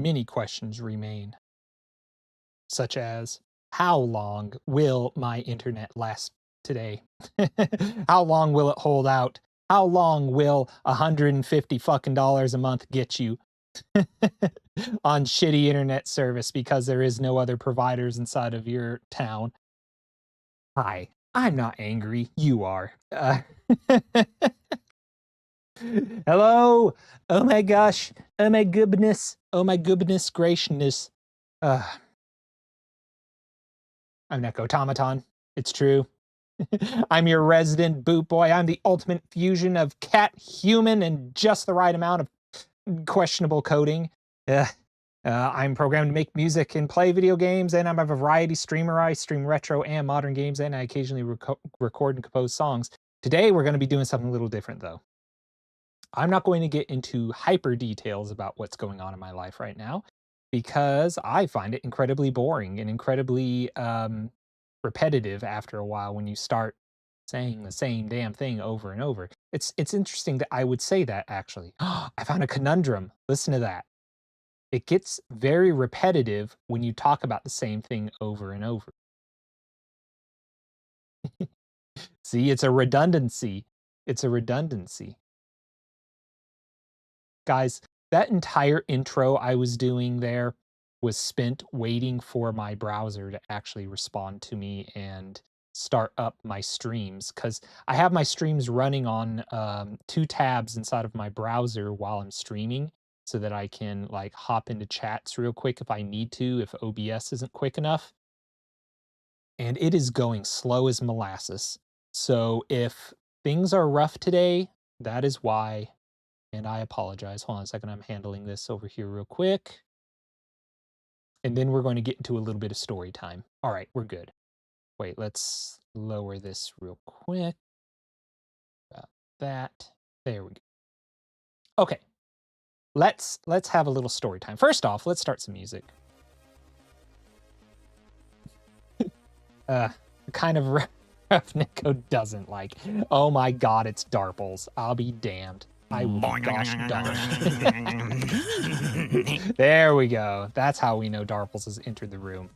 many questions remain, such as, how long will my internet last today? How long will it hold out? How long will $150 fucking dollars a month get you on shitty internet service because there is no other providers inside of your town? Hi, I'm not angry. You are. Hello. Oh my gosh. Oh my goodness. Oh my goodness graciousness. Uh, I'm Nekotomoton. It's true. I'm your resident boot boy. I'm the ultimate fusion of cat, human, and just the right amount of questionable coding. I'm programmed to make music and play video games, and I'm a variety streamer. I stream retro and modern games, and I occasionally record and compose songs. Today, we're going to be doing something a little different, though. I'm not going to get into hyper details about what's going on in my life right now, because I find it incredibly boring and incredibly repetitive after a while when you start saying the same damn thing over and over. It's interesting that I would say that, actually. I found a conundrum. Listen to that. It gets very repetitive when you talk about the same thing over and over. See, it's a redundancy. It's a redundancy. Guys, that entire intro I was doing there was spent waiting for my browser to actually respond to me and start up my streams, because I have my streams running on 2 tabs inside of my browser while I'm streaming, so that I can like hop into chats real quick if I need to, if OBS isn't quick enough. And it is going slow as molasses. So if things are rough today, that is why. And I apologize. Hold on a second. I'm handling this over here real quick. And then we're going to get into a little bit of story time. All right, we're good. Wait, let's lower this real quick. About that. There we go. Okay. Let's have a little story time. First off, let's start some music. Kind of rough Nico doesn't like. Oh my god, it's Darples. I'll be damned. I gosh darn. There we go. That's how we know Darples has entered the room.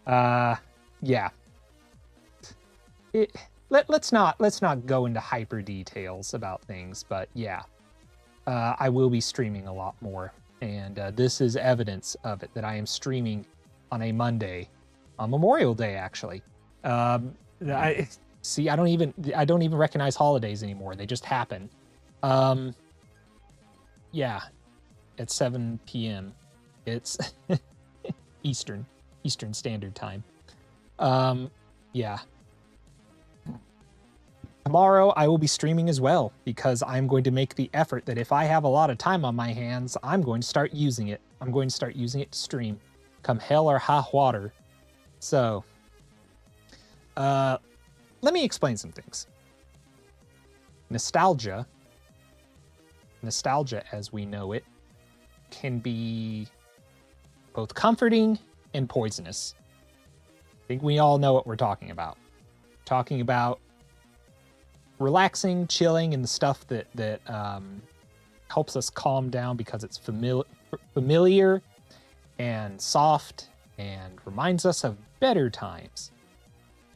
Yeah. Let's not go into hyper details about things, but yeah. I will be streaming a lot more, and this is evidence of it, that I am streaming on a Monday, on Memorial Day, actually. I don't even recognize holidays anymore. They just happen. Yeah, at 7 p.m. It's Eastern Standard Time. Yeah. Tomorrow I will be streaming as well, because I'm going to make the effort that if I have a lot of time on my hands, I'm going to start using it. I'm going to start using it to stream, come hell or high water. So, let me explain some things. Nostalgia as we know it, can be both comforting and poisonous. I think we all know what we're talking about. Talking about relaxing, chilling, and the stuff that helps us calm down because it's familiar and soft and reminds us of better times.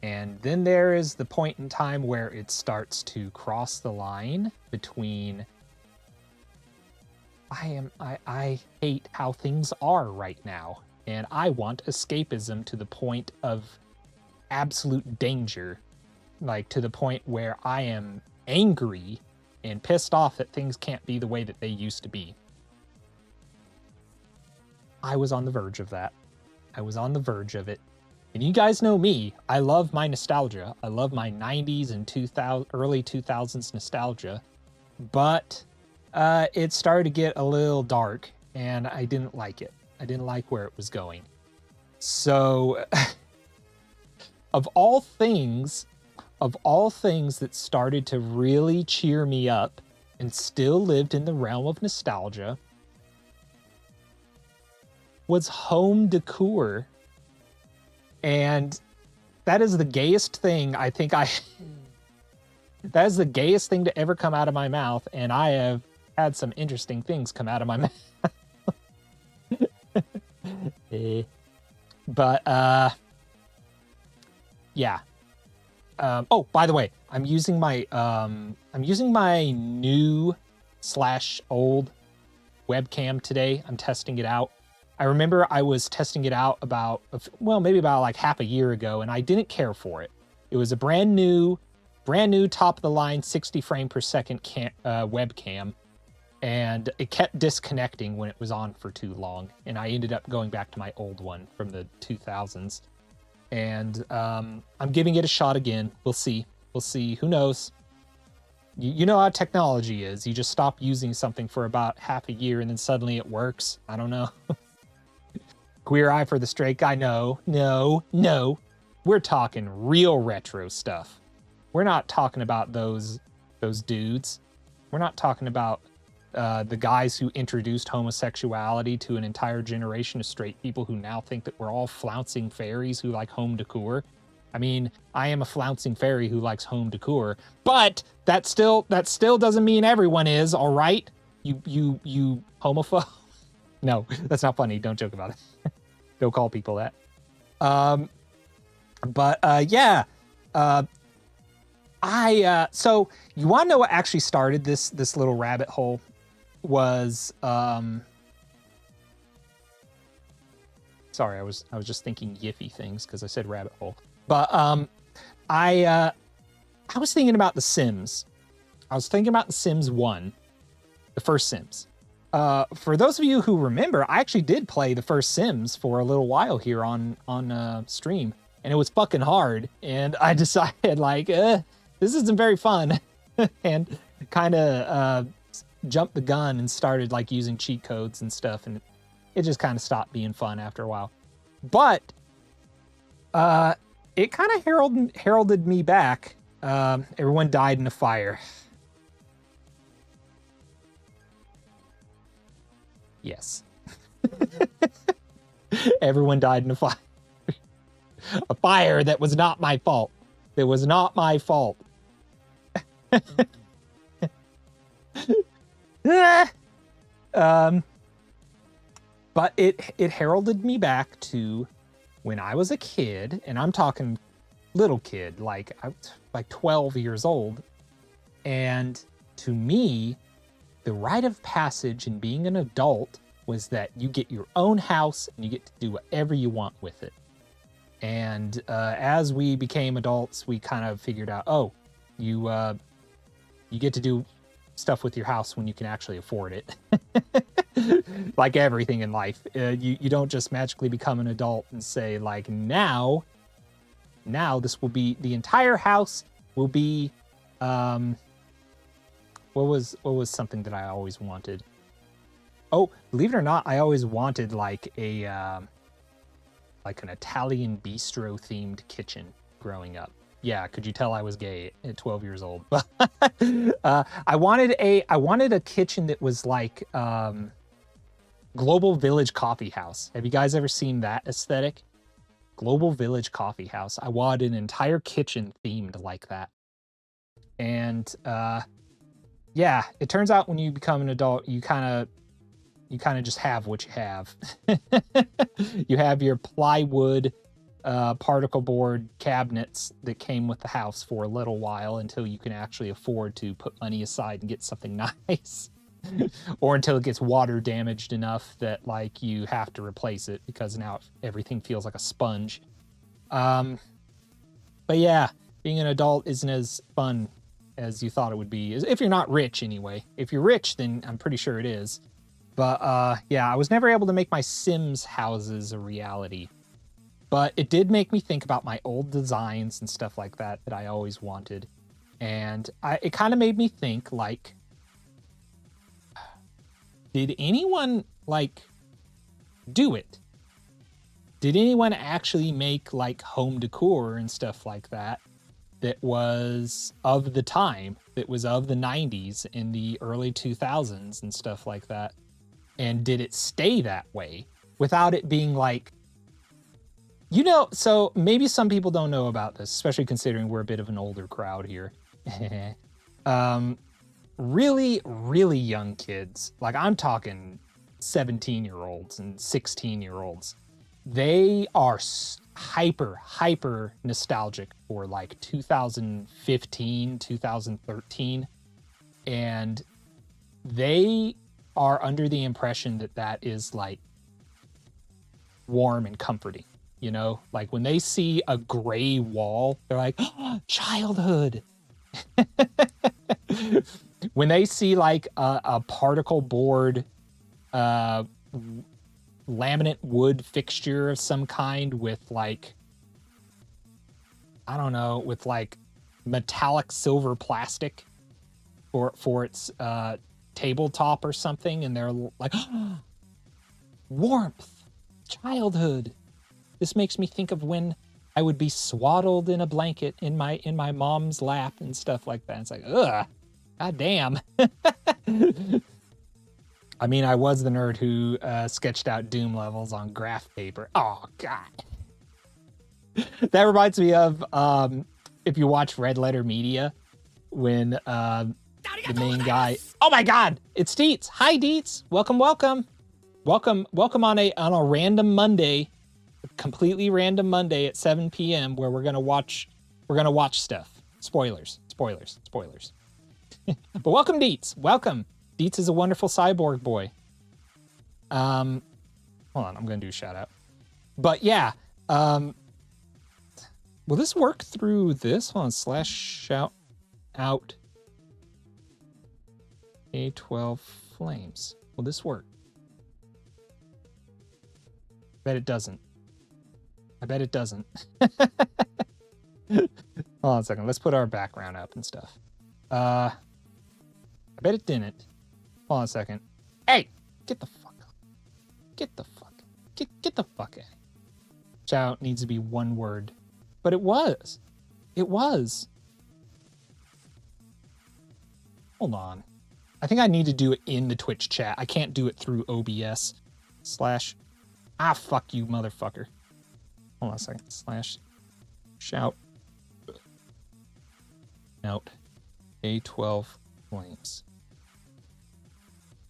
And then there is the point in time where it starts to cross the line between I hate how things are right now, and I want escapism to the point of absolute danger. Like, to the point where I am angry and pissed off that things can't be the way that they used to be. I was on the verge of that. I was on the verge of it. And you guys know me. I love my nostalgia. I love my 90s and early 2000s nostalgia. But it started to get a little dark, and I didn't like it. I didn't like where it was going. So, of all things that started to really cheer me up and still lived in the realm of nostalgia, was home decor. And that is the gayest thing that is the gayest thing to ever come out of my mouth, and I have had some interesting things come out of my mouth. Eh. But yeah. Oh, by the way, I'm using my new slash old webcam today. I'm testing it out. I remember I was testing it out about, well, maybe about like half a year ago, and I didn't care for it. It was a brand new top of the line 60 frame per second webcam, and it kept disconnecting when it was on for too long, and I ended up going back to my old one from the 2000s. And I'm giving it a shot again. We'll see. We'll see. Who knows? You know how technology is. You just stop using something for about half a year and then suddenly it works. I don't know. Queer eye for the straight guy. No, no, no. We're talking real retro stuff. We're not talking about those dudes. We're not talking about the guys who introduced homosexuality to an entire generation of straight people who now think that we're all flouncing fairies who like home decor. I mean, I am a flouncing fairy who likes home decor, but that still doesn't mean everyone is, all right? You homophobe? No, that's not funny. Don't joke about it. Don't call people that. Yeah. So you want to know what actually started this little rabbit hole? Was sorry, I was just thinking yiffy things because I said rabbit hole. But I was thinking about The Sims. I was thinking about The Sims 1, the first Sims. For those of you who remember, I actually did play the first Sims for a little while here on stream, and it was fucking hard. And I decided like, this isn't very fun, and kind of jumped the gun and started like using cheat codes and stuff, and it just kind of stopped being fun after a while. But it kind of heralded me back. Everyone died in a fire. Yes. Everyone died in a fire. A fire that was not my fault. It was not my fault. But it heralded me back to when I was a kid, and I'm talking little kid, like 12 years old. And to me, the rite of passage in being an adult was that you get your own house and you get to do whatever you want with it. And as we became adults, we kind of figured out, oh, you get to do stuff with your house when you can actually afford it. Like everything in life, you don't just magically become an adult and say like, now this will be, the entire house will be, what was something that I always wanted? Oh, believe it or not, I always wanted like a like an Italian bistro themed kitchen growing up. Yeah, could you tell I was gay at 12 years old? I wanted a kitchen that was like Global Village Coffee House. Have you guys ever seen that aesthetic? Global Village Coffee House. I wanted an entire kitchen themed like that. And yeah, it turns out when you become an adult, you kind of just have what you have. You have your plywood particle board cabinets that came with the house for a little while until you can actually afford to put money aside and get something nice. Or until it gets water damaged enough that like you have to replace it because now everything feels like a sponge. But yeah, being an adult isn't as fun as you thought it would be, if you're not rich anyway. If you're rich, then I'm pretty sure it is. But yeah, I was never able to make my Sims houses a reality. But it did make me think about my old designs and stuff like that I always wanted. And it kind of made me think like, did anyone like do it? Did anyone actually make like home decor and stuff like that was of the time, that was of the 90s and the early 2000s and stuff like that? And did it stay that way without it being like, you know, so maybe some people don't know about this, especially considering we're a bit of an older crowd here. Really, really young kids, like I'm talking 17-year-olds and 16-year-olds. They are hyper nostalgic for like 2015, 2013, and they are under the impression that that is like warm and comforting, you know? Like when they see a gray wall, they're like, oh, childhood. When they see like a particle board laminate wood fixture of some kind with like, I don't know, with like metallic silver plastic for its tabletop or something, and they're like, oh, warmth, childhood. This makes me think of when I would be swaddled in a blanket in my mom's lap and stuff like that. It's like, ugh, god damn. I mean, I was the nerd who sketched out Doom levels on graph paper. Oh, God. That reminds me of, if you watch Red Letter Media, when the main guy... Oh, my God! It's Deets! Hi, Deets! Welcome, welcome! Welcome on a random Monday, a completely random Monday at 7 p.m. where we're gonna watch stuff. Spoilers. But welcome, Deets! Welcome! Deets is a wonderful cyborg boy. Hold on, I'm gonna do a shout out. But yeah, will this work through this? Hold on, /shout out A12 flames. Will this work? Bet it doesn't. I bet it doesn't. Hold on a second, let's put our background up and stuff. I bet it didn't. Hold on a second. Hey! Get the fuck up. Get the fuck. Get the fuck out. Shout needs to be one word. But it was. It was. Hold on. I think I need to do it in the Twitch chat. I can't do it through OBS. / fuck you, motherfucker. Hold on a second. /shout out A12 flames.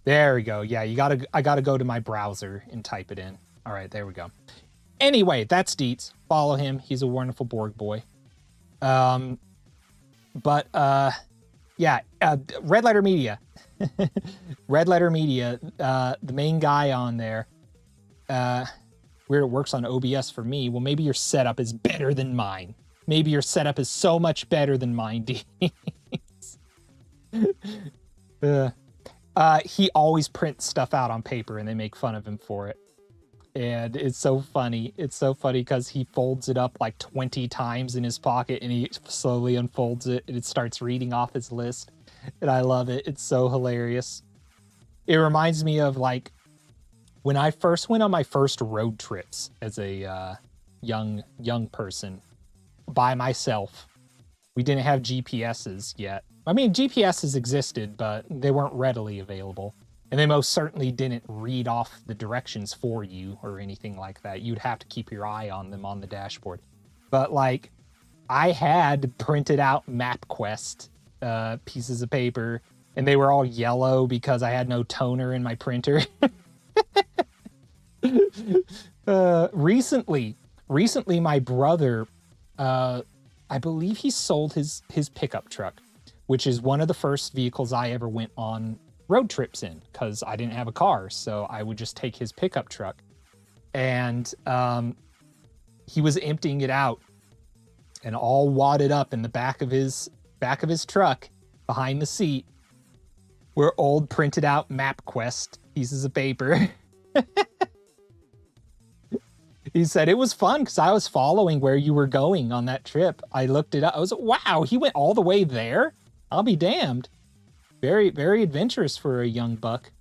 There we go. Yeah, I gotta go to my browser and type it in. All right, there we go. Anyway, that's Deets. Follow him. He's a wonderful Borg boy. Yeah, Red Letter Media. Red Letter Media, the main guy on there, where it works on OBS for me. Well, maybe your setup is better than mine. Maybe your setup is so much better than mine, Deets. He always prints stuff out on paper and they make fun of him for it. And it's so funny. It's so funny because he folds it up like 20 times in his pocket and he slowly unfolds it and it starts reading off his list. And I love it. It's so hilarious. It reminds me of like when I first went on my first road trips as a young person by myself. We didn't have GPSs yet. I mean, GPSs existed, but they weren't readily available. And they most certainly didn't read off the directions for you or anything like that. You'd have to keep your eye on them on the dashboard. But like, I had printed out MapQuest pieces of paper, and they were all yellow because I had no toner in my printer. Recently, my brother, I believe he sold his pickup truck, which is one of the first vehicles I ever went on road trips in because I didn't have a car, so I would just take his pickup truck. And he was emptying it out, and all wadded up in the back of his truck behind the seat were old printed out MapQuest pieces of paper. He said it was fun because I was following where you were going on that trip. I looked it up. I was like, wow, he went all the way there? I'll be damned. Very, very adventurous for a young buck.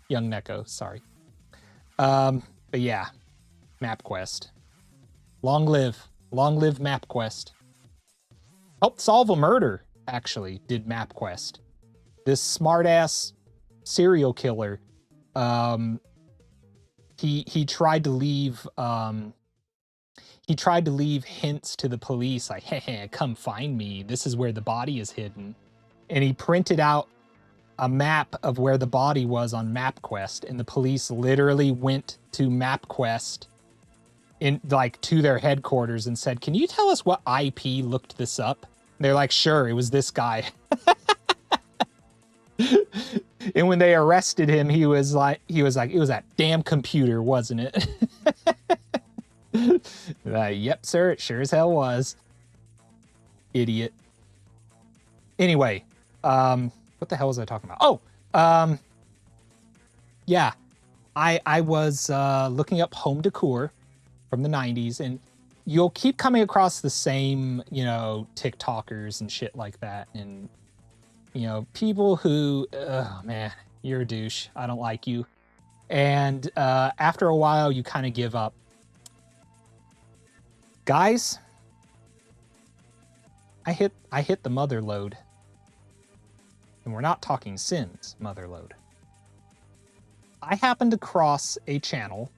Young Neko, sorry. But yeah, MapQuest. Long live MapQuest. Helped solve a murder, actually, did MapQuest. This smart-ass serial killer, he tried to leave hints to the police like, hey, come find me. This is where the body is hidden. And he printed out a map of where the body was on MapQuest, and the police literally went to MapQuest in like to their headquarters and said, "Can you tell us what IP looked this up?" And they're like, "Sure, it was this guy." And when they arrested him, he was like, "It was that damn computer, wasn't it?" Yep, sir, it sure as hell was. Idiot. Anyway, what the hell was I talking about? Oh, yeah, I was looking up home decor from the 90s, and you'll keep coming across the same, TikTokers and shit like that, and people who, oh man, you're a douche, I don't like you. And after a while, you kind of give up. Guys, I hit the mother load. And we're not talking Sims mother load. I happened to cross a channel,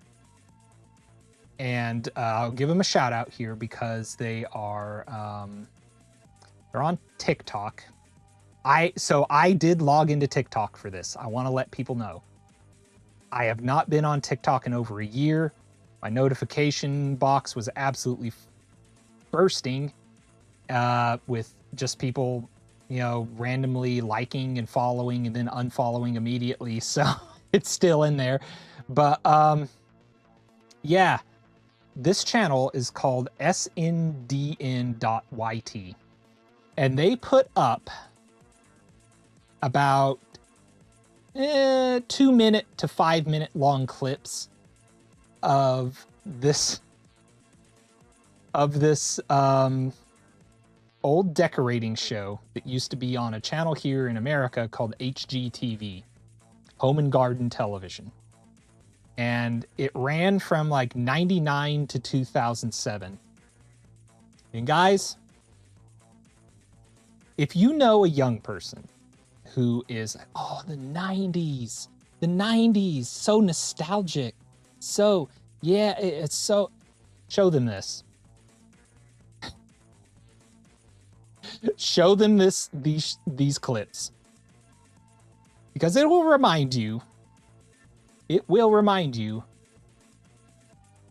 and I'll give them a shout out here because they are they're on TikTok. So I did log into TikTok for this. I want to let people know. I have not been on TikTok in over a year. My notification box was absolutely bursting with just people, randomly liking and following and then unfollowing immediately. So it's still in there. But yeah, this channel is called sndn.yt. And they put up about 2-minute to 5-minute long clips of this old decorating show that used to be on a channel here in America called HGTV, Home and Garden Television. And it ran from like 99 to 2007. And guys, if you know a young person who is, oh, the 90s, so nostalgic. So, yeah, it's so, show them this. Show them these clips. Because it will remind you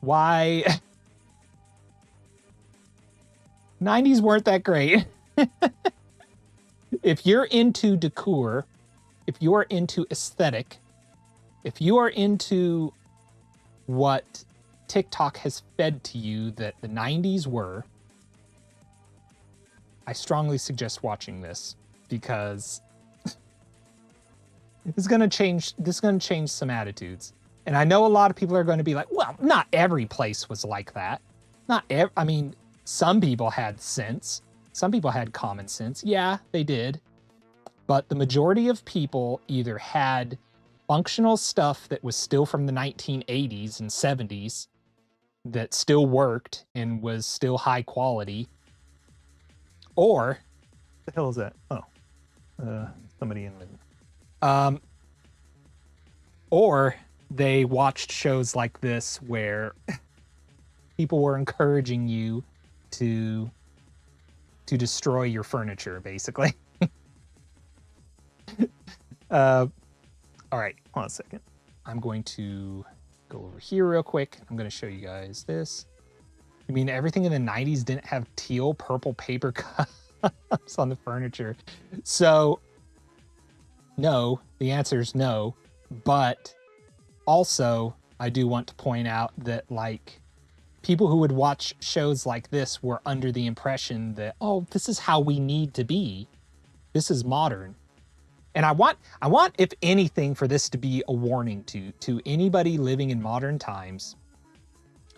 why 90s weren't that great. If you're into decor, if you are into aesthetic, if you are into what TikTok has fed to you that the 90s were, I strongly suggest watching this because this is going to change some attitudes. And I know a lot of people are going to be like, well, not every place was like that. I mean, some people had sense. Some people had common sense. Yeah, they did. But the majority of people either had functional stuff that was still from the 1980s and 70s that still worked and was still high quality, or what the hell is that? Oh, somebody in the or they watched shows like this where people were encouraging you to destroy your furniture, basically. All right, hold on a second. I'm going to go over here real quick. I'm going to show you guys this. You mean everything in the 90s didn't have teal purple paper cups on the furniture? So, no, the answer is no. But also, I do want to point out that, like, people who would watch shows like this were under the impression that, oh, this is how we need to be. This is modern. And I want, if anything, for this to be a warning to anybody living in modern times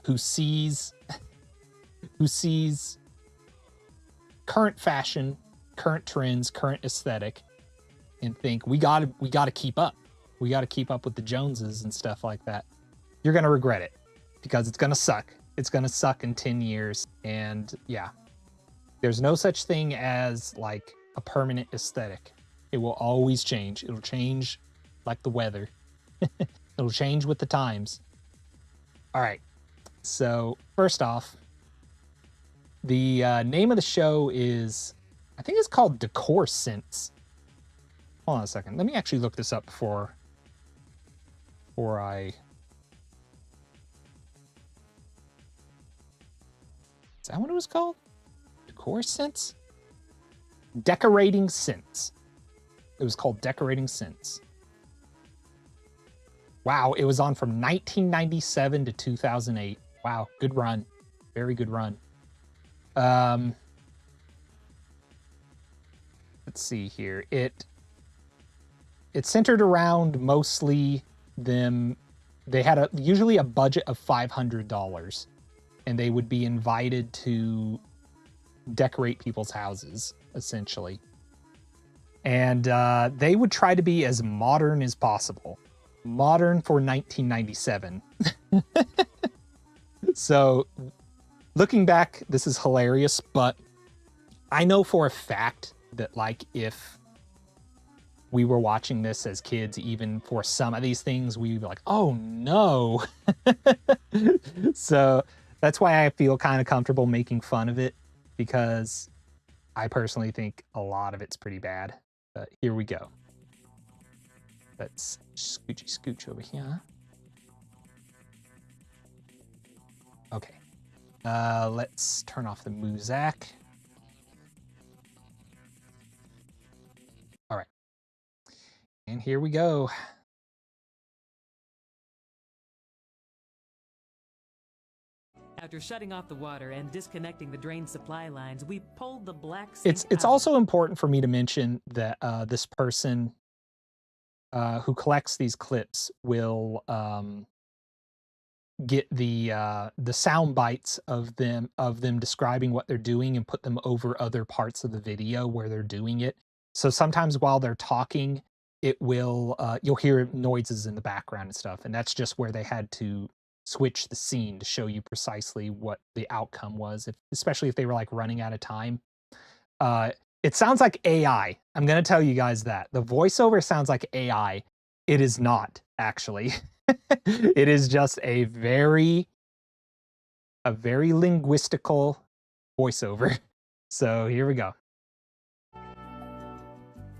who sees current fashion, current trends, current aesthetic, and think we gotta keep up. We gotta keep up with the Joneses and stuff like that. You're gonna regret it because it's gonna suck. It's gonna suck in 10 years. And yeah, there's no such thing as like a permanent aesthetic. It will always change. It'll change like the weather. It'll change with the times. All right. So first off, the name of the show is, I think it's called Decor Sense. Hold on a second. Let me actually look this up before I... Is that what it was called? Decor Sense? Decorating Sense. It was called Decorating Sense. Wow, it was on from 1997 to 2008. Wow, good run. Very good run. Let's see here. It centered around mostly them. They had usually a budget of $500, and they would be invited to decorate people's houses, essentially. And they would try to be as modern as possible. Modern for 1997. So, looking back, this is hilarious, but I know for a fact that, like, if we were watching this as kids, even for some of these things, we'd be like, oh no. So that's why I feel kind of comfortable making fun of it, because I personally think a lot of it's pretty bad. But here we go. Let's scooch over here. Okay. Let's turn off the muzak. All right. And here we go. After shutting off the water and disconnecting the drain supply lines, we pulled the black sink sink It's out. also important for me to mention that this person who collects these clips will get the sound bites of them describing what they're doing and put them over other parts of the video where they're doing it. So sometimes while they're talking, it will you'll hear noises in the background and stuff, and that's just where they had to switch the scene to show you precisely what the outcome was, especially if they were like running out of time. It sounds like AI. I'm gonna tell you guys that the voiceover sounds like AI. It is not, actually. It is just a very linguistical voiceover. So here we go.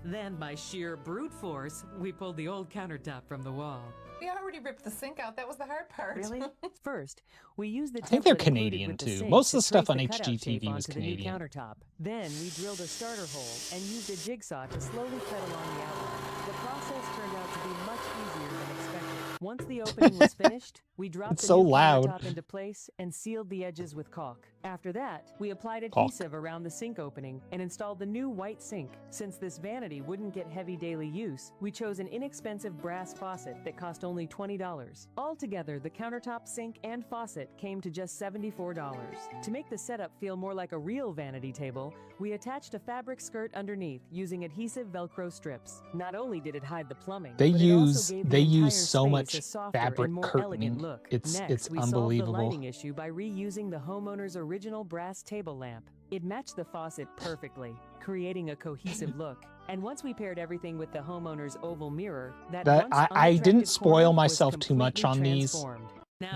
Then, by sheer brute force, we pulled the old countertop from the wall. We already ripped the sink out. That was the hard part. Really? First, we used the I think they're template Canadian included with the too. sink Most of to the stuff trace on the cutout shape HGTV was onto the new Canadian. countertop. Then we drilled a starter hole and used a jigsaw to slowly cut along the outline. The process turned out to be much easier than expected. Once the opening was finished, we dropped It's the so new loud. countertop into place and sealed the edges with caulk. After that, we applied adhesive around the sink opening and installed the new white sink. Since this vanity wouldn't get heavy daily use, we chose an inexpensive brass faucet that cost only $20. Altogether, the countertop, sink, and faucet came to just $74. To make the setup feel more like a real vanity table, we attached a fabric skirt underneath using adhesive Velcro strips. Not only did it hide the plumbing, They but it also gave the entire use so space much a softer fabric and more curtaining. elegant look. It's we unbelievable. solved the lighting issue by reusing the homeowner's original brass table lamp. It matched the faucet perfectly, creating a cohesive look. And once we paired everything with the homeowner's oval mirror, I didn't spoil myself too much on these,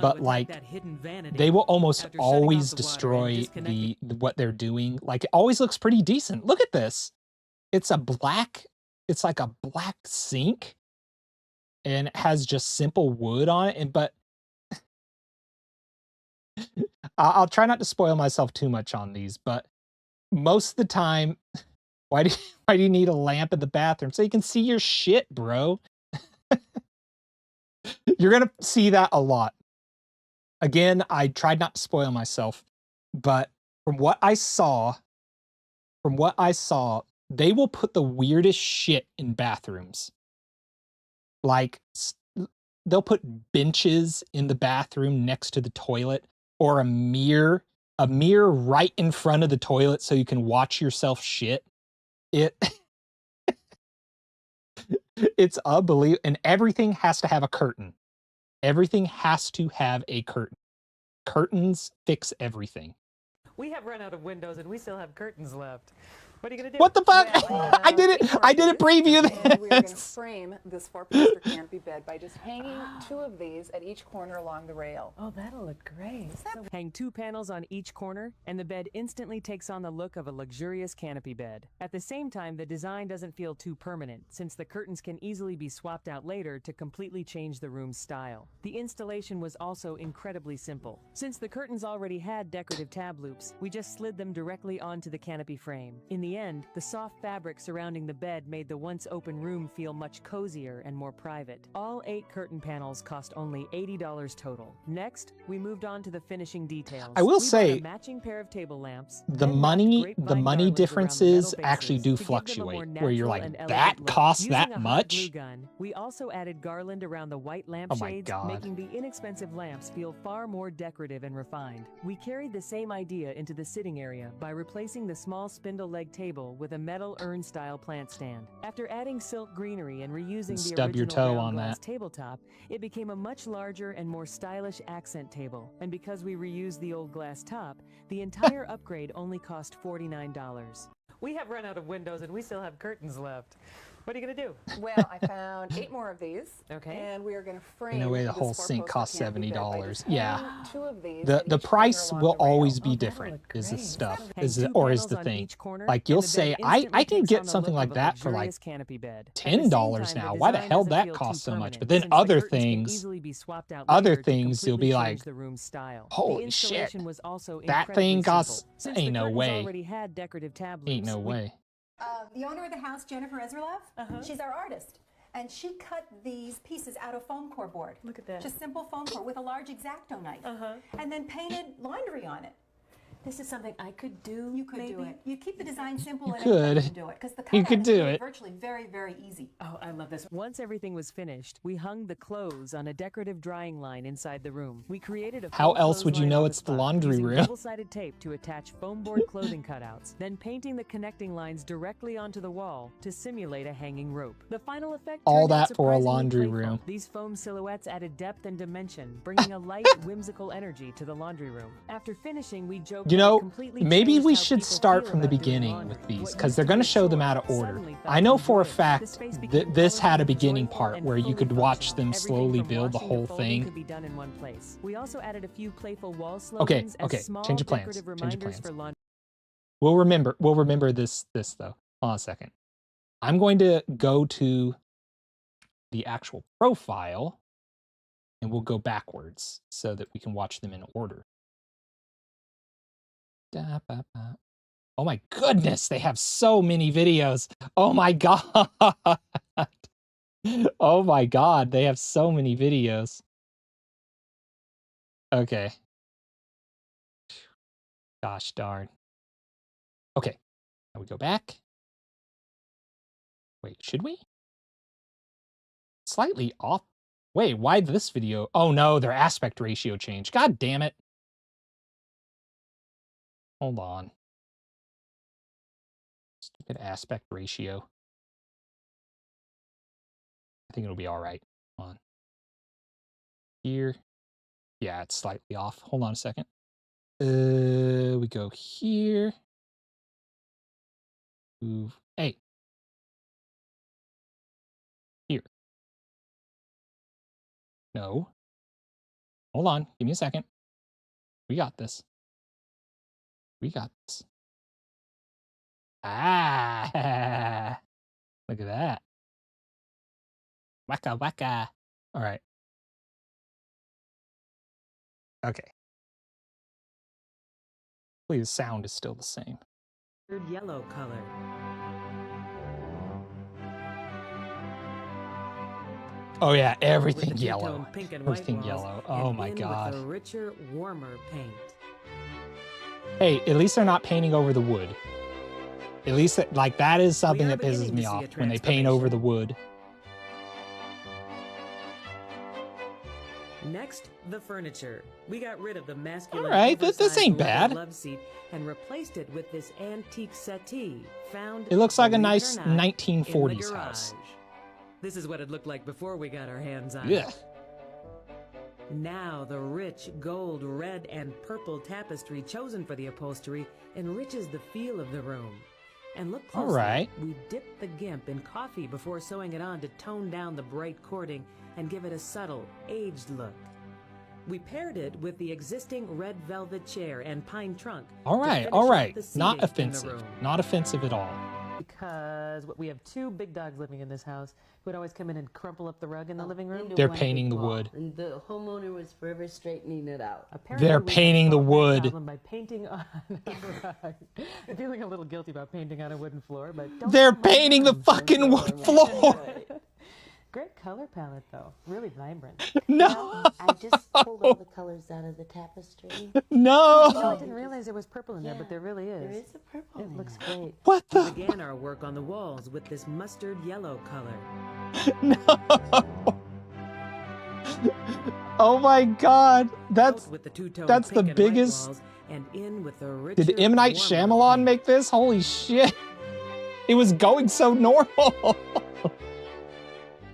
but like they will almost always destroy what they're doing. Like it always looks pretty decent. Look at this. It's like a black sink, and it has just simple wood on it. But I'll try not to spoil myself too much on these, but most of the time, why do you need a lamp in the bathroom? So you can see your shit, bro. You're gonna see that a lot. Again, I tried not to spoil myself, but from what I saw, they will put the weirdest shit in bathrooms. Like they'll put benches in the bathroom next to the toilet, or a mirror right in front of the toilet so you can watch yourself shit. It's unbelievable. And everything has to have a curtain. Everything has to have a curtain. Curtains fix everything. We have run out of windows and we still have curtains left. What are you gonna do? What the fuck? Well, I did it. I did it preview and we are going to this. frame this four-poster canopy bed by just hanging 2 of these at each corner along the rail. Oh, that'll look great. Hang 2 panels on each corner, and the bed instantly takes on the look of a luxurious canopy bed. At the same time, the design doesn't feel too permanent, since the curtains can easily be swapped out later to completely change the room's style. The installation was also incredibly simple. Since the curtains already had decorative tab loops, we just slid them directly onto the canopy frame. In the end, the soft fabric surrounding the bed made the once open room feel much cozier and more private. All 8 curtain panels cost only $80 total. Next, we moved on to the finishing details. I will We bought say, a matching pair of table lamps, the then wrapped money grapevine the money garlands around the differences metal actually bases do to give them a fluctuate, more where you're natural like, and that elegant look. costs Using that a hot much? glue gun, we also added garland around the white Oh my lampshades, God. making the inexpensive lamps feel far more decorative and refined. We carried the same idea into the sitting area by replacing the small spindle leg table with a metal urn-style plant stand. After adding silk greenery and reusing the Stub your original toe round on glass that. tabletop, it became a much larger and more stylish accent table. And because we reused the old glass top, the entire upgrade only cost $49. We have run out of windows and we still have curtains left. What are you gonna do? Well, I found 8 more of these. Okay. And we are going to frame In a way, the this whole sink four-poster costs canopy bed by $70. just Yeah. hanging 2 of these The at the each corner price along will the rail. always be Oh, that'll different, look is the great. stuff. Hang Is the, 2 or is the panels on thing. each corner, Like, and you'll the bed say, I instantly can takes get on the something look like of a that for like luxurious canopy bed. At the $10 same time, now. the Why the design hell doesn't that feel costs too so much? permanent, But then since the other curtains can things, easily be swapped out other later to things, you'll completely be like, change the room's style. The holy shit, installation was also that incredibly thing simple. costs, Since ain't the no curtains way. already had decorative tab Ain't loops, no we way. The owner of the house, Jennifer Ezerlov, she's our artist. And she cut these pieces out of foam core board. Look at that. Just simple foam core with a large X-Acto knife. And then painted laundry on it. This is something I could do. You could do it. You keep the design simple and could. anybody can do it. Because the You cutout could is do really it. virtually very, very easy. Oh, I love this. Once everything was finished, we hung the clothes on a decorative drying line inside the room. We created a How full else would you clothesline know on it's the spot, laundry using room? double-sided tape to attach foam board clothing cutouts, then painting the connecting lines directly onto the wall to simulate a hanging rope. The final effect All turned out that for a surprisingly laundry playful. room. These foam silhouettes added depth and dimension, bringing a light, whimsical energy to the laundry room. After finishing, we joked You that it know, completely maybe changed we how should people start feel from the about doing beginning laundry. with these, What because used they're to going be to a show them chore out of order. suddenly felt I know for a enjoyable. The fact space that became this had a colorful, beginning joyful, part and where you fully could watch functional. them Everything slowly from build the washing to whole folding thing. could be done in one place. We also added a few playful wall Okay, slogans okay, as small change of plans. decorative Change of reminders plans. for laundry. We'll remember this though. Hold on a second. I'm going to go to the actual profile and we'll go backwards so that we can watch them in order. Oh my goodness, they have so many videos. Oh my god. Oh my god, they have so many videos. Okay. Gosh darn. Okay, now we go back. Wait, should we? Slightly off. Wait, why this video? Oh no, their aspect ratio changed. God damn it. Hold on. Stupid aspect ratio. I think it'll be all right. Hold on. Here. Yeah, it's slightly off. Hold on a second. We go here. Move. Hey. Here. No. Hold on. Give me a second. We got this. We got this. Ah. Look at that. Waka waka. All right. Okay. Hopefully the sound is still the same. Yellow color. Oh yeah, With the everything two-tone yellow. pink and white Everything walls, yellow. and Oh my then god. with a richer, warmer paint. Hey, at least they're not painting over the wood. At least, like, that is something are that pisses beginning me to see off a when they paint over the wood. Next, the furniture. We got rid of the masculine Alright, this oversized ain't leather bad. love seat and replaced it with this antique settee found, It looks like a believe it nice or not, in the 1940s garage. house. This is what it looked like before we got our hands on Yeah. it. Now the rich gold, red, and purple tapestry chosen for the upholstery enriches the feel of the room. And look All closely. right. We dipped the GIMP in coffee before sewing it on to tone down the bright cording and give it a subtle, aged look. We paired it with the existing red velvet chair and pine trunk. All to right, finish all off right. the Not seating in the offensive. room. Not offensive at all. Because we have two big dogs living in this house who would always come in and crumple up the rug in the living room. Into They're one painting big the ball, wood. and the homeowner was forever straightening it out. Apparently, They're we have painting the solved that wood. problem by painting on a rug. I'm feeling a little guilty about painting on a wooden floor, but don't They're tell my painting the mom. fucking wood floor. Great color palette, though. Really vibrant. No, I just pulled all the colors out of the tapestry. No, I no. didn't realize there was purple in there, but there really is. There is a purple. It looks great. What We the? began our work on the walls with this mustard yellow color. No. Oh my God. That's. Out with the two-tone that's the pink and white biggest- walls, and in with the richer, Did M. Night warmer Shyamalan pink. make this? Holy shit. It was going so normal.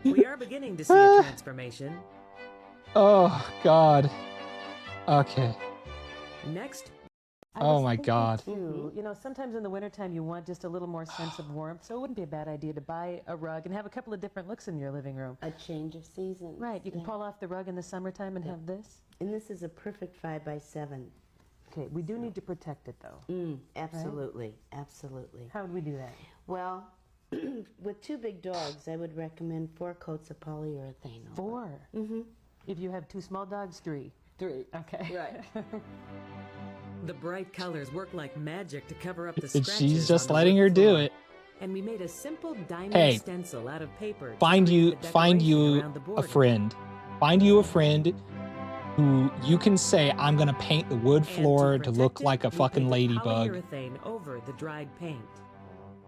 We are beginning to see a transformation. Oh God. Okay. Next. Oh my God. Too, you know, sometimes in the wintertime you want just a little more sense of warmth, so it wouldn't be a bad idea to buy a rug and have a couple of different looks in your living room. A change of season. Right, you can pull off the rug in the summertime and have this. And this is a perfect 5x7. Okay, we do need to protect it though. Absolutely, absolutely. How would we do that? Well, with two big dogs, I would recommend 4 coats of polyurethane. over. 4. Mm-hmm. If you have 2 small dogs, 3. 3. Okay. Right. The bright colors work like magic to cover up the And scratches. she's just on the letting wood her do floor. it. And we made a simple diamond Hey, stencil out of paper. to Find create the decoration you around the a border. friend. Find you a friend who you can say, I'm gonna paint the wood And floor to look protect it, like a we fucking painted ladybug. polyurethane over the dried paint.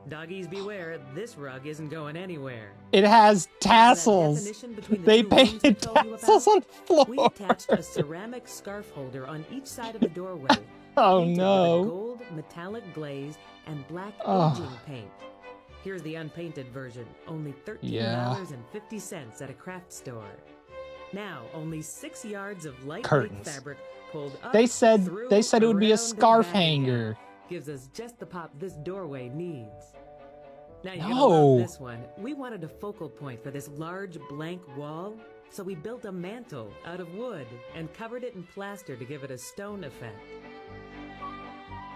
Doggies beware, this rug isn't going anywhere. It has That tassels. definition between the They two rooms we painted told you tassels about? on the We floor. attached a ceramic scarf holder on each side of the doorway. Oh painted with a no. gold metallic glaze and black Oh. aging paint. Here's the unpainted version, only Yeah. $13.50 at a craft store. Now, only 6 yards of lightweight Curtains. fabric pulled up, They said through, it would be a around, and scarf back again. hanger. Gives us just the pop this doorway needs. Now you're No. gonna love this one. We wanted a focal point for this large blank wall, so we built a mantle out of wood and covered it in plaster to give it a stone effect.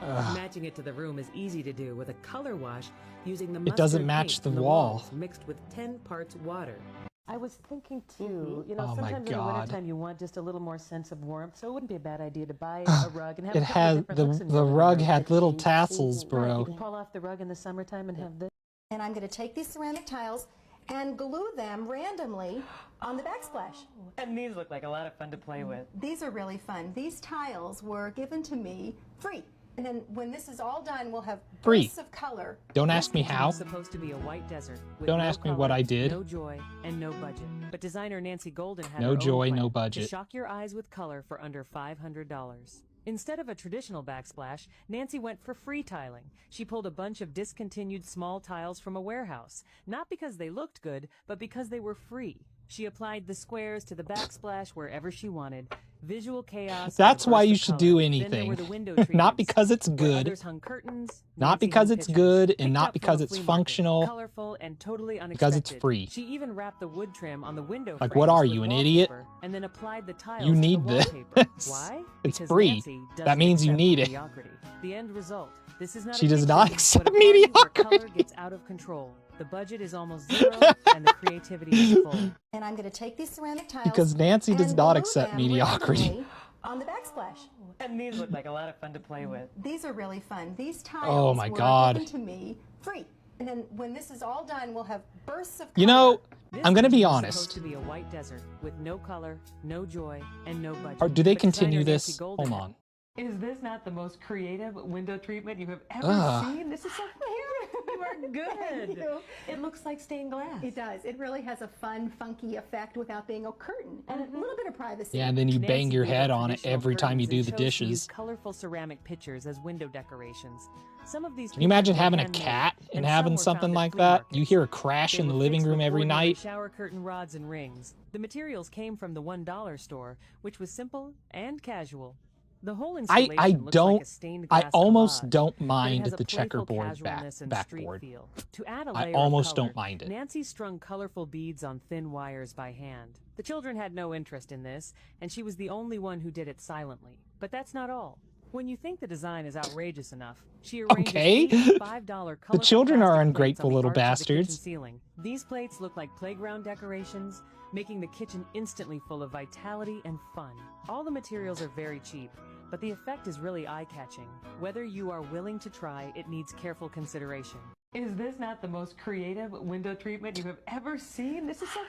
Ugh. Matching it to the room is easy to do with a color wash using the It doesn't mustard match paint the from wall. walls mixed with 10 parts water. I was thinking too, you know, Oh my sometimes in the God. wintertime you want just a little more sense of warmth, so it wouldn't be a bad idea to buy a rug and have It a couple had of different looks in the your living rug room. had little change of tassels, season. Right, you bro. can pull off the rug in the summertime and have this. And I'm going to take these ceramic tiles and glue them randomly on the backsplash. And these look like a lot of fun to play with. These are really fun. These tiles were given to me free. And then when this is all done, we'll have Free. bursts of color. Don't ask me how. It's supposed to be a white desert. With Don't no ask me color, what I did. No joy and no budget. But designer Nancy Golden had No her own joy, plan no to budget. shock your eyes with color for under $500. Instead of a traditional backsplash, Nancy went for free tiling. She pulled a bunch of discontinued small tiles from a warehouse, not because they looked good, but because they were free. She applied the squares to the backsplash wherever she wanted. Visual chaos. That's and a why burst you of should color. do Then there anything. were the window Not treatments, because it's where good. others hung curtains. Not Nancy because hung it's pictures, good and picked not up because from a it's flea market, functional. colorful and totally Because it's unexpected. free. She even wrapped the wood trim on the window Like, frames what are with you, an idiot? wallpaper, and then applied the tiles You to need the this. wallpaper. Why? It's Because free. Nancy That doesn't means you accept need it. mediocrity. The end result. This is not She a does not kitchen, accept but a party where mediocrity. color gets out of control. The budget is almost zero, and the creativity is full. And I'm going to take these ceramic tiles Because Nancy does and not glue accept them mediocrity. randomly on the backsplash. And these look like a lot of fun to play with. These are really fun. These tiles Oh my were God. given to me free. And then when this is all done, we'll have bursts of color. You know, This I'm gonna be kitchen is honest. supposed to be a white desert with no color, no joy, and no budget. Or do they But continue designer this? Nancy Golden Hold on. Is this not the most creative window treatment you have ever Ugh. seen? This is so cute. You are good. Thank you. It looks like stained glass. It does. It really has a fun, funky effect without being a curtain and a little bit of privacy. Yeah, and then you Nancy bang your gave up head on it traditional every time you curtains do and the chose to use dishes. colorful ceramic pictures as window decorations. Some of these Can you imagine pictures were having a handmade, cat and some having were something found at like flea that? markets. You hear a crash They in the were living fixed room with every ordinary night? shower curtain rods and rings. The materials came from the $1 store, which was simple and casual. The whole I installation looks don't like a stained I glass almost collage, don't but it mind has a the playful checkerboard casualness and street backboard. feel. To add a I layer almost of color, don't mind it. Nancy strung colorful beads on thin wires by hand. The children had no interest in this, and she was the only one who did it silently. But that's not all. When you think the design is outrageous enough, she arranges Okay. $85 colorful The children are plastic plates ungrateful on the little arch of the kitchen bastards. ceiling. These plates look like playground decorations, making the kitchen instantly full of vitality and fun. All the materials are very cheap, but the effect is really eye-catching. Whether you are willing to try, it needs careful consideration. Is this not the most creative window treatment you have ever seen? This is so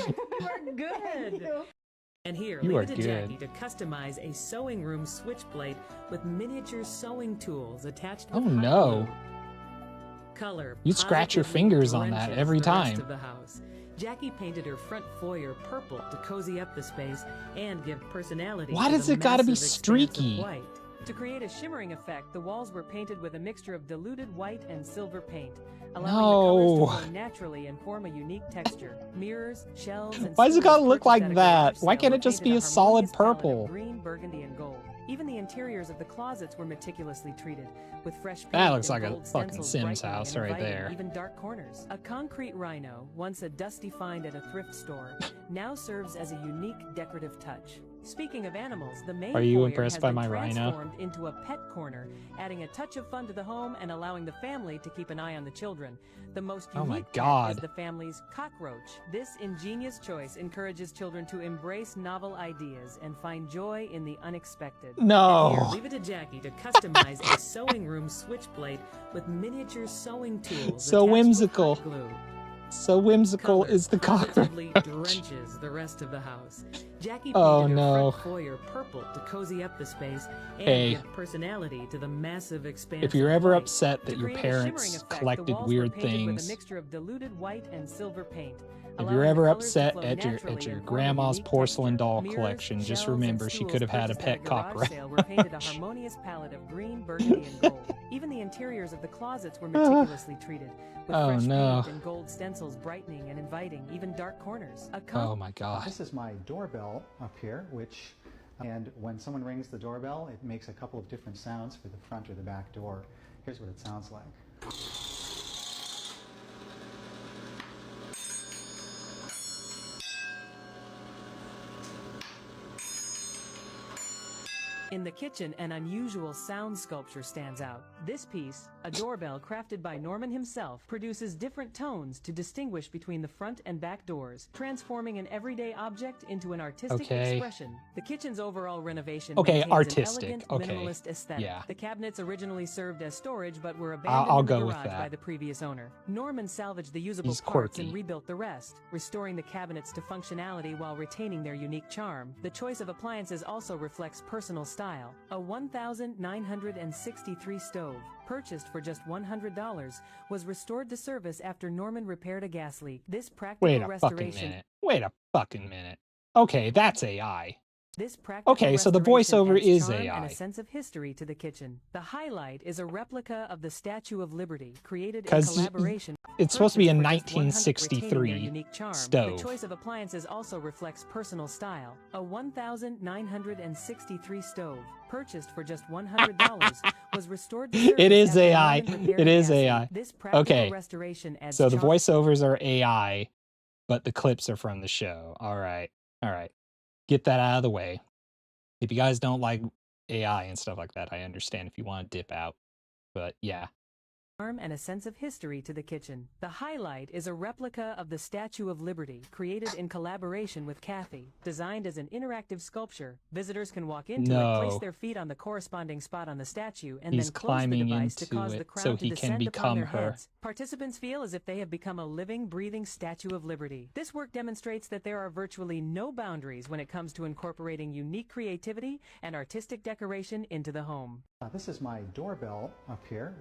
cute. You are good. And here, You leave are it to good. Jackie to customize a sewing room switchblade with miniature sewing tools attached with Oh, hot no. glue. Color You'd scratch your positively fingers on that drenches every the rest time. of the house. Jackie painted her front foyer purple to cozy up the space and give personality Why to does the it gotta be massive expanse of streaky? white. To create a shimmering effect, the walls were painted with a mixture of diluted white and silver paint, allowing the colors No. to flow naturally and form a unique texture. Mirrors, shelves, and Why does it stools gotta look purchased like at a that? garage Why sale can't were it just painted be a solid harmonious palette of purple? green, burgundy, and gold. Even the interiors of the closets were meticulously treated, with fresh paint That looks and like a gold fucking stencils Sims brightening house and right inviting there. even dark corners. A concrete rhino, once a dusty find at a thrift store, now serves as a unique decorative touch. Speaking of animals, the main Are you foyer impressed has by been my rhino? transformed into a pet corner, adding a touch of fun to the home and allowing the family to keep an eye on the children. The most Oh my unique pet God. is the family's cockroach. This ingenious choice encourages children to embrace novel ideas and find joy in the unexpected. No. And here, leave it to Jackie to customize a sewing room switchblade with miniature sewing tools. So attached with whimsical. hot glue. So whimsical Color is the positively cockroach. drenches the rest of the house. Jackie painted Oh, her no. front foyer purple to cozy up the space and Hey. give personality to the massive expanse If you're of ever white. upset To that your create a shimmering parents effect, the collected walls were weird painted with a things, mixture of diluted white and silver paint. if allowing you're the ever colors to upset flow at your naturally and form a grandma's unique porcelain texture. doll Mirrors, collection, just shelves, and remember she stools could have had a purchased at pet garage cockroach. sale were painted a harmonious palette of green, burgundy, and gold. Even the interiors of the closets were meticulously treated, with Oh, fresh no. paint and gold stencils brightening and inviting even dark corners. Oh my god. This is my doorbell up here, and when someone rings the doorbell, it makes a couple of different sounds for the front or the back door. Here's what it sounds like. In the kitchen, an unusual sound sculpture stands out. This piece, a doorbell crafted by Norman himself, produces different tones to distinguish between the front and back doors, transforming an everyday object into an artistic Okay. expression. The kitchen's overall renovation Okay, maintains artistic. an elegant, Okay. minimalist aesthetic. Yeah. The cabinets originally served as storage but were abandoned I'll in the go with garage by that. the previous owner. Norman salvaged the usable He's parts quirky. and rebuilt the rest, restoring the cabinets to functionality while retaining their unique charm. The choice of appliances also reflects personal style. A 1,963 stove, purchased for just $100, was restored to service after Norman repaired a gas leak. This practical Wait a fucking restoration minute. Wait a fucking minute. Okay, that's AI. This practical Okay, so the restoration voiceover adds is charm AI. and a sense of history to the kitchen. The highlight is a replica of the Statue of Liberty, created in 'Cause collaboration. It's supposed to be a purchased for just $100, retaining their 1963 unique charm. stove. The choice of appliances also reflects personal style. A 1,963 stove, purchased for just $100, was restored to service It is after AI. Norman repaired It a is gas leak. AI. This practical Okay. restoration adds So the charm. voiceovers are AI, but the clips are from the show. All right. All right. Get that out of the way. If you guys don't like AI and stuff like that, I understand if you want to dip out. But yeah. And a sense of history to the kitchen. The highlight is a replica of the Statue of Liberty, created in collaboration with Kathy. Designed as an interactive sculpture, visitors can walk into it, place No. their feet on the corresponding spot on the statue, and He's then close the climbing device to into cause the it crown so to he can descend upon their become her. heads. Participants feel as if they have become a living, breathing Statue of Liberty. This work demonstrates that there are virtually no boundaries when it comes to incorporating unique creativity and artistic decoration into the home. This is my doorbell up here,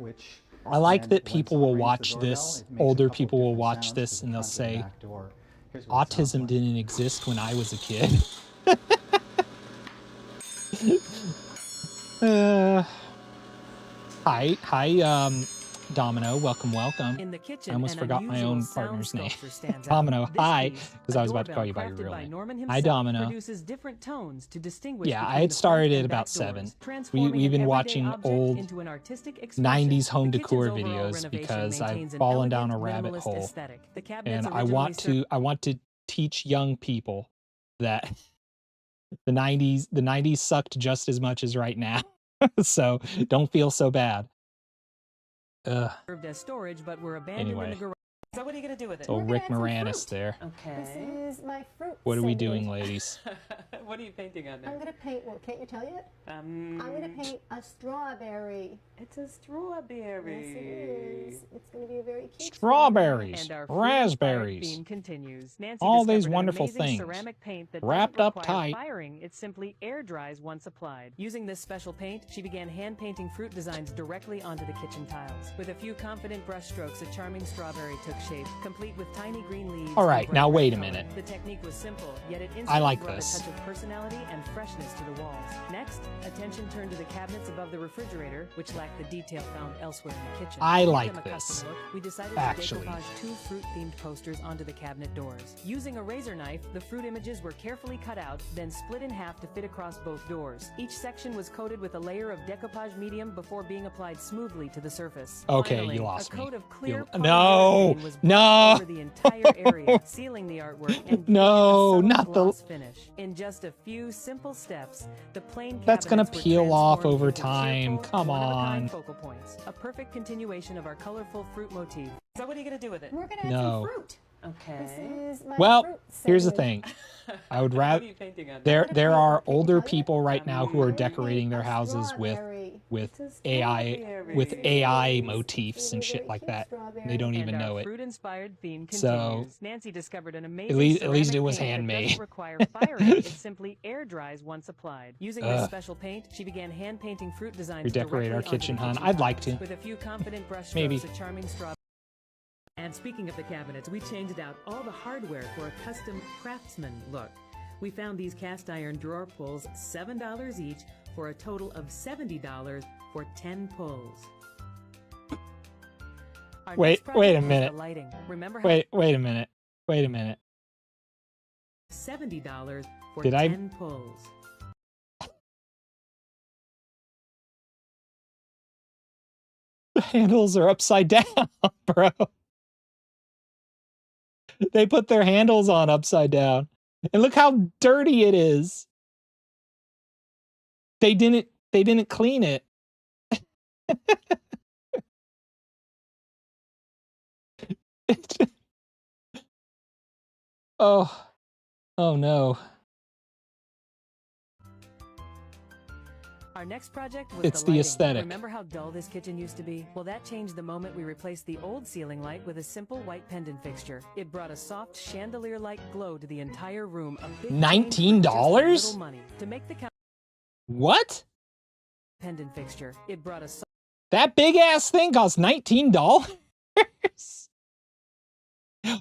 I like and that when people someone will rings the watch doorbell, this, it makes a older couple people will different watch sounds this for and the they'll front or the say, back door. Here's what it sounds autism like. didn't exist when I was a kid. Hi, Domino. Welcome, welcome. In the kitchen, I almost an forgot my unusual own sound partner's name. sculpture stands out. Domino, This hi, piece, because a I was about to call doorbell you by your crafted real by name. Norman Hi, himself, Domino. produces different tones to distinguish Yeah, between I had the front started and at about back 7. doors, transforming We've an been everyday watching object old into an artistic expression. 90s home The decor kitchen's overall videos renovation because I've maintains an fallen down elegant, a rabbit minimalist hole, aesthetic. The cabinets and I originally want to teach young people that the 90s sucked just as much as right now. So don't feel so bad. served as storage but were abandoned in Anyway. the garage. So what are you going to do with it? So We're gonna Rick add some Moranis fruit. there. Okay. This is my fruit What are we segment. doing, ladies? What are you painting on I'm there? going to paint, well, can't you tell yet? I'm going to paint a strawberry. It's a strawberry. Yes, it is. It's going to be a very cute Strawberries, And our raspberries, theme continues. Nancy all these discovered an wonderful amazing things ceramic paint that wrapped doesn't up require tight. firing. It simply air dries once applied. Using this special paint, she began hand painting fruit designs directly onto the kitchen tiles. With a few confident brush strokes, a charming strawberry took shape, complete with tiny green leaves. All and right, bright now red wait a color. minute. The technique was simple, yet it I instantly like brought this. a touch of personality and freshness to the walls. Next, attention turned to the cabinets above the refrigerator, which lacked the detail found elsewhere in the kitchen. I To give like them a custom this, look, we decided actually. to decoupage 2 fruit-themed posters onto the cabinet doors. Using a razor knife, the fruit images were carefully cut out, then split in half to fit across both doors. Each section was coated with a layer of decoupage medium before being applied smoothly to the surface. Okay, Finally, you lost a me. coat of clear No, polyurethane was brushed no. over the entire area, sealing the artwork and giving No, it a subtle not the- gloss finish. In just a few simple steps, the plain That's gonna cabinets were peel off transformed over into time. cheerful, Come one-of-a-kind on. focal points. A perfect continuation of our colorful fruit motif. So what are you going to do with it? We're going to add No. some fruit. Okay. This is my Well, fruit here's the segment. thing. I would What are rather you painting on? there gonna there paint are what? Can you older tell yet? people right now who are I'm gonna decorating paint their a houses strawberry. with It's a AI strawberry. motifs and It's a shit very like cute that. strawberry. They don't And even our know it. fruit-inspired theme So, continues. Nancy discovered an amazing at least it ceramic was paint that handmade. doesn't require firing. It simply air dries once applied. Using this Ugh. special paint, she began hand painting fruit designs Redecorate directly our onto kitchen, the hon. kitchen I'd like tiles. to. With a few confident brush Maybe. strokes, a charming strawberry. And speaking of the cabinets, we changed out all the hardware for a custom craftsman look. We found these cast iron drawer pulls $7 each for a total of $70 for 10 pulls. Our Wait- next wait a project was minute. the lighting. Remember how Wait a minute. Wait a minute. $70 for Did I- 10 pulls. The handles are upside down, bro. They put their handles on upside down. And look how dirty it is. They didn't clean it. Oh. Oh no. Our next project was It's the the lighting. aesthetic. Remember how dull this kitchen used to be? Well, that changed the moment we replaced the old ceiling light with a simple white pendant fixture. It brought a soft chandelier-like glow to the entire room. A big change for just a $19? little money. To make the What? pendant fixture, it brought a That big ass thing cost $19?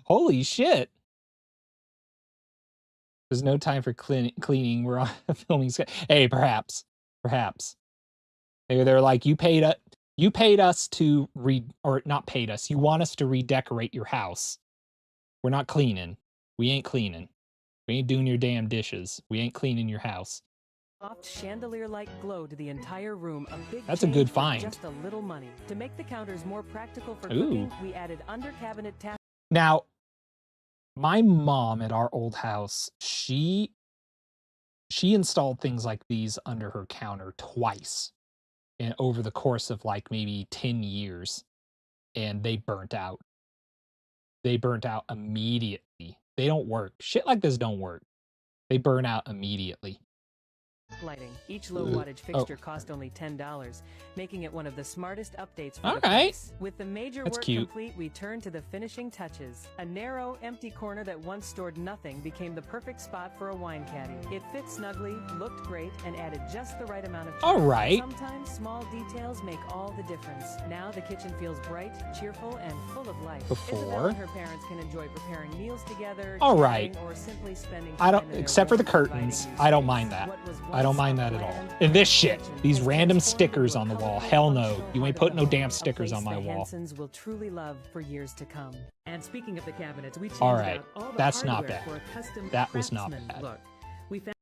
Holy shit. There's no time for cleaning. We're on a filming schedule. Hey, perhaps. They're like, you paid us to or not paid us. You want us to redecorate your house. We're not cleaning. We ain't cleaning. We ain't doing your damn dishes. We ain't cleaning your house. soft chandelier-like glow to the entire room. A big That's a change good for find. Just a little money. To make the counters more practical for Ooh. cooking, we added under-cabinet taps. Now, my mom at our old house, she installed things like these under her counter twice and over the course of like maybe 10 years, and they burnt out. They burnt out immediately. They don't work. Shit like this don't work. They burn out immediately. Lighting. Each low wattage fixture cost only $10, making it one of the smartest updates for the Alright. price. With the major That's work cute. complete, we turn to the finishing touches. A narrow, empty corner that once stored nothing became the perfect spot for a wine caddy. It fit snugly, looked great, and added just the right amount of charm. Alright. Sometimes small details make all the difference. Now the kitchen feels bright, cheerful, and full of life. Before? Isabel and her parents can enjoy preparing meals together, Alright. chatting, or simply spending I time don't, in their except for the warm, inviting curtains. new I don't space. mind that. What was I I don't mind that at all. And this shit, these random stickers on the wall. Hell no. You ain't putting no damn stickers on my wall. Hansons will truly love for years to come. And speaking of the cabinets, we changed All right, out all the that's not hardware bad. for a custom That was not craftsman bad. look. We found.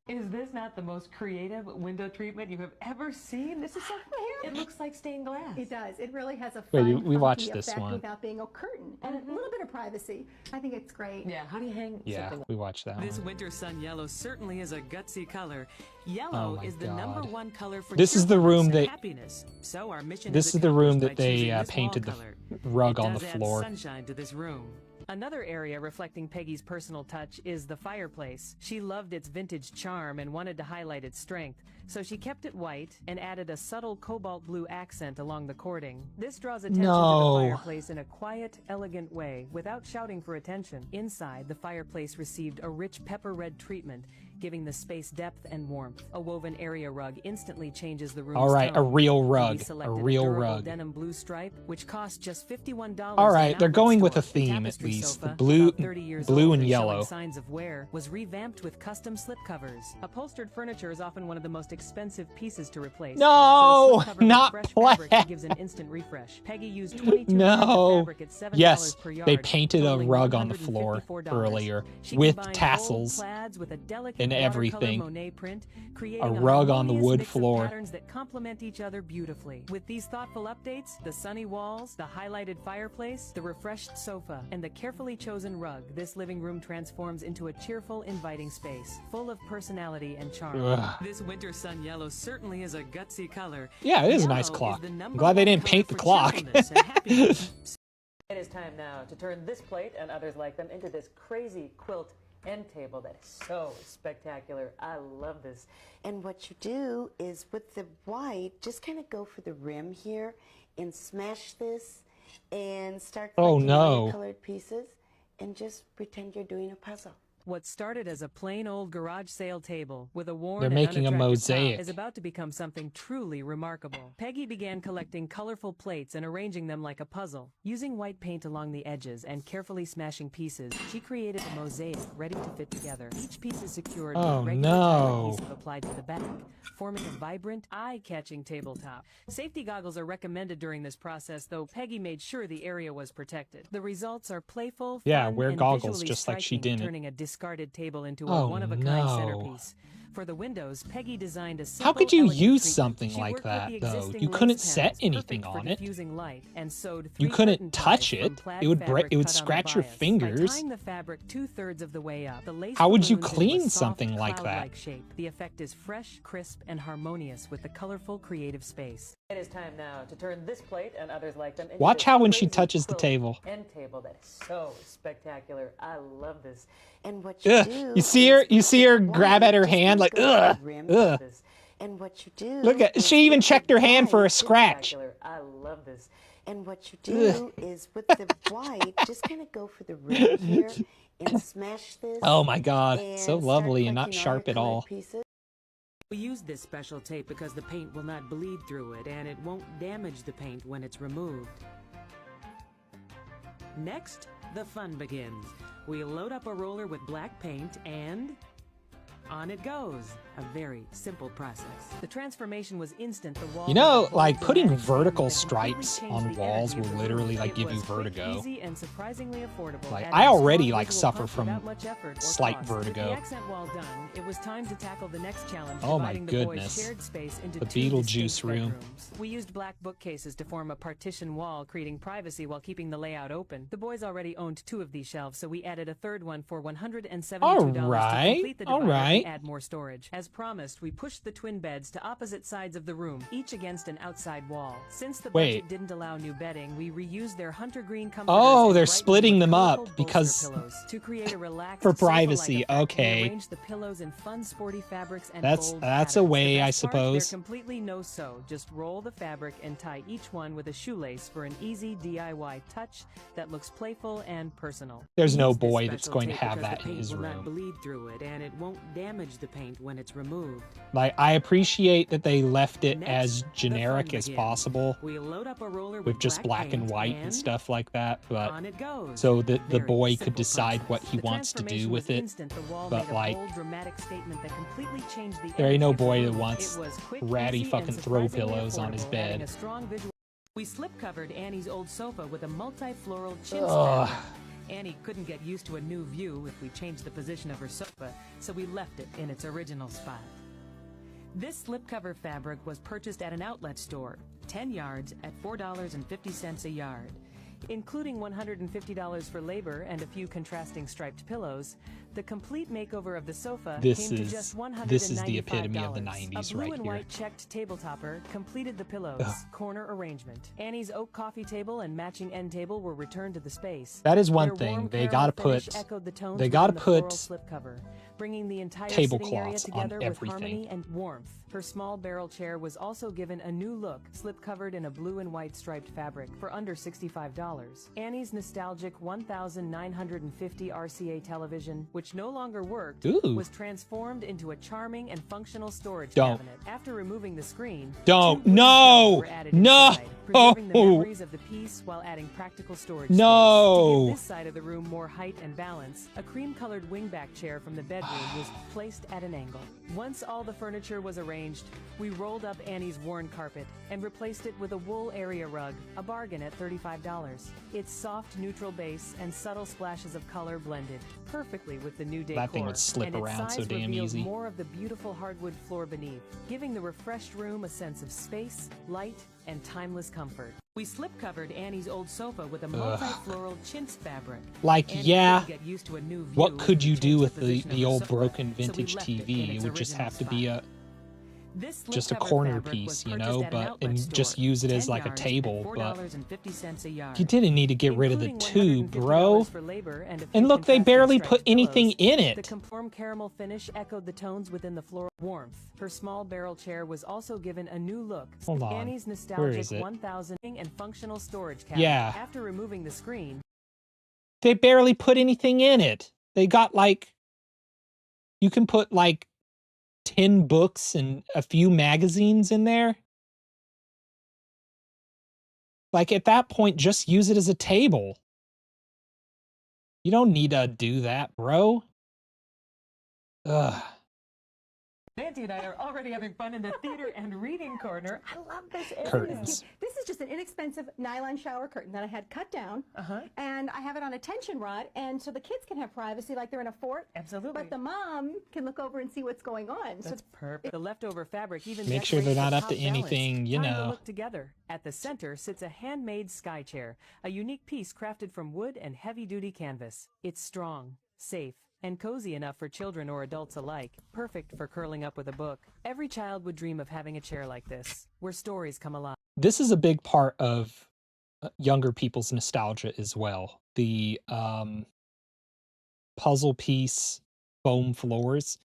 Is this not the most creative window treatment you have ever seen? This is so weird. It looks like stained glass. It does. It really has a Wait, fun, we watched funky this effect one. without being a curtain and a little bit of privacy. I think it's great. Yeah, how do you hang Yeah, something? we watched that This one. winter sun yellow certainly is a gutsy color. Oh Yellow my is the God. #1 color for This is the cheerfulness room and that- happiness. So our mission This is the room that they choosing this painted wall the color. rug It on the does add floor. sunshine to this room. Another area reflecting Peggy's personal touch is the fireplace. She loved its vintage charm and wanted to highlight its strength, so she kept it white and added a subtle cobalt blue accent along the cording. This draws attention No. to the fireplace in a quiet, elegant way, without shouting for attention. Inside, the fireplace received a rich pepper red treatment, giving the space depth and warmth. A woven area rug instantly changes the room's All right, a tone. real We rug. A selected real durable rug. denim blue stripe, which cost just $51. All in right, an they're outlet going with store. a theme at Tapestry least. The sofa, blue, about 30 years blue old and showing yellow. signs of wear, was revamped with custom slip covers. Upholstered furniture is often one of the most expensive pieces to replace. No, so a slip cover with not fresh black. fabric gives an instant refresh. Peggy used 22 No. yards of fabric at $7 Yes, per yard, they painted a totaling rug on the floor $154. earlier She with combined tassels gold plaids with a delicate and watercolor everything. Monet print, creating A rug on the harmonious wood mix of floor. patterns that complement each other beautifully. With these thoughtful updates, the sunny walls, the highlighted fireplace, the refreshed sofa, and the carefully chosen rug, this living room transforms into a cheerful, inviting space, full of personality and charm. Ugh. This winter sun yellow certainly is a gutsy color. Yeah, it is a nice Yellow clock. the I'm glad they #1 didn't paint the color for clock. cheerfulness and happiness. It is time now to turn this plate and others like them into this crazy quilt end table that is so spectacular. I love this. And what you do is with the white, just kind of go for the rim here and smash this and start Oh, collecting no. colored pieces and just pretend you're doing a puzzle. What started as a plain old garage sale table with a worn They're and making a unattractive mosaic. top is about to become something truly remarkable. Peggy began collecting colorful plates and arranging them like a puzzle. Using white paint along the edges and carefully smashing pieces, she created a mosaic ready to fit together. Each piece is secured Oh, with regular no. tile adhesive applied to the back, forming a vibrant, eye-catching tabletop. Safety goggles are recommended during this process, though Peggy made sure the area was protected. The results are playful, Yeah, fun, wear and goggles visually just like she striking, didn't. turning a discarded table into Oh, a one-of-a-kind no. centerpiece. For the windows, Peggy designed a simple, How could you elegant use treatment. something She like worked with that, the though? existing You lace couldn't set panels, anything perfect for on it. diffusing light, and sewed You 3 couldn't curtain touch ties it. from plaid It would break. fabric It would cut on the scratch your bias. By fingers. tying the fabric 2/3 of the way up, the lace How would you balloons into a clean soft, something like that? cloud-like shape. The effect is fresh, crisp, and harmonious with the colorful, creative space. It is time now to turn this plate and others like them into Watch this how when she crazy touches the quilt table. end table that is so spectacular. I love this. And what you Ugh. do You see her. is You with see the her grab white, at her just hand like kinda go for ugh, the rim ugh. pieces. And what you do Look at. is She even with checked the her hand for a white, scratch. Spectacular. I love this. And what you do is with the white, just kind of go for the rim here and smash this. Oh my God, and so start lovely and not collecting all sharp your at colored all. pieces. We used this special tape because the paint will not bleed through it and it won't damage the paint when it's removed. Next, the fun begins. We load up a roller with black paint and on it goes. A very simple process. The transformation was instant. The wall You know, had a bold, like putting dramatic vertical sheen that completely stripes changed on the walls energy will of the literally room. like It give you was quick, vertigo. easy, and surprisingly affordable. Like, adding I a already, strong like, visual suffer punch from without much effort or slight cost. With vertigo. the accent wall done, it was time to tackle the next challenge. Oh my dividing the boys' goodness. shared space into The 2 Beetlejuice distinct room. bedrooms. We used black bookcases to form a partition wall, creating privacy while keeping the layout open. The boys already owned 2 of these shelves, so we added a third one for $172 to Alright, complete the divider alright. and add more storage. As promised, we pushed the twin beds to opposite sides of the room, each against an outside wall. Since the Wait. budget didn't allow new bedding, we reused their hunter green comforters. Oh, and they're brightened splitting with them up colorful bolster because- pillows. To create a relaxed For sofa-like privacy, effect, we okay. arranged the pillows in fun, sporty fabrics and That's bold a patterns. way, The I best part, suppose. they're completely no-sew. Just roll the fabric and tie each one with a shoelace for an easy DIY touch that looks playful and personal. There's no Use this boy that's special going to tape have because that the in paint his will not room. bleed through it and it won't damage the paint when it's gets removed. Like, I appreciate that they left it Next, as the generic fun as begins. possible We load up a roller with just black and paint white and stuff like that, but on it goes. so that the Very boy simple could decide process. what he The wants to do transformation with was it. instant. The wall But, made a like, bold, dramatic statement that completely changed the there ain't no energy of the boy that room. wants It was quick, ratty easy, fucking and throw surprisingly pillows on his affordable, adding bed. a strong visual. We slip-covered Annie's old sofa with a multi-floral chintz Ugh. fabric. Annie couldn't get used to a new view if we changed the position of her sofa, so we left it in its original spot. This slipcover fabric was purchased at an outlet store, 10 yards at $4.50 a yard. Including $150 for labor and a few contrasting striped pillows, the complete makeover of the sofa came to just $195. This is the epitome of the 90s a blue right and here. white checked table topper completed the pillows, corner arrangement. Annie's oak coffee table and matching end table were returned to the space. That is one Their thing. warm They caramel gotta finish put echoed the tones they gotta within the floral put slipcover, bringing the entire sitting area tablecloths on together with everything. harmony and warmth. Her small barrel chair was also given a new look, slip-covered in a blue and white striped fabric for under $65. Annie's nostalgic 1950 RCA television, which no longer worked, Ooh. was transformed into a charming and functional storage Don't. cabinet. After removing the screen, Don't. 2 wooden No. shelves were added No. inside, preserving the Oh. memories of the piece while adding practical storage No. space. To give this side of the room more height and balance, a cream-colored wingback chair from the bedroom was placed at an angle. Once all the furniture was arranged, we rolled up Annie's worn carpet and replaced it with a wool area rug, a bargain at $35. Its soft, neutral base and subtle splashes of color blended perfectly with the new decor. That thing would slip and its around so size damn revealed easy. more of the beautiful hardwood floor beneath, giving the refreshed room a sense of space, light, and timeless comfort. We slip-covered Annie's old sofa with a multi-floral chintz fabric. Like, Annie yeah, couldn't get used to a new view what if could we you do changed with position of the her old sofa, broken so we vintage left it in TV? its It would just original have to be spot. a This just a slip-cover corner fabric piece, was you purchased know, at an but outlet and just store, use it as 10 like a yards at table. But $4.50 a yard. you didn't need to get rid of the Including tube, bro. $150 for labor and a few And look, they contrasting barely striped put anything pillows. in The it. conform caramel finish echoed the tones within the floral warmth. Her small barrel chair was also given a new look. Hold on. Annie's Where nostalgic is it? 1000 and functional storage cabinet. Yeah. After removing the screen, They barely put anything in it. They got like, you can put like 10 books and a few magazines in there. Like, at that point, just use it as a table. You don't need to do that, bro. Ugh. Nancy and I are already having fun in the theater and reading corner. I love this area. Curtains. This is just an inexpensive nylon shower curtain that I had cut down, and I have it on a tension rod, and so the kids can have privacy like they're in a fort. Absolutely. But the mom can look over and see what's going on. That's perfect. The leftover fabric even Make sure they're decorates not the up to top valance. anything, you Time to know. look together. At the center sits a handmade sky chair, a unique piece crafted from wood and heavy-duty canvas. It's strong, safe, and cozy enough for children or adults alike, perfect for curling up with a book. Every child would dream of having a chair like this, where stories come alive. This is a big part of younger people's nostalgia as well. The puzzle piece foam floors.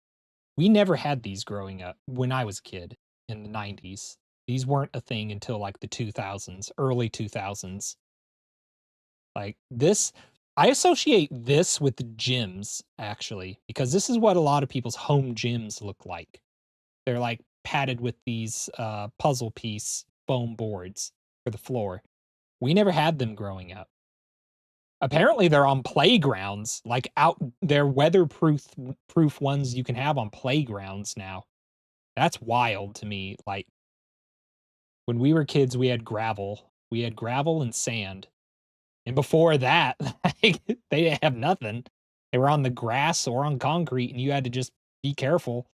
We never had these growing up when I was a kid in the 90s. These weren't a thing until like the 2000s, early 2000s. Like this, I associate this with the gyms, actually, because this is what a lot of people's home gyms look like. They're like padded with these puzzle piece foam boards for the floor. We never had them growing up. Apparently they're on playgrounds, like out, they're weatherproof ones you can have on playgrounds now. That's wild to me. Like, when we were kids, we had gravel. We had gravel and sand. And before that, they didn't have nothing. They were on the grass or on concrete, and you had to just be careful.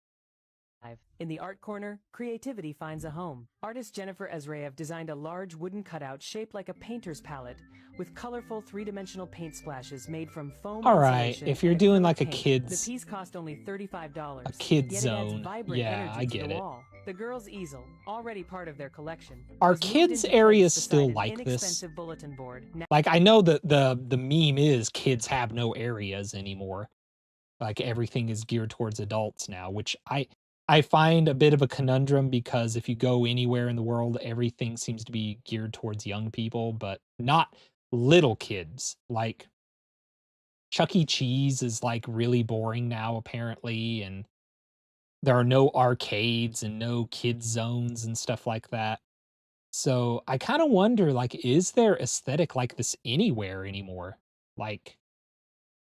In the art corner, creativity finds a home. Artist Jennifer Ezraev designed a large wooden cutout shaped like a painter's palette with colorful three-dimensional paint splashes made from foam All right, insulation if you're and doing acrylic like a paint. kid's- The piece cost only $35. a kid's yet zone. It adds vibrant Yeah, energy I to get the it. wall. The girls' easel, already part of their collection, Our was moved kids' into areas place still beside an like this. inexpensive bulletin board. Like, I know that the meme is kids have no areas anymore. Like, everything is geared towards adults now, which I find a bit of a conundrum, because if you go anywhere in the world, everything seems to be geared towards young people, but not little kids. Like, Chuck E. Cheese is like really boring now, apparently, and There are no arcades and no kids zones and stuff like that. So I kind of wonder, like, is there aesthetic like this anywhere anymore? Like,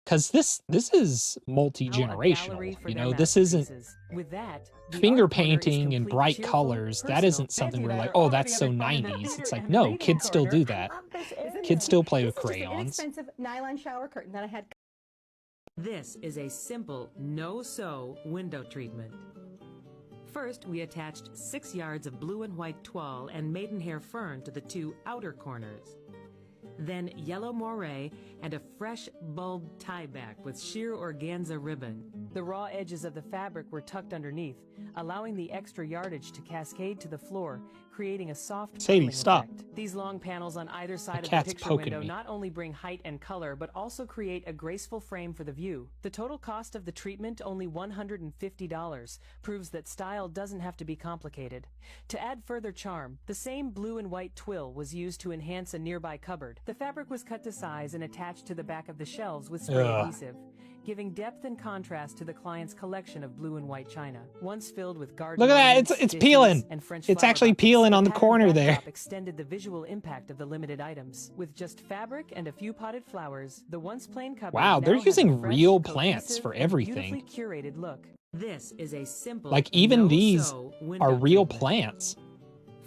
because this is Now a gallery multi-generational, for you their know, this isn't masterpieces. With that, the finger art corner is painting and complete, bright cheerful, colors. That personal. isn't something Nancy we're and I like, are oh, already that's so having fun in the 90s. It's theater like, and no, reading kids still do corner. that. I love this area. Kids still play with This is just an crayons. inexpensive nylon shower curtain that I had. This is a simple no-sew window treatment. First, we attached 6 yards of blue and white toile and maidenhair fern to the 2 outer corners. Then yellow moire and a fresh bulb tie-back with sheer organza ribbon. The raw edges of the fabric were tucked underneath, allowing the extra yardage to cascade to the floor, creating a soft Sadie, pulling stop. effect. These long panels on either side of the cat's picture poking window me. not only bring height and color, but also create a graceful frame for the view. The total cost of the treatment, only $150, proves that style doesn't have to be complicated. To add further charm, the same blue and white twill was used to enhance a nearby cupboard. The fabric was cut to size and attached to the back of the shelves with spray adhesive, giving depth and contrast to the client's collection of blue and white china. Once filled with garden Look at that, ornaments, it's dishes, peeling. and French It's flower actually buckets, peeling on the patterned corner there. backdrop extended the visual impact of the limited items. With just fabric and a few potted flowers, the once plain cupboard Wow, they're now has using a fresh, real plants cohesive, for and everything. beautifully curated look. This is a simple, Like, even these no-sew are window real treatment. plants.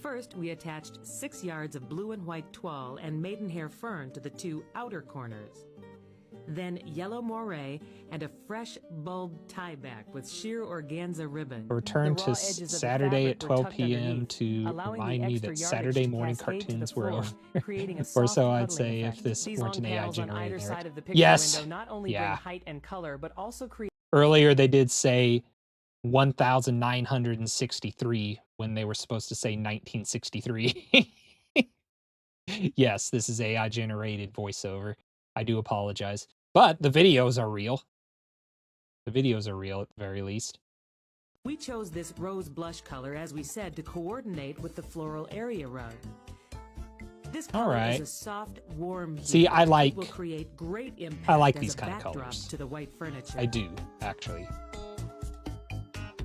First, we attached 6 yards of blue and white toile and maidenhair fern to the 2 outer corners. Then yellow moire and a fresh bulb tie-back with sheer organza ribbon. Return The raw to edges of the Saturday at fabric were 12 tucked p.m. underneath, to allowing remind the me extra that yardage Saturday to morning cascade to the cartoons were floor, over. creating a Or soft so I'd cuddling say if effect. this These weren't long an AI panels on either generated side art. of the picture Yes. window not only Yeah. bring height and color, but also create Earlier they did say 1963 when they were supposed to say 1963. Yes, this is AI generated voiceover. I do apologize. But the videos are real. The videos are real at the very least. We chose this rose blush color, as we said, to coordinate with the floral area rug. This color Alright. is a soft, warm hue. See, I like- It will create great impact I like as these a kind of backdrop colors. to the white furniture. I do, actually.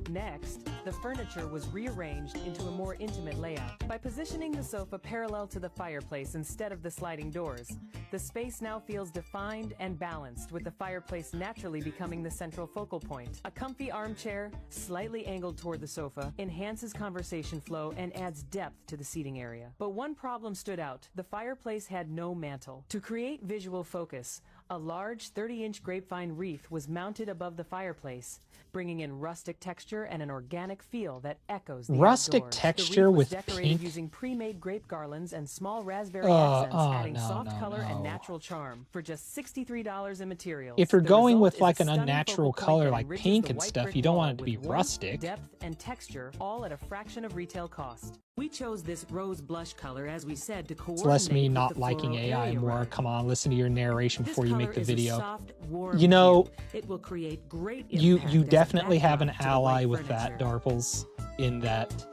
Next, the furniture was rearranged into a more intimate layout. By positioning the sofa parallel to the fireplace instead of the sliding doors, the space now feels defined and balanced, with the fireplace naturally becoming the central focal point. A comfy armchair, slightly angled toward the sofa, enhances conversation flow and adds depth to the seating area. But one problem stood out. The fireplace had no mantle. To create visual focus, a large 30-inch grapevine wreath was mounted above the fireplace, bringing in rustic texture and an organic feel that echoes the Rustic outdoors. texture the wreath was with decorated pink? using pre-made grape garlands and small raspberry Oh, accents, oh, adding no, soft no, color and no. natural charm for just $63 in materials. If you're The going result with is a like an stunning unnatural focal point color that like enriches pink the and white stuff, brick you don't wall want it to be with warmth, rustic. depth, and texture, all at a fraction of retail cost. We chose this rose blush color, as we said, to coordinate It's less me with not the liking floral AI area more. rug. Come on, listen to your narration This before you make color the is a video. soft, warm You know, hue. It will create great You impact as a definitely have an backdrop to the ally white with that, furniture. Darples, in that.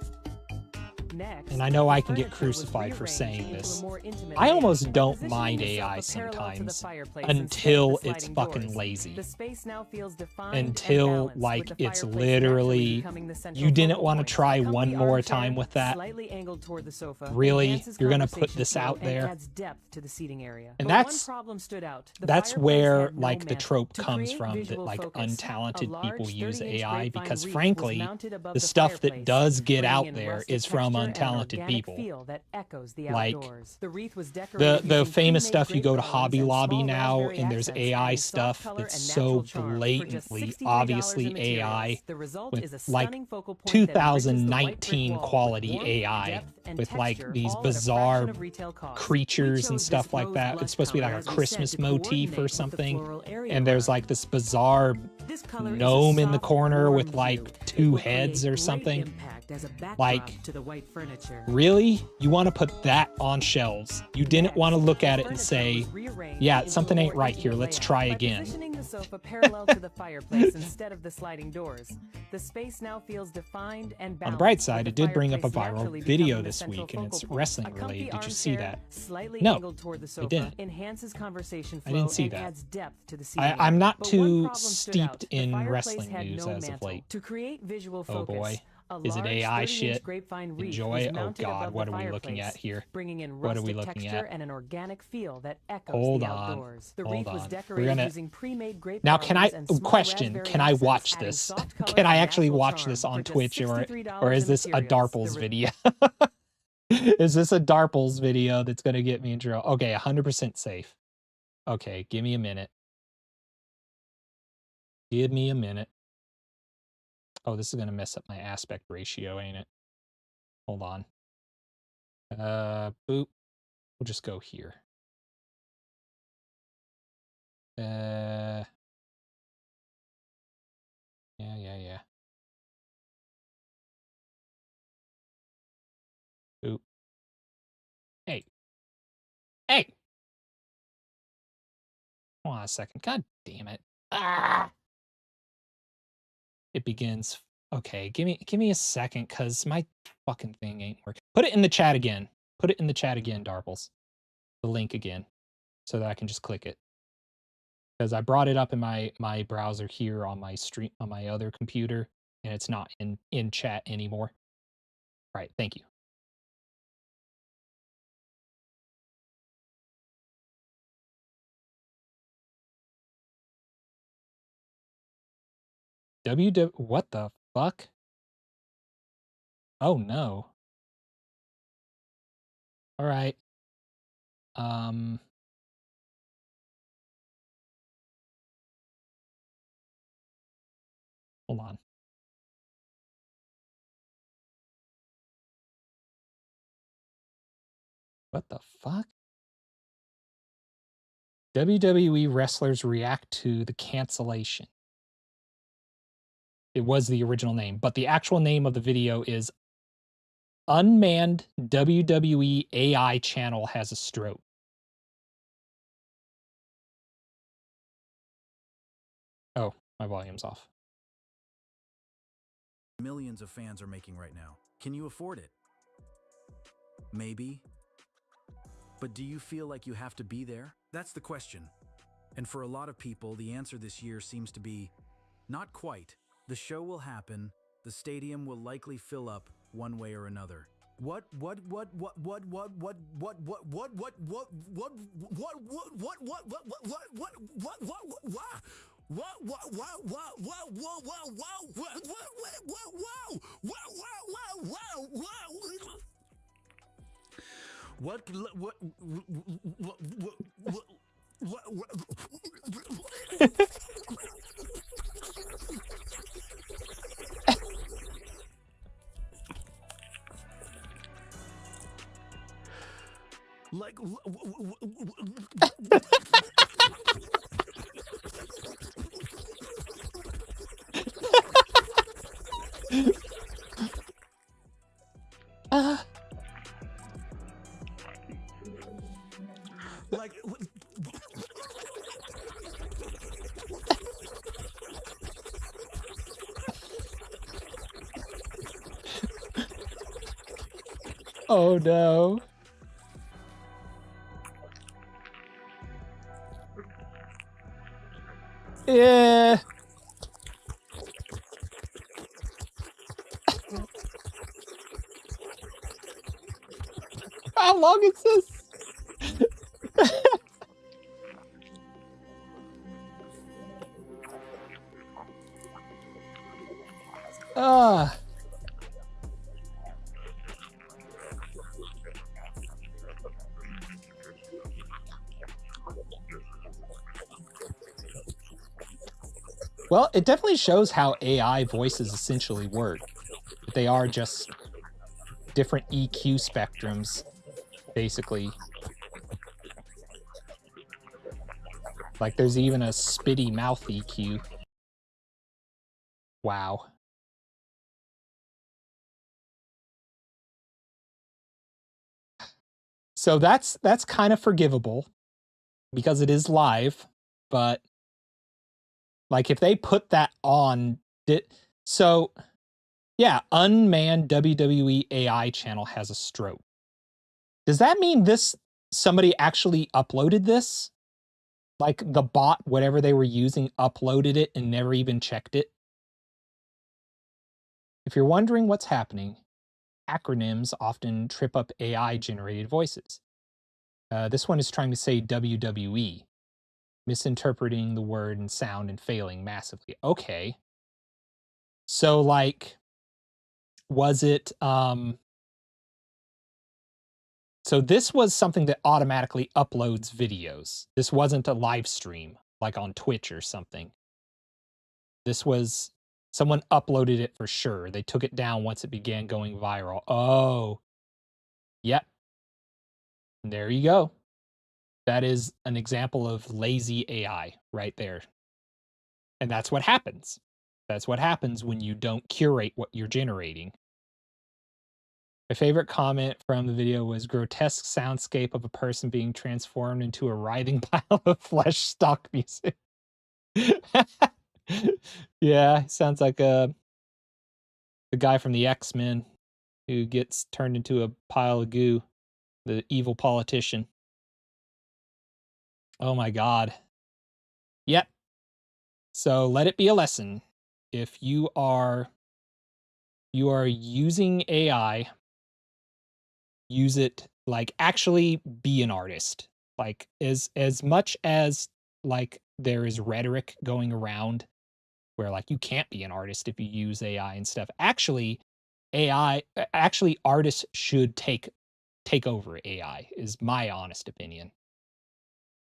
Next, And I know the I can get furniture was crucified for rearranged saying into a this. more intimate I layout. almost By don't positioning mind the AI sofa parallel to the sometimes fireplace instead of until the it's sliding fucking doors. lazy. The space now feels defined and Until balanced, like with the it's fireplace literally naturally becoming the central you didn't focal want to point. try A comfy one more armchair, time with that. slightly angled toward the sofa, Really? enhances You're gonna put conversation this flow out and there? adds depth to the seating area. And But one that's- problem stood out. The That's fireplace where had no like the mantle. trope To comes create from, that visual like focus, a untalented large people use 30-inch AI grapevine because wreath was frankly mounted above the the stuff that fireplace, does get bringing out in there rustic is from texture and an untalented organic people. feel that echoes the Like, outdoors. The wreath was decorated The using famous pre-made stuff, you grape go to garlands Hobby and Lobby small now raspberry and there's accents, AI adding soft stuff color that's and so natural charm for just blatantly $63 in obviously materials. AI The result with is a like stunning focal point that enriches the white brick 2019 wall with quality warmth, AI depth, and with like texture, these all at a bizarre fraction of retail cost. We creatures and chose stuff this like rose that. blush It's supposed to be color, like a as we said, Christmas to motif coordinate or with the something. floral area And there's rug. like this bizarre This color is a gnome in the soft, corner with warm like hue. It two will heads create or great something. impact as a backdrop Like, to the white furniture. really? You want to put that on shelves? You didn't want to look at it and say, yeah, something ain't right here. Let's try again. the sofa parallel to the fireplace instead of the sliding doors. The space now feels defined and balanced. On the bright side, with it the did bring up a fireplace viral naturally video becoming the this central week, and it's focal point. wrestling A comfy related. Did you see armchair, that? slightly No, angled toward the I sofa, didn't. enhances conversation I flow didn't see and that. adds depth to the scene. I'm not But one too problem stood out. steeped The in fireplace wrestling had news no as of mantle. late. To create visual Oh focus, boy. a Is it large AI 30-inch shit? grapevine wreath Enjoy? was Oh mounted god, above what the are we looking fireplace, at here? bringing in What are we rustic looking texture at? and an organic feel that echoes Hold the on. outdoors. The Hold wreath was on. decorated We're gonna using pre-made grape now. Can I garlands and small question? raspberry Can I accents, watch adding this? soft color Can I and actually natural watch charm. this on For just Twitch, or $63 is in this a materials, Darples the video? Is this a Darples video that's gonna get me in trouble? Okay, 100% safe. Okay, give me a minute. Give me a minute. Oh, this is gonna mess up my aspect ratio, ain't it? Hold on. Boop. We'll just go here. Yeah. Boop. Hey. Hey! Hold on a second. God damn it. Ah! It begins. Okay, give me a second, cause my fucking thing ain't working. Put it in the chat again. Put it in the chat again, Darples. The link again, so that I can just click it. Because I brought it up in my browser here on my stream on my other computer, and it's not in chat anymore. All right, thank you. What the fuck? Oh no. All right. Hold on. What the fuck? WWE wrestlers react to the cancellation. It was the original name, but the actual name of the video is Unmanned WWE AI Channel Has a Stroke. Oh, my volume's off. Millions of fans are making right now. Can you afford it? Maybe. But do you feel like you have to be there? That's the question. And for a lot of people, the answer this year seems to be not quite. The show will happen. The stadium will likely fill up one way or another. Like like Oh no. Yeah. How long is this? Ah. Well, it definitely shows how AI voices essentially work. They are just different EQ spectrums, basically. Like there's even a spitty mouth EQ. Wow. So that's kind of forgivable because it is live, but Like if they put that on, so yeah, unmanned WWE AI channel has a stroke. Does that mean somebody actually uploaded this? Like the bot, whatever they were using, uploaded it and never even checked it? If you're wondering what's happening, acronyms often trip up AI-generated voices. This one is trying to say WWE, misinterpreting the word and sound and failing massively. Okay. So like, was it, so this was something that automatically uploads videos. This wasn't a live stream, like on Twitch or something. This was, someone uploaded it for sure. They took it down once it began going viral. Oh, yep. There you go. That is an example of lazy AI right there. And that's what happens. That's what happens when you don't curate what you're generating. My favorite comment from the video was grotesque soundscape of a person being transformed into a writhing pile of flesh stock music. Yeah, sounds like the guy from the X-Men who gets turned into a pile of goo, the evil politician. Oh my god. Yep. So let it be a lesson. If you are using AI, use it like actually be an artist. Like as much as like there is rhetoric going around where like you can't be an artist if you use AI and stuff. Actually, artists should take over AI is my honest opinion.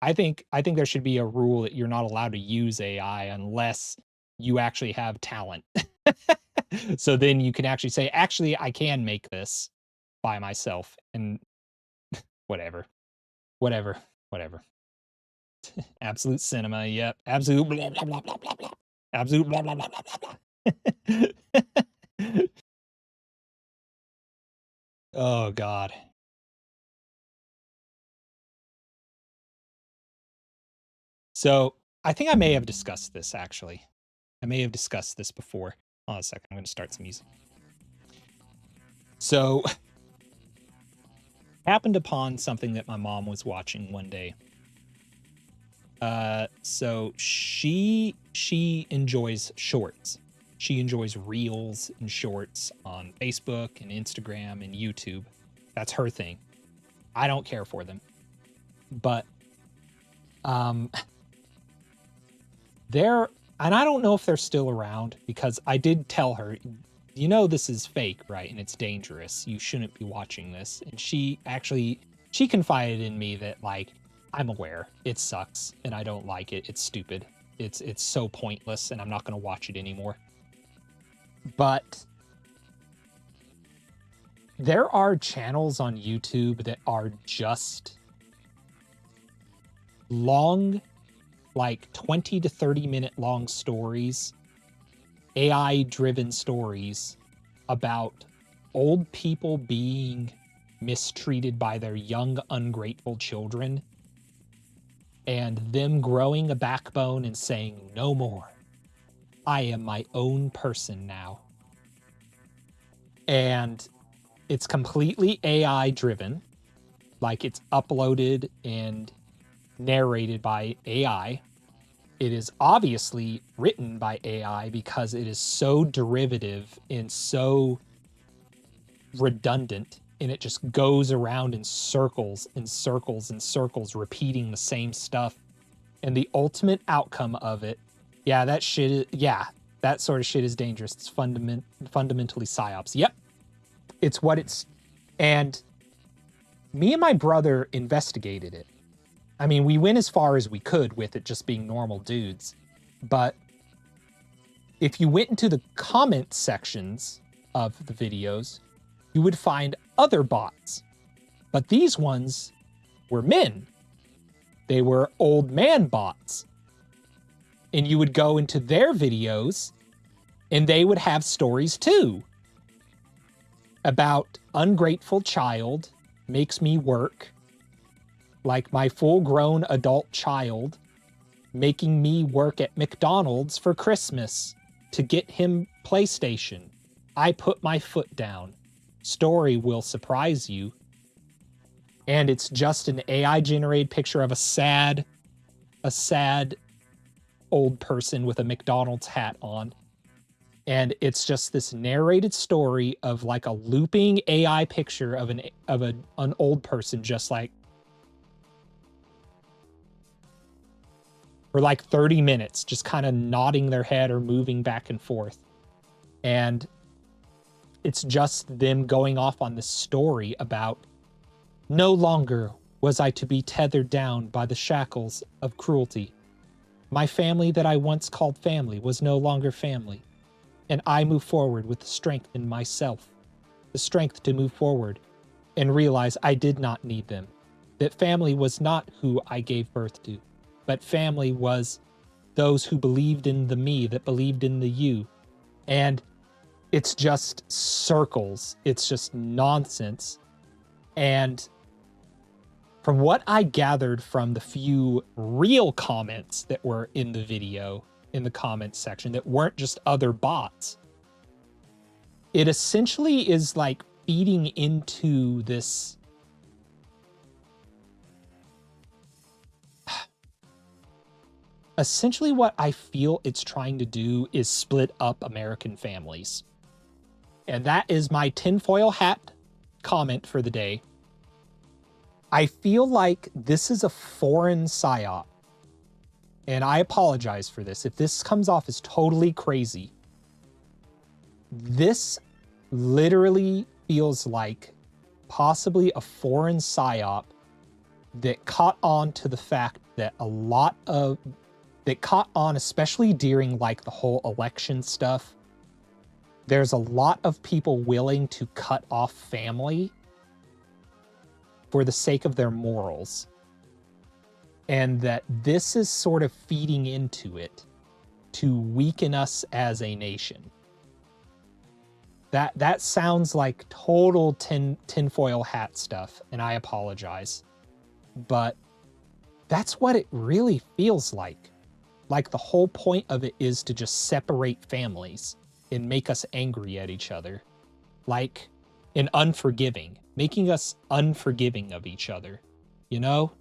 I think there should be a rule that you're not allowed to use AI unless you actually have talent. So then you can actually say, actually, I can make this by myself and whatever, whatever, whatever. Absolute cinema. Yep. Absolute blah, blah, blah, blah, blah, blah. Absolute blah, blah, blah, blah, blah, blah. Oh, God. So I think I may have discussed this, actually. I may have discussed this before. Hold on a second. I'm going to start some music. So happened upon something that my mom was watching one day. So she enjoys shorts. She enjoys reels and shorts on Facebook and Instagram and YouTube. That's her thing. I don't care for them. But and I don't know if they're still around because I did tell her, you know, this is fake, right? And it's dangerous. You shouldn't be watching this. And she confided in me that like, I'm aware it sucks and I don't like it. It's stupid. It's so pointless and I'm not going to watch it anymore. But there are channels on YouTube that are just long, like 20 to 30 minute long stories, AI driven stories about old people being mistreated by their young, ungrateful children and them growing a backbone and saying, no more. I am my own person now. And it's completely AI driven. Like it's uploaded and narrated by AI. It is obviously written by AI because it is so derivative and so redundant, and it just goes around in circles and circles and circles, repeating the same stuff. And the ultimate outcome of it, yeah, that sort of shit is dangerous. It's fundamentally psyops. Yep. It's what it's, and me and my brother investigated it. I mean, we went as far as we could with it just being normal dudes. But if you went into the comment sections of the videos, you would find other bots. But these ones were men. They were old man bots. And you would go into their videos and they would have stories too about ungrateful child makes me work like my full-grown adult child making me work at McDonald's for Christmas to get him PlayStation. I put my foot down. Story will surprise you. And it's just an AI generated picture of a sad old person with a McDonald's hat on. And it's just this narrated story of like a looping AI picture of an old person, just like for like 30 minutes, just kind of nodding their head or moving back and forth. And it's just them going off on this story about no longer was I to be tethered down by the shackles of cruelty. My family that I once called family was no longer family. And I move forward with the strength in myself, the strength to move forward and realize I did not need them, that family was not who I gave birth to, but family was those who believed in the me that believed in the you. And it's just circles. It's just nonsense. And from what I gathered from the few real comments that were in the video, in the comments section, that weren't just other bots, it essentially is like feeding into this essentially what I feel it's trying to do is split up American families. And that is my tinfoil hat comment for the day. I feel like this is a foreign psyop. And I apologize for this. If this comes off as totally crazy, this literally feels like possibly a foreign psyop that caught on to the fact that especially during like the whole election stuff, there's a lot of people willing to cut off family for the sake of their morals. And that this is sort of feeding into it to weaken us as a nation. That sounds like total tinfoil hat stuff, and I apologize. But that's what it really feels like. Like the whole point of it is to just separate families and make us angry at each other. Like, and unforgiving. Making us unforgiving of each other. You know?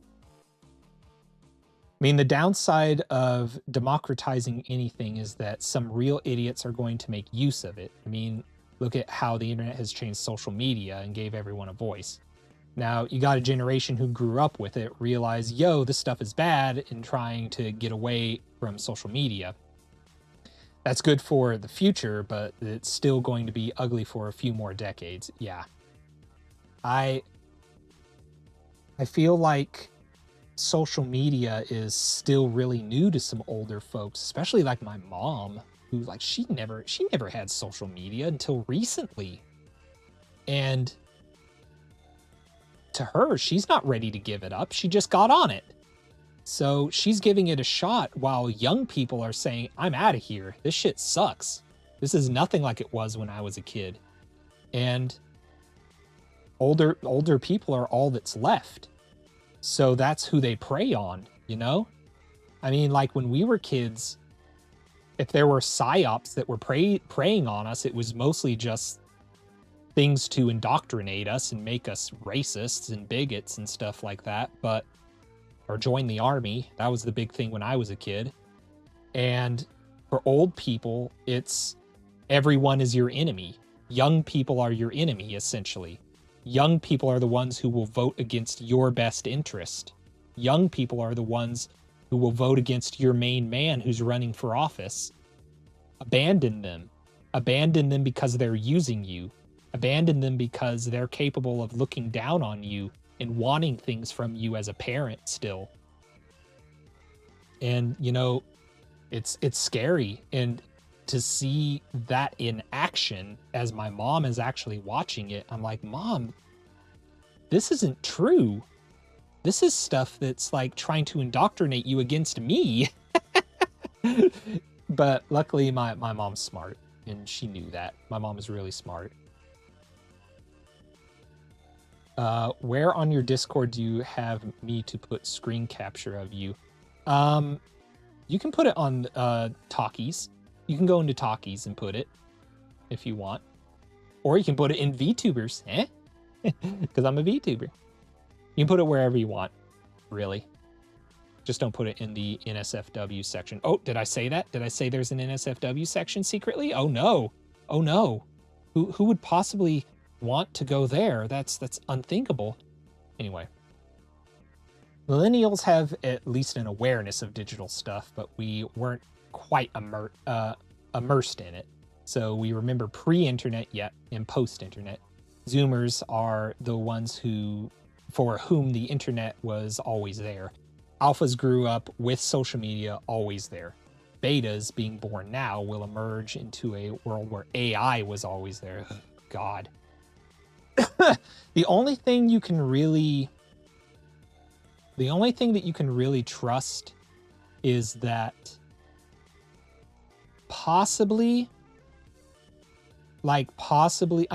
I mean, the downside of democratizing anything is that some real idiots are going to make use of it. I mean, look at how the internet has changed social media and gave everyone a voice. Now, you got a generation who grew up with it, realize, yo, this stuff is bad, and trying to get away from social media. That's good for the future, but it's still going to be ugly for a few more decades. Yeah. I feel like social media is still really new to some older folks, especially like my mom, who like she never had social media until recently. And to her, she's not ready to give it up. She just got on it. So she's giving it a shot while young people are saying, I'm out of here. This shit sucks. This is nothing like it was when I was a kid. And older people are all that's left. So that's who they prey on, you know? I mean, like when we were kids, if there were psyops that were preying on us, it was mostly just things to indoctrinate us and make us racists and bigots and stuff like that. But, or join the army. That was the big thing when I was a kid. And for old people, it's everyone is your enemy. Young people are your enemy, essentially. Young people are the ones who will vote against your best interest. Young people are the ones who will vote against your main man who's running for office. Abandon them. Abandon them because they're using you. Abandon them because they're capable of looking down on you and wanting things from you as a parent still. And, you know, it's scary. And to see that in action as my mom is actually watching it, I'm like, Mom, this isn't true. This is stuff that's like trying to indoctrinate you against me. But luckily my mom's smart and she knew that. My mom is really smart. Where on your Discord do you have me to put screen capture of you? You can put it on Talkies. You can go into Talkies and put it if you want. Or you can put it in VTubers, because I'm a VTuber. You can put it wherever you want, really. Just don't put it in the NSFW section. Oh, did I say that? Did I say there's an NSFW section secretly? Oh no. Oh no. Who would possibly want to go there? That's unthinkable. Anyway. Millennials have at least an awareness of digital stuff, but we weren't quite immersed in it. So we remember pre-internet yet and post-internet. Zoomers are the ones for whom the internet was always there. Alphas grew up with social media always there. Betas, being born now, will emerge into a world where AI was always there. God. The only thing that you can really trust is that possibly, I'm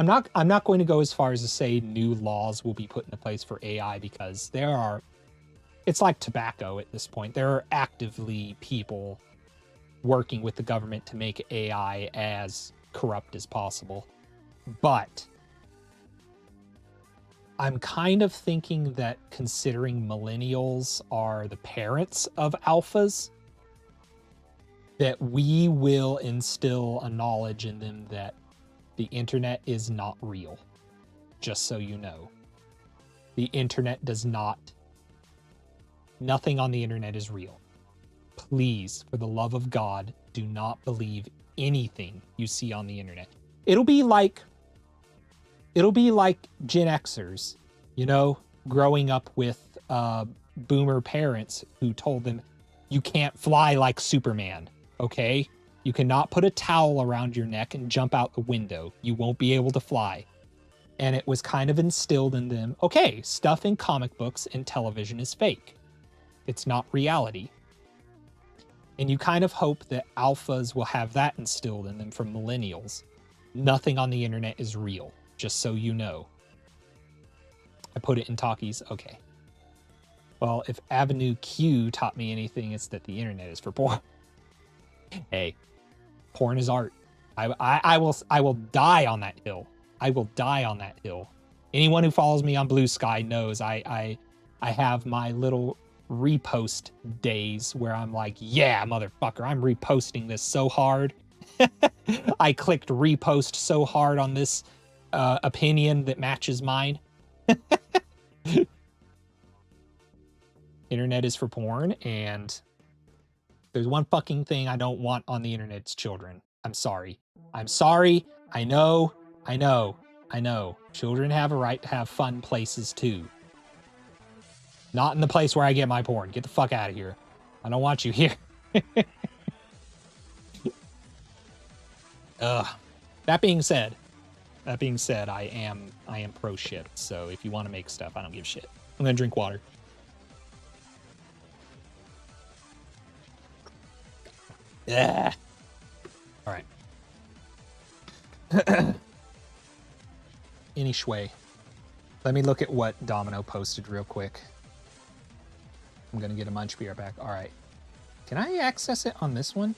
not going to go as far as to say new laws will be put into place for AI, because it's like tobacco at this point. There are actively people working with the government to make AI as corrupt as possible. But I'm kind of thinking that, considering millennials are the parents of alphas, that we will instill a knowledge in them that the internet is not real. Just so you know. The internet does not. Nothing on the internet is real. Please, for the love of God, do not believe anything you see on the internet. It'll be like Gen Xers, growing up with boomer parents who told them, you can't fly like Superman, okay? You cannot put a towel around your neck and jump out the window. You won't be able to fly. And it was kind of instilled in them, okay, stuff in comic books and television is fake. It's not reality. And you kind of hope that alphas will have that instilled in them from millennials. Nothing on the internet is real, just so you know. I put it in talkies, okay. Well, if Avenue Q taught me anything, it's that the internet is for porn. Hey, porn is art. I will die on that hill. I will die on that hill. Anyone who follows me on Blue Sky knows I have my little repost days where I'm like, yeah, motherfucker, I'm reposting this so hard. I clicked repost so hard on this opinion that matches mine. Internet is for porn, and there's one fucking thing I don't want on the internet, it's children. I'm sorry. I'm sorry. I know. Children have a right to have fun places too. Not in the place where I get my porn. Get the fuck out of here. I don't want you here. That being said, I am pro shit. So if you want to make stuff, I don't give a shit. I'm gonna drink water. Yeah. All right. Any shway. Let me look at what Domino posted real quick. I'm gonna get a munch beer back. All right. Can I access it on this one?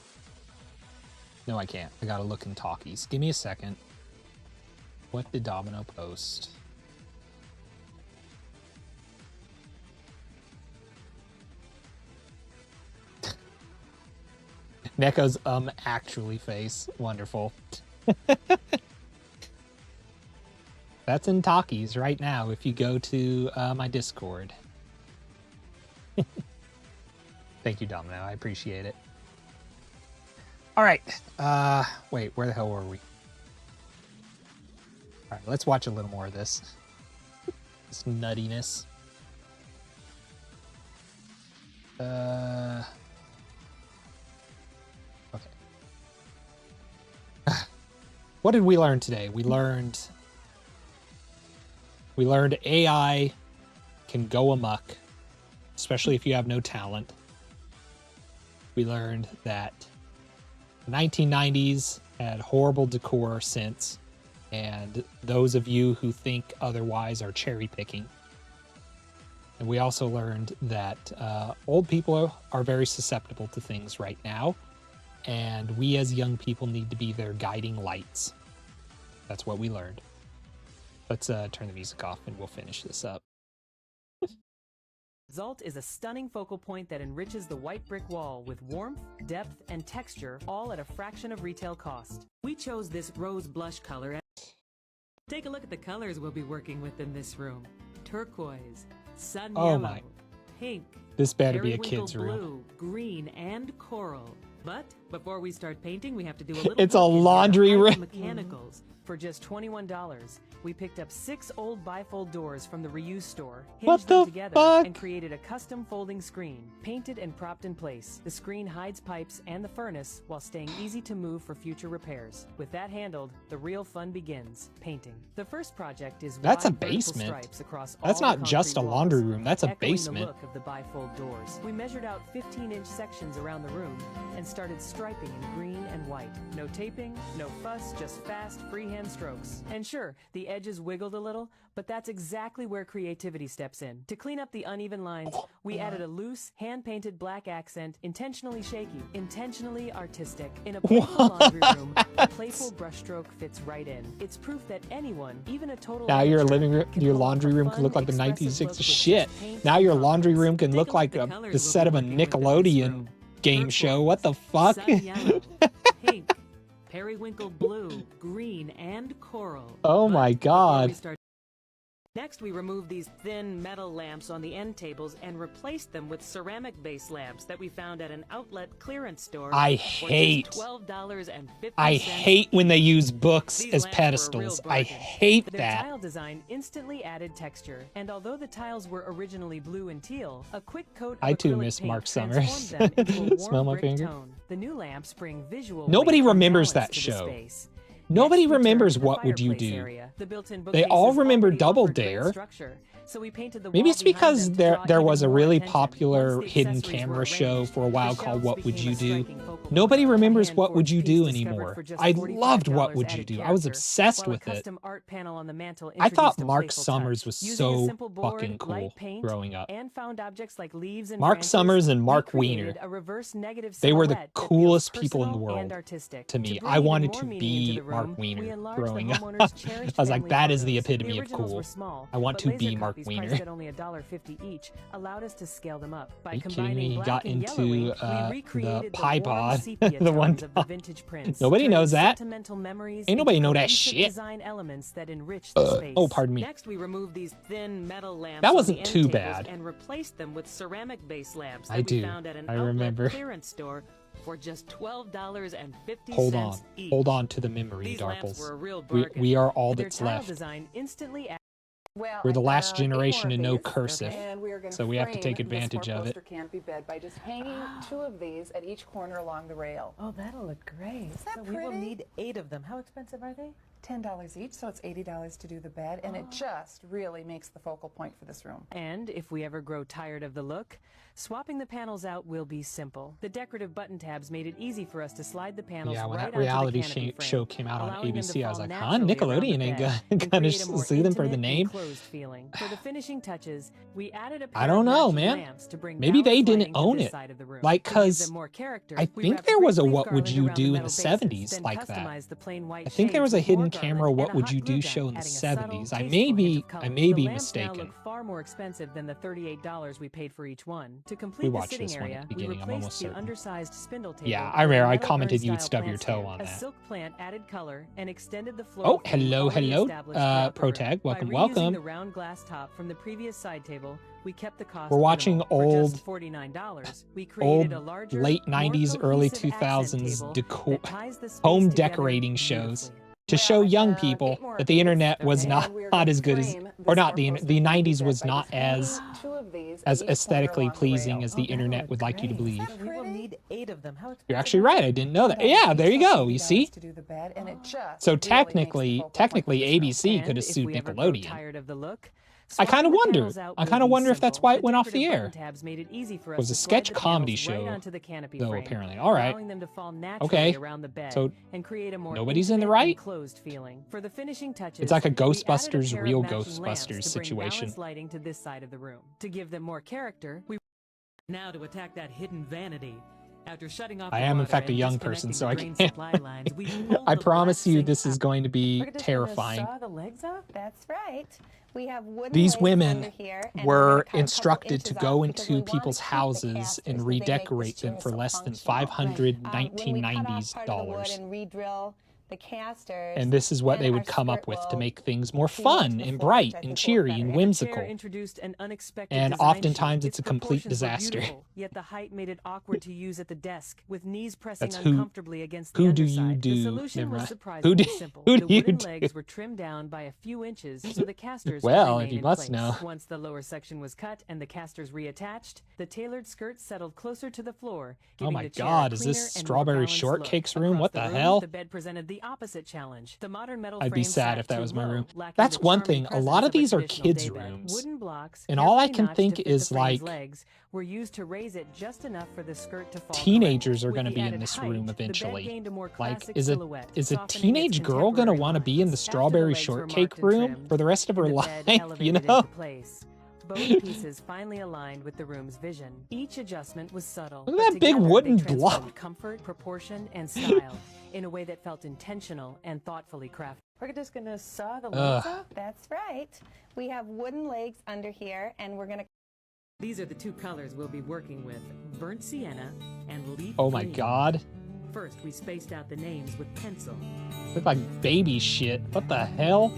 No, I can't. I gotta look in talkies. Give me a second. What did Domino post? Neko's actually face. Wonderful. That's in talkies right now if you go to my Discord. Thank you, Domino. I appreciate it. All right. Wait, where the hell were we? All right, let's watch a little more of this. This nuttiness. Okay. What did we learn today? We learned AI can go amok, especially if you have no talent. We learned that the 1990s had horrible decor sense, and those of you who think otherwise are cherry picking. And we also learned that old people are very susceptible to things right now. And we as young people need to be their guiding lights. That's what we learned. Let's turn the music off and we'll finish this up. Result is a stunning focal point that enriches the white brick wall with warmth, depth, and texture, all at a fraction of retail cost. We chose this rose blush color. Take a look at the colors we'll be working with in this room. Turquoise, sun yellow, pink, this better be a periwinkle kid's room. blue, green, and coral. But before we start painting, we have to do a little It's a laundry room. Mechanicals. For just $21, we picked up 6 old bifold doors from the reuse store, What hinged the them together, fuck? and created a custom folding screen, painted and propped in place. The screen hides pipes and the furnace while staying easy to move for future repairs. With that handled, the real fun begins, painting. The first project is That's a wide vertical basement. stripes across That's all the not just a concrete laundry walls, room, that's a echoing basement. the look of the bifold doors. We measured out 15-inch sections around the room and started striping in green and white. No taping, no fuss, just fast, freehand strokes. And sure, the edges wiggled a little, but that's exactly where creativity steps in. To clean up the uneven lines, we added a loose, hand-painted black accent, intentionally shaky, intentionally artistic. In a playful laundry room, a playful brushstroke fits right in. It's proof that anyone, even a total Now your amateur, living room, can your pull off laundry a room fun, can look like the expressive 1960s. look with Shit. just paint Now and your laundry confidence. room can Take a look look like at the colors the we'll set be of a working with in this Nickelodeon room. game show. Turquoise, What the fuck? sun yellow, pink, periwinkle blue, green, and coral. Oh But my before God. we start- Next, we removed these thin metal lamps on the end tables and replaced them with ceramic-based lamps that we found at an outlet clearance store. I for just hate- $12.50. I hate when they use books These as lamps were a real pedestals. I bargain. hate Their that. tile design instantly added texture, and although the tiles were originally blue and teal, a quick coat of I too acrylic miss paint Mark transformed Summers. them into a warm Smell my brick finger. tone. The new lamps bring visual Nobody weight and remembers balance that to the show. space. Nobody Next, we remembers turned to the What Would You fireplace Do. area. The built-in They all bookcases remember already Double offered great Dare. structure, so we painted the Maybe wall it's behind because them to there draw was a even more really attention. popular Once the hidden accessories camera were show arranged, for a while the called shelves What Would became You a Do. striking focal Nobody point. remembers A What Would You hand-forged Do piece discovered anymore. for just I loved What $45 Would You added Do. I was character, obsessed while with a it. custom art panel on the mantle I thought introduced a Mark playful Summers touch. was Using a so simple board, fucking cool light paint, growing up. and found objects like leaves and Mark branches, Summers and we Mark created Wiener. a reverse negative They were the silhouette that feels coolest people in the personal and world artistic. to me. bring I even wanted more to meaning into be the room, Mark we Wiener enlarged the growing up. homeowner's cherished I was like, family that is the photos. epitome of originals cool. were small, I want but to laser be Mark copies Wiener. priced at only $1.50 each allowed us to scale them up. By Are you kidding combining me? He black got and into yellow ink, the we recreated pie the warm pod sepia the one tones of the time. vintage prints. Nobody turning knows that. sentimental memories Ain't nobody into know that cohesive shit. design elements that enrich the space. Oh, pardon me. Next, we removed these thin metal lamps That on wasn't the end too tables bad. and replaced them with ceramic-based lamps that I we do. found at an I outlet remember. clearance store for just $12.50 Hold on. each. Hold on to the memory, These lamps were a Darples. real We, bargain. we are all Their that's tile left. design instantly Well, We're the I've last got 8 generation more to of know these, cursive. and we are going So we have to frame take this advantage of it. four-poster canopy bed by just hanging 2 of these at each corner along the rail. Oh, that'll look great. that so we will pretty? need 8 of them. How expensive are they? $10 each, so it's $80 to do the bed, and it just really makes the focal point for this room. And if we ever grow tired of the look, swapping the panels out will be simple. The decorative button tabs made it easy for us to slide the panels Yeah, when right that onto the reality canopy frame, show came out on allowing them to ABC, I was fall like, huh? naturally around Nickelodeon the ain't bed and gonna create a more sue them for the intimate, name? enclosed feeling. For the finishing touches, we added a pair I don't of know, matching man. lamps to bring Maybe they balanced didn't lighting to own this it. side of the room. Like, To give 'cause them more character, I we think wrapped there was a grape leaf What Would garland You around Do in metal the bases, 70s then like that. customized the plain white I think there was shades a with hidden more camera garland What and a Would hot You glue Do gun, show in the adding a subtle, 70s. I tasteful may hint be of color. I may The be lamps now mistaken. look far more expensive than the $38 we paid for each one. To We complete the watched sitting this one at area, the we beginning, I'm replaced almost the certain. undersized spindle table. Yeah, with I a remember I metal commented you would urn-style stub your plant toe stand. on A that. silk plant added color and extended the flow. Oh, of theme hello, already hello. established throughout the room. Protag, welcome, By reusing welcome. the round glass top from the previous side table, we kept the cost We're watching minimal. For old- just $49, we created Old a larger, late more 90s, early cohesive accent 2000s table decor that ties the space home together decorating shows beautifully. to Well, show I've young got people 8 more that of the these, internet was and not we are not gonna as good as, frame or this not the four-poster the canopy 90s bed was by not just as hanging 2 of these as at each corner aesthetically along the pleasing rail. as the internet would like you to believe. So we will need 8 of them. How expensive You're actually are right. they? I didn't know that. $10 Yeah, each, there you so go. You $80 see? to do the bed, and it just So really makes the technically, focal point for this room. ABC could And have if sued we ever grow Nickelodeon. tired of the look, I kind of wonder. I kind of wonder if that's why it went off the decorative air. button tabs made it easy for It us was to a slide sketch the comedy panels right show, onto the canopy though, frame, apparently. All right. allowing them to fall naturally Okay. around the bed So and create a more nobody's in the intimate right? and closed feeling. For the finishing touches, It's like a we added a Ghostbusters, pair of real matching Ghostbusters lamps to bring situation. balanced lighting to this side of the room. To give them more character, we now to attack that hidden vanity. After shutting off I the am, in water fact, a and young disconnecting person, so the I drain can't. supply lines, we pulled I the promise black you sink this is up. going to be We're just terrifying. gonna saw the legs off. That's right. We have wooden These legs women under here, and we're were gonna cut a couple instructed inches to off go because we into want to people's keep the houses casters and 'cause they make this redecorate them chair for so less than functional. 500 When we cut off 1990s part of the wood dollars. and re-drill the casters, And this is what then they our would come up skirt with to will make things more seal into fun the and floor, which bright I and think will look cheery and better. The chair whimsical. introduced an unexpected And design oftentimes shape. it's a Its complete proportions were disaster. beautiful, yet the height made it awkward to use at the desk, with knees pressing That's who. uncomfortably against the Who do you underside. The do? solution Never was mind. surprisingly Who simple. do The you wooden do? legs were trimmed down by a few inches so the casters could Well, if remain you in must place. know. Once the lower section was cut and the casters reattached, the tailored skirt settled closer to the floor, Oh giving my the chair a God, is cleaner this and more Strawberry balanced Shortcake's look. room? Across What the the room, hell? the bed presented the opposite challenge. The modern metal I'd be frame sad sat if that too was my low, room. lacking That's the one charming thing. A lot presence of a these are traditional kids' daybed. rooms. Wooden blocks, And all I carefully can notched think to fit is the frame's like legs, were used to raise it just enough for the skirt to fall teenagers correct. are With going to the be in added this height, room the bed eventually. gained a more Like, classic is a silhouette, is a softening its teenage girl going to contemporary want to be in the lines. After the Strawberry legs were Shortcake marked and room trimmed, for the rest of her and the life? bed You elevated know? into place. Both pieces finally aligned with the room's vision. Each adjustment was subtle, Look but at that big together wooden they block. transformed comfort, proportion, and style in a way that felt intentional and thoughtfully crafted. We're just gonna saw the Ugh. legs off. That's right. We have wooden legs under here, and we're gonna. These are the two colors we'll be working with: burnt sienna and leaf Oh my green. God. First, we spaced out the names with pencil. Look like baby shit. What the hell?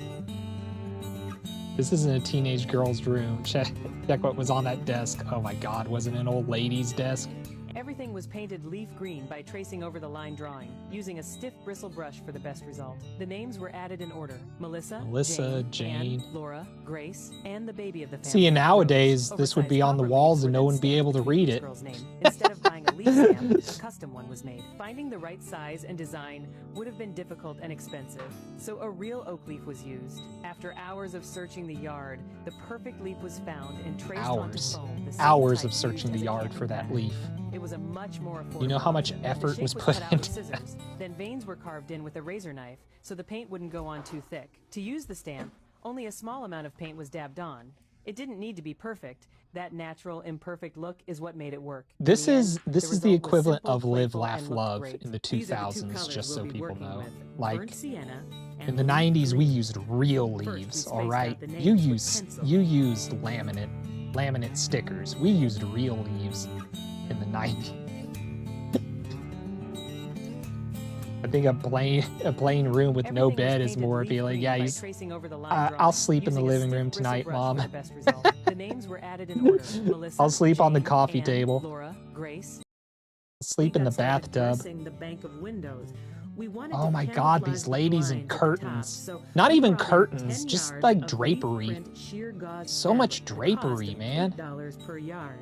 This isn't a teenage girl's room. Check what was on that desk. Oh my God, was it an old lady's desk? Everything was painted leaf green by tracing over the line drawing, using a stiff bristle brush for the best result. The names were added in order: Melissa, Jane. Anne, Laura, Grace, and the baby of the family. See, and nowadays, Rose. this would be Oversized on the copper walls leaves and were no then one would be stamped able to each read it. girl's name. Instead of buying a leaf stamp, a custom one was made. Finding the right size and design would have been difficult and expensive, so a real oak leaf was used. After hours of searching the yard, the perfect leaf was found and traced onto Hours. foam, the same Hours type of used searching the as a yard camping for that bag. leaf. It was a much more affordable You know how much option. The effort shape was cut put out with into scissors. Then veins were carved in with a razor knife, so the paint wouldn't go on too thick. To use the stamp, only a small amount of paint was dabbed on. It didn't need to be perfect. That natural, imperfect look is what made it work. In This the is end, the result was equivalent simple, of Live, playful, Laugh, and looked Love great. in the These are the two 2000s, colors just we'll so be people working know. with: Like, burnt sienna and in the leaf 90s, we green. used real First, we leaves, spaced all out right? the You names with used pencil. you used laminate stickers. We used real leaves in the 90s. I think a plain room with no Everything was bed is painted more leaf appealing. green Yeah, by you, tracing over the line I'll drawing, sleep in the using a living stiff room bristle tonight, brush Mom. for the best result. The names were added in order: Melissa, I'll sleep on the Jane, coffee Anne, table. Laura, Grace. Sleep We in the got started bathtub. dressing the bank of windows. We wanted Oh to my God, camouflage these the ladies in blinds at the top, curtains. so Not we even brought in curtains, 10 just yards like of leaf drapery. print sheer gauze So much fabric, the cost drapery, of man. $8 per yard.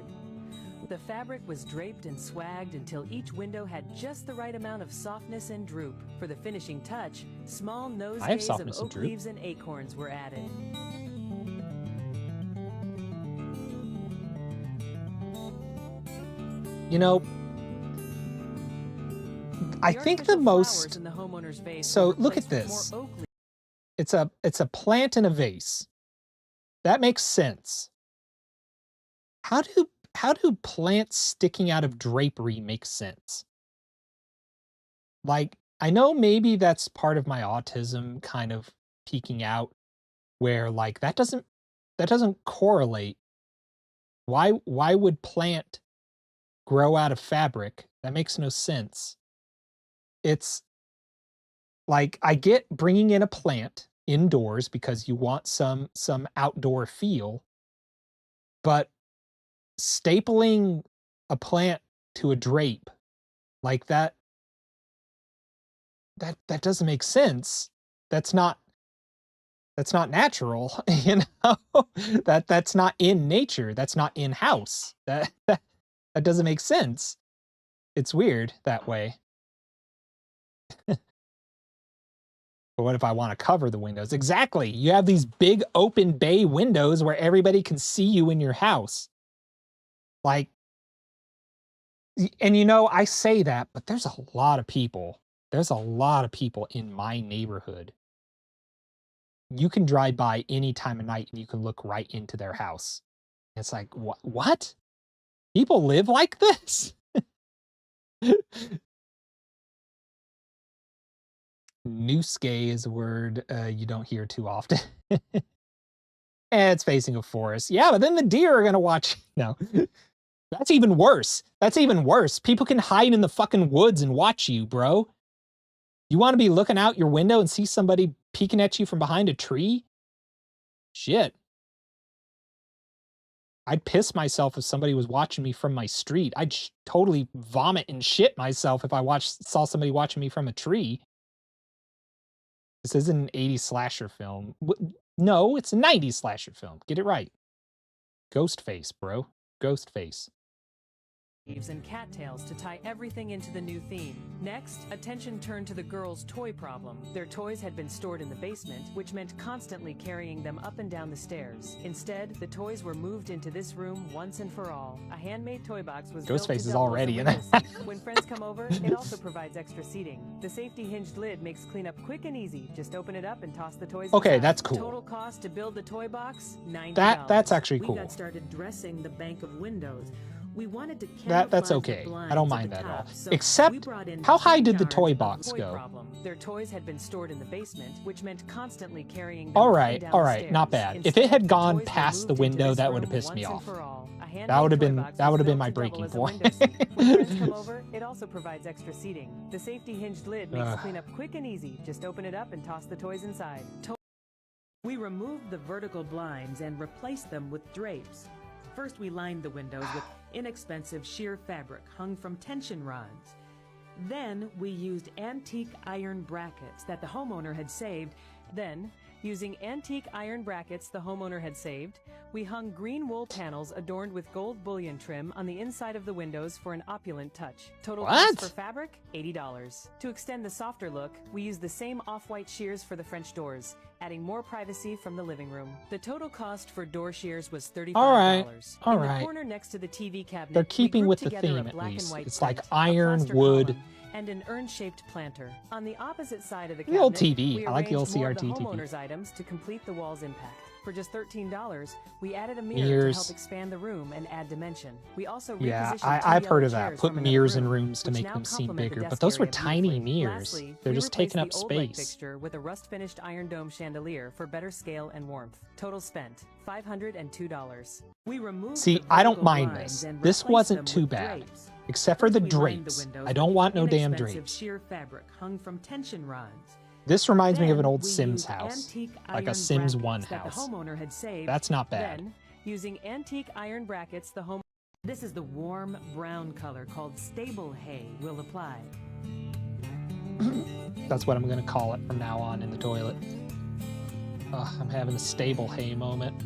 The fabric was draped and swagged until each window had just the right amount of softness and droop. For the finishing touch, small I have nosegays of softness and oak droop. leaves and acorns were added. You know, I The think the artificial flowers most in the homeowner's vase so were look at replaced with this. more oak leaves. It's a plant in a vase. That makes sense. How do plants sticking out of drapery make sense? Like, I know maybe that's part of my autism kind of peeking out where like that doesn't correlate. Why would plant grow out of fabric? That makes no sense. It's like I get bringing in a plant indoors because you want some outdoor feel, but stapling a plant to a drape like that doesn't make sense. That's not natural, you know? That's not in nature. That's not in house. That doesn't make sense. It's weird that way. But what if I want to cover the windows? Exactly. You have these big open bay windows where everybody can see you in your house. Like, and you know, I say that, but there's a lot of people. There's a lot of people in my neighborhood. You can drive by any time of night and you can look right into their house. It's like, what? People live like this? Nooske is a word you don't hear too often. It's facing a forest. Yeah, but then the deer are gonna watch. No. That's even worse. That's even worse. People can hide in the fucking woods and watch you, bro. You want to be looking out your window and see somebody peeking at you from behind a tree? Shit. I'd piss myself if somebody was watching me from my street. I'd totally vomit and shit myself if I saw somebody watching me from a tree. This isn't an 80s slasher film. No, it's a 90s slasher film. Get it right. Ghostface, bro. Ghostface. And cattails to tie everything into the new theme. Next, attention turned to the girls' toy problem. Their toys had been stored in the basement, which meant constantly carrying them up and down the stairs. Instead, the toys were moved into this room once and for all. A handmade toy box was built to Ghostface is double as already a in window it. seat. When friends come over, it also provides extra seating. The safety hinged lid makes cleanup quick and easy. Just open it up and toss the toys Okay, inside. that's cool. Total cost to build the toy box, $90. That's actually cool. We got started dressing the bank of windows. We wanted to That's okay. I don't mind that at all. Except, how high did the toy box go? Their toys had been stored in the basement, which meant constantly carrying them All up right, and down all the right, stairs. not bad. If Instead, it had the gone toys were past the moved into window, this that would have room pissed me once and off. for all. A handmade That would have toy been box that was would have been built my to double breaking as a point. window seat. When friends come over, it also provides extra seating. The safety hinged lid makes cleanup quick and easy. Just open it up and toss the toys inside. We removed the vertical blinds and replaced them with drapes. First, we lined the windows with inexpensive sheer fabric hung from tension rods. Then, we used antique iron brackets that the homeowner had saved. Then, using antique iron brackets the homeowner had saved, we hung green wool panels adorned with gold bullion trim on the inside of the windows for an opulent touch. Total cost for fabric, $80. To extend the softer look, we used the same off-white shears for the French doors, adding more privacy from the living room. The total cost for door shears was $35. All right. In the corner next to the TV cabinet, They're keeping we with grouped the together theme a at black least. and white It's like print, a iron, plaster wood. column, and an urn-shaped planter. On the opposite side of the The old cabinet, TV. we I like the old arranged more of CRT the TV. homeowner's items to complete the wall's impact. For just $13, we added a mirror to Mirrors. help expand the room and add dimension. We also Yeah, repositioned two I've heard yellow of that. chairs Put from another mirrors in room, rooms to which make now them seem complement the bigger. But desk those were area tiny beautifully. mirrors. Lastly, They're we just taking up replaced the old light space. fixture with a rust-finished iron dome chandelier for better scale and warmth. Total spent, $502. We removed See, the I don't vertical mind blinds this. and This replaced wasn't them too with bad. drapes. Except for the First, we lined the drapes. windows I don't with want no damn inexpensive drapes. sheer fabric hung from tension rods. This reminds me of an Then old we Sims used house. antique Like a iron Sims 1 brackets that house. the homeowner had saved. That's not bad. Then, using antique iron brackets, the home. This is the warm brown color called stable hay will apply. That's what I'm going to call it from now on in the toilet. Ugh, I'm having a stable hay moment.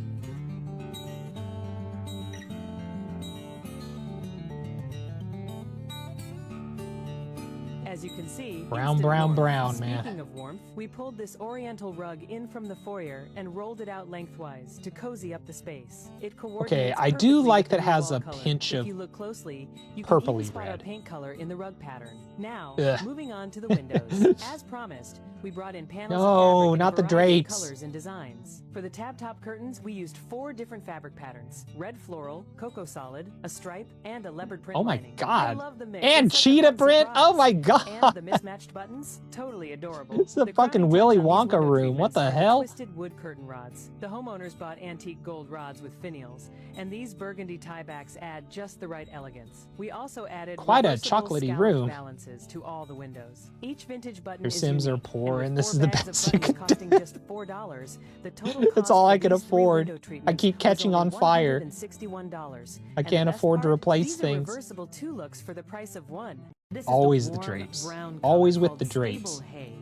As you can see, Brown, instant brown, warmth. brown, man. Speaking of warmth, we pulled this oriental rug in from the foyer and rolled it out lengthwise to cozy up the space. It coordinates I do perfectly like with the that new has wall a color. pinch If of you look closely, you can even purpley spot our red. paint color in the rug pattern. Now, Ugh. moving on to the windows. As promised, we brought in panels No, of fabric in not a the variety of drapes. colors and designs. For the tab top curtains, we used 4 different fabric patterns: red floral, cocoa solid, a stripe, and a leopard print Oh my lining. I God. love the mix. And It's such a cheetah fun print. Oh surprise. my And God. the mismatched buttons, totally adorable. It's the The fucking crowning Willy touch on these Wonka window room. What treatments the are hell? Twisted wood curtain rods. The homeowners bought antique gold rods with finials, and these burgundy tiebacks add just the right elegance. We also added Quite a reversible chocolatey scalloped room. balances to all the windows. Each vintage button Your is Sims are unique, poor, with and this 4 is the bags of best you buttons can costing do. just $4. The total That's cost all for I can these 3 afford. window I treatments keep was catching only on fire. $161. I And the can't best afford to part? replace These are things. reversible 2 looks for the price of 1. This is Always the warm drapes. brown Always color with called the drapes. stable hay.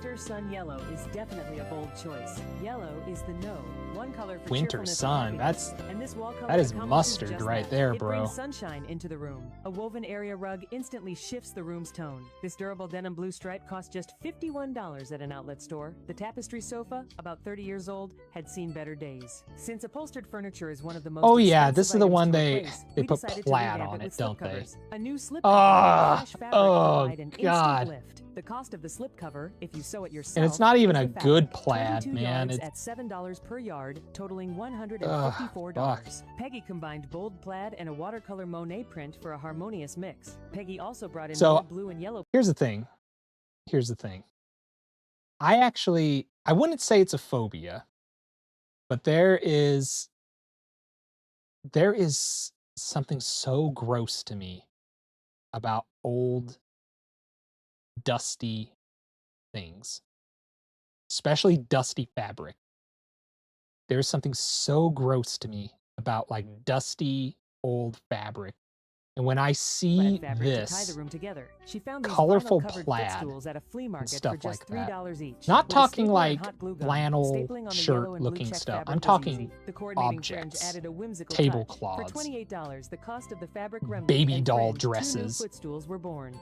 Winter Sun Yellow is definitely a bold choice. Yellow is the no. One color for Winter cheerfulness sun. and happiness. And this wall color That is accomplishes mustard just right that. there, It bro. brings sunshine into the room. A woven area rug instantly shifts the room's tone. This durable denim blue stripe cost just $51 at an outlet store. The tapestry sofa, about 30 years old, had seen better days. Since upholstered furniture is one of the most Oh yeah, expensive this is the items one to they replace, they we put decided to plaid revamp on it it, with don't they? slipcovers. A new slip cover with fresh fabric Oh provide an God. instant lift. The cost of the slipcover, if you sew it yourself, And it's not even is a the good fabric. plaid, 22 man. yards It's at $7 per yard, totaling $154. fuck. Peggy combined bold plaid and a watercolor Monet print for a harmonious mix. Peggy also brought in So bold blue and yellow. here's the thing. Here's the thing. I wouldn't say it's a phobia, but there is something so gross to me about old, dusty things, especially dusty fabric. There's something so gross to me about like dusty old fabric. And when I see Plaid fabric to tie the this room together. She found these colorful vinyl-covered plaid footstools at a flea and market for stuff just like that, $3 each. not With a talking stapler and like hot glue gun, flannel stapling on the shirt yellow and blue looking check stuff, fabric I'm was talking easy. The coordinating fringe objects, added a whimsical touch. For tablecloths, $28, the cost of the fabric remnant baby and doll fringe, 2 new dresses. footstools were born.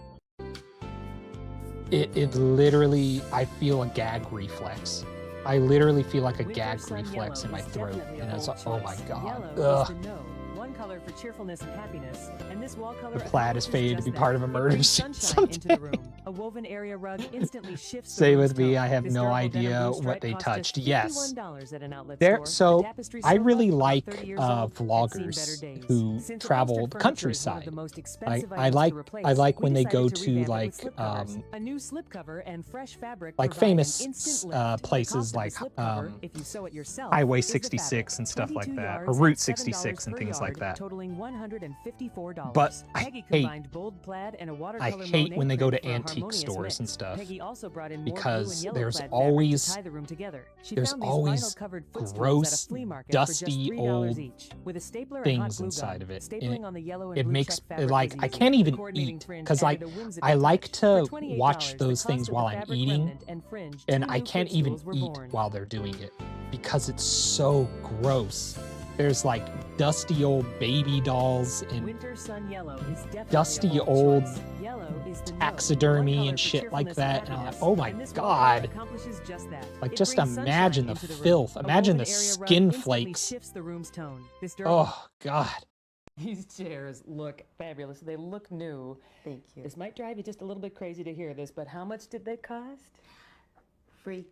It literally, I feel a gag reflex. I literally feel like a Winter gag Sun reflex Yellow in my is throat, definitely a and it's bold like, oh my choice. god, Yellow ugh. is the no. One color for cheerfulness and happiness, and this wall color The plaid is accomplishes fated to just be that. part of a It murder brings scene sunshine into the someday. room. A woven area rug instantly shifts the Stay room's with me, tone. I have This no durable denim idea blue what stripe they cost touched. just Yes. $51 at an outlet There, store. The so tapestry I sofa, really about like 30 years old, had seen better vloggers days. who Since travel upholstered the furniture is one of countryside. the most expensive I items like to replace, I like we when they go decided to to revamp it like with slipcovers. A new slipcover and fresh fabric like provide an famous instant lift. The places cost of the like slipcover, if you sew it yourself, Highway is the 66 fabric. and stuff like 22 that, or yards Route at $7 66 and per things like yard, that. totaling $154. But I Peggy hate combined bold plaid and a I watercolor hate Monet when they go print to for a antique harmonious stores and mix. stuff Peggy also brought in more blue and because yellow there's plaid fabric to always tie the room together. She there's found these always vinyl-covered footstools at a gross, flea market dusty for just $3 old each. With a stapler and hot things glue inside gun, of it. stapling on the yellow and It blue makes check fabric like was I easy. can't The even coordinating eat fringe because like added a whimsical I like touch. to For $28, watch the those cost things of while the I'm fabric eating, remnant and fringe, and 2 I new can't even footstools were eat born. while they're doing it because it's so gross. There's like dusty old baby dolls and Winter Sun Yellow is definitely dusty a bold old choice. Yellow is the no. taxidermy One color and for shit like cheerfulness that, and and I'm like, happiness. oh my And this wall color god. accomplishes just that. Like It just brings imagine sunshine the into the room. filth. A Imagine woven the area rug skin instantly flakes. shifts the room's tone. This durable Oh god. These chairs look fabulous. They look new. Thank you. This might drive you just a little bit crazy to hear this, but how much did they cost? Free.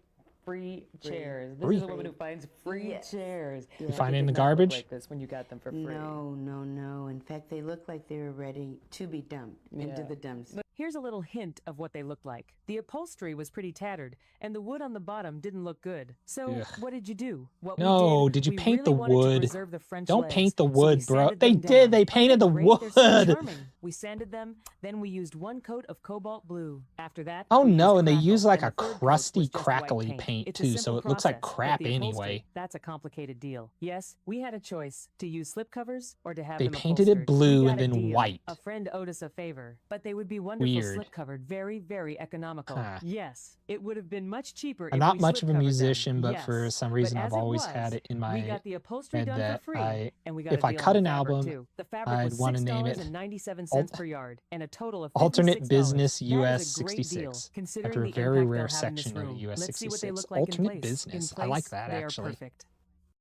Free chairs. This Free. is a woman who finds free Yes. chairs. You But find they it in did the not look garbage? like this when you got them for free. No. In fact, they look like they were ready to be dumped into Yeah. the dumpster. Here's a little hint of what they looked like. The upholstery was pretty tattered, and the wood on the bottom didn't look good. So Ugh. what did you do? What No, we did you we paint really the wanted to wood? preserve the French Don't legs, paint the so we wood, bro. sanded They them did. down. They Aren't painted the great? They're so wood. charming. We sanded them, then we used 1 coat of cobalt blue. After that, Oh we no, used and they crackle, use like and a the third coat crusty, was just white crackly paint. paint It's a too, so simple it looks like process, but crap the upholstery, anyway. that's a complicated deal. Yes, we had a choice to use slipcovers or to have They them painted it upholstered. blue We and got a then deal. white. A friend owed us a favor, but they would be wonderful Weird. slip-covered, very, very economical. Huh. Yes, it would have been much cheaper I'm if not we much of a slip-covered them. musician, but for Yes, some but reason as I've it always was, had it in we my got the upholstery head done for that free, and we got if a I deal cut on an the fabric album, too. The fabric I'd was want to name it $6.97 per yard, and a total of Alternate $56. Business That US is a great deal, 66. considering After a the very impact rare they'll have in this section of the room. US Let's see what they 66. look like Alternate in place. Business. In I like place, that they actually. are perfect.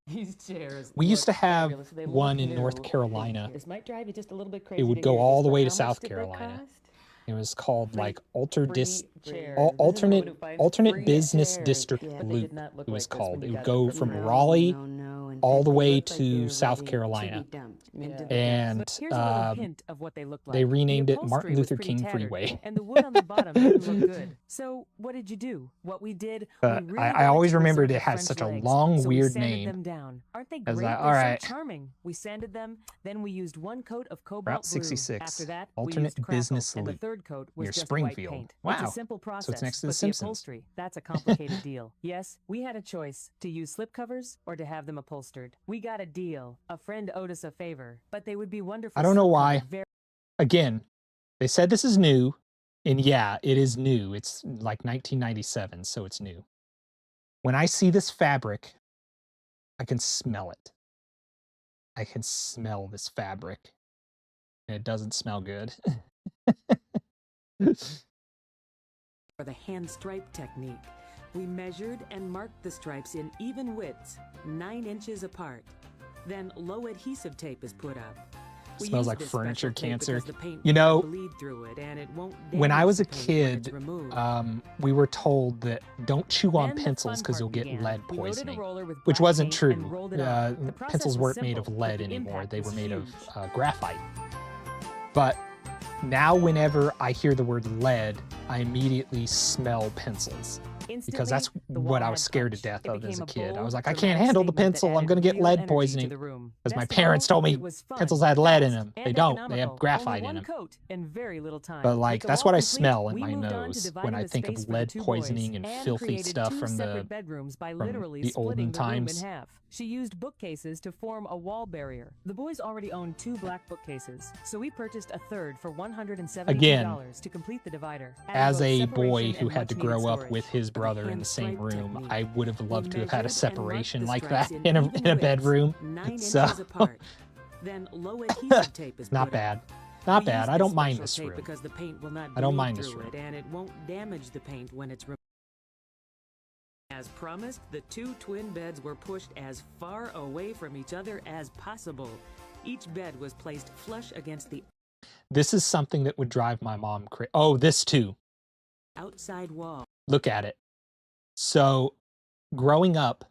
These chairs We used to look have fabulous. They one look in North new. Carolina. This might drive you just a little bit crazy. It would to go hear all this, the but way how to much South did they Carolina. cost? It was called like alternate Free chairs. This is a woman alternate who finds alternate free business chairs. district Yeah. But they loop. did not look It was like this called. when It you would got go them for from free. Raleigh No. In all fact, the they way look like they to were South ready Carolina. to be dumped into Yeah. the And But here's a little hint of what they look like. they renamed the it Martin upholstery was Luther pretty King tattered, Freeway. and the wood on the bottom didn't look good. So what did you do? What we did, But we really I wanted always to remembered preserve it the has French such a legs, long, so we weird sanded name. them down. Aren't they I was great? like, They're all right. so charming. We sanded them, then we used 1 coat of cobalt Route blue. 66. After that, Alternate we used crackle, Business and the Loop. third coat was Near just Springfield. white paint. Wow. It's a simple process, So it's next to The but the Simpsons. upholstery, that's a complicated deal. Yes, we had a choice to use slipcovers or to have them upholstered. We got a deal. A friend owed us a favor, but they would be wonderful. I don't know why. slip-covered, Again, they said this is new. And yeah, it is new. It's like 1997, so it's new. When I see this fabric, I can smell it. I can smell this fabric, and it doesn't smell good. For the hand stripe technique, we measured and marked the stripes in even widths, 9 inches apart. Then low adhesive tape is put up. We Smells use like this furniture special tape cancer. because the paint You will not know, bleed through it and it won't when I damage was the a paint when it's kid, removed. we were told that don't chew on Then the pencils fun because part you'll get began. lead We loaded a poisoning, roller with which black wasn't paint and true. rolled it off. The process Pencils was weren't made simple, of but lead the anymore. impact They was were made huge. of graphite. But now whenever I hear the word lead, I immediately smell pencils. Because Instantly, that's the what wall I was had scared to punch. death It of as became a a kid. I was bold, like, I can't dramatic handle the statement that pencil. I'm added going to get real lead energy to poisoning. the room. Because my Best of parents all, told me it was fun, pencils had lead in fast, them. They and don't. They have economical. graphite Only in one them. coat and very little time. But With like the that's wall what I complete, smell in we my moved on to nose when dividing I the think space of for the lead 2 boys poisoning and and filthy created stuff 2 separate bedrooms by from literally the splitting olden the room in times. half. She used bookcases to form a wall barrier. The boys already owned 2 black bookcases, so we purchased a third for $172 Again, to complete the divider. as Adding a both boy separation who and had to much-needed grow up with storage. his For the brother in hand the same stripe room, technique, I would have we loved to have had a measured and marked separation the like stripes that in in even a widths, bedroom. 9 So inches apart. Then low adhesive tape is not put bad. up. Not We bad. use I don't mind special this tape room. because the paint will not I don't bleed mind this through room. it and it won't damage the paint when it's removed. As promised, the 2 twin beds were pushed as far away from each other as possible. Each bed was placed flush against the This is something that would drive my mom crazy. Oh, this too. outside wall. Look at it. So, growing up,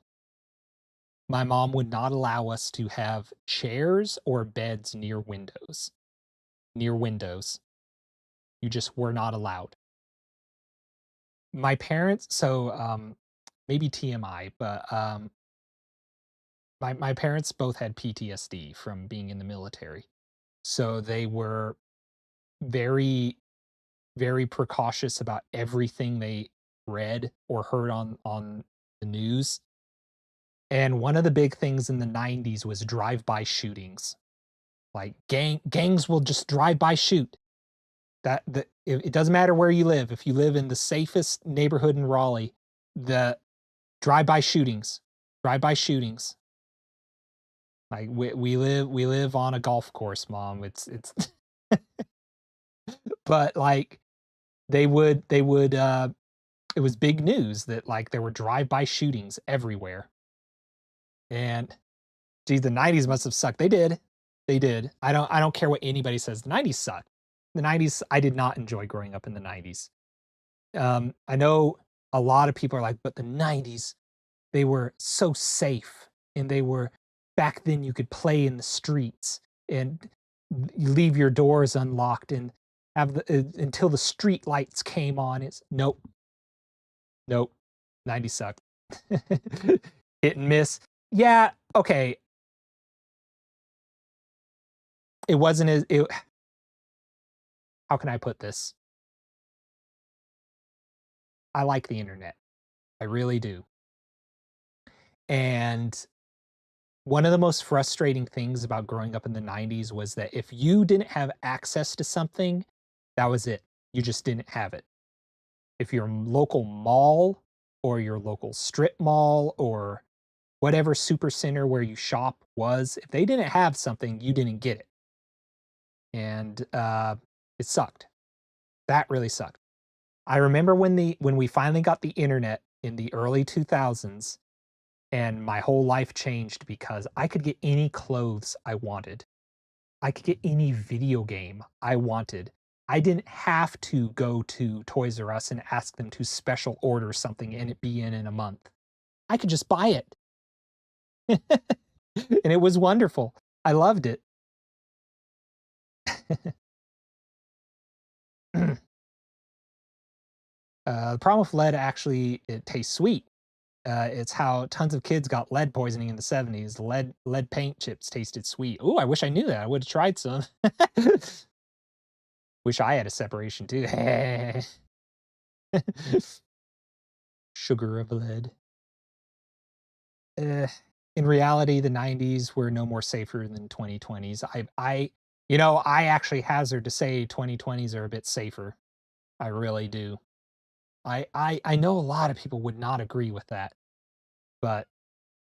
my mom would not allow us to have chairs or beds near windows. Near windows. You just were not allowed. My parents, so maybe TMI, but my parents both had PTSD from being in the military. So they were very, very precautious about everything they read or heard on the news. And one of the big things in the 90s was drive-by shootings. Like gangs will just drive by shoot. It doesn't matter where you live. If you live in the safest neighborhood in Raleigh, the drive-by shootings, drive-by shootings. Like we live on a golf course, mom. It's but like they would it was big news that like there were drive-by shootings everywhere. And geez, the 90s must have sucked. They did. They did. I don't care what anybody says. The 90s sucked. The 90s, I did not enjoy growing up in the 90s. I know a lot of people are like, but the 90s, they were so safe and they were back then you could play in the streets and you leave your doors unlocked and have until the street lights came on. It's nope. Nope. 90s sucked. Hit and miss. Yeah, okay. It wasn't as it, how can I put this? I like the internet. I really do. And one of the most frustrating things about growing up in the 90s was that if you didn't have access to something, that was it. You just didn't have it. If your local mall or your local strip mall or whatever super center where you shop was, if they didn't have something, you didn't get it. And it sucked. That really sucked. I remember when we finally got the internet in the early 2000s, and my whole life changed because I could get any clothes I wanted. I could get any video game I wanted. I didn't have to go to Toys R Us and ask them to special order something and it be in a month. I could just buy it. And it was wonderful. I loved it. The problem with lead, actually, it tastes sweet. It's how tons of kids got lead poisoning in the 70s. Lead paint chips tasted sweet. Oh, I wish I knew that. I would have tried some. Wish I had a separation too. Sugar of lead. In reality, the 90s were no more safer than 2020s. I actually hazard to say 2020s are a bit safer. I really do. I know a lot of people would not agree with that, but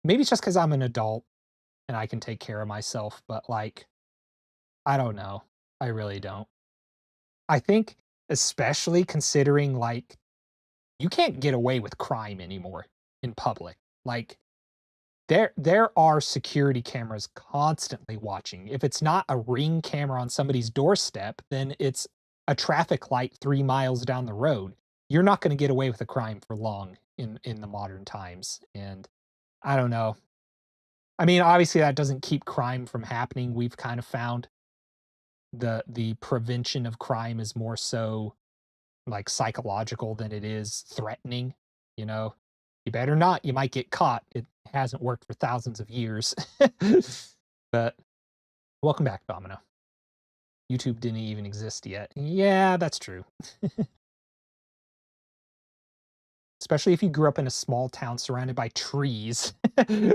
maybe it's just because I'm an adult and I can take care of myself, but, like, I don't know. I really don't. I think especially considering, like, you can't get away with crime anymore in public. Like, there are security cameras constantly watching. If it's not a Ring camera on somebody's doorstep, then it's a traffic light 3 miles down the road. You're not gonna get away with a crime for long in the modern times, and I don't know. I mean, obviously, that doesn't keep crime from happening. We've kind of found the prevention of crime is more so, like, psychological than it is threatening, you know? You better not, you might get caught. It hasn't worked for thousands of years. But welcome back, Domino. YouTube didn't even exist yet. Yeah, that's true. Especially if you grew up in a small town surrounded by trees,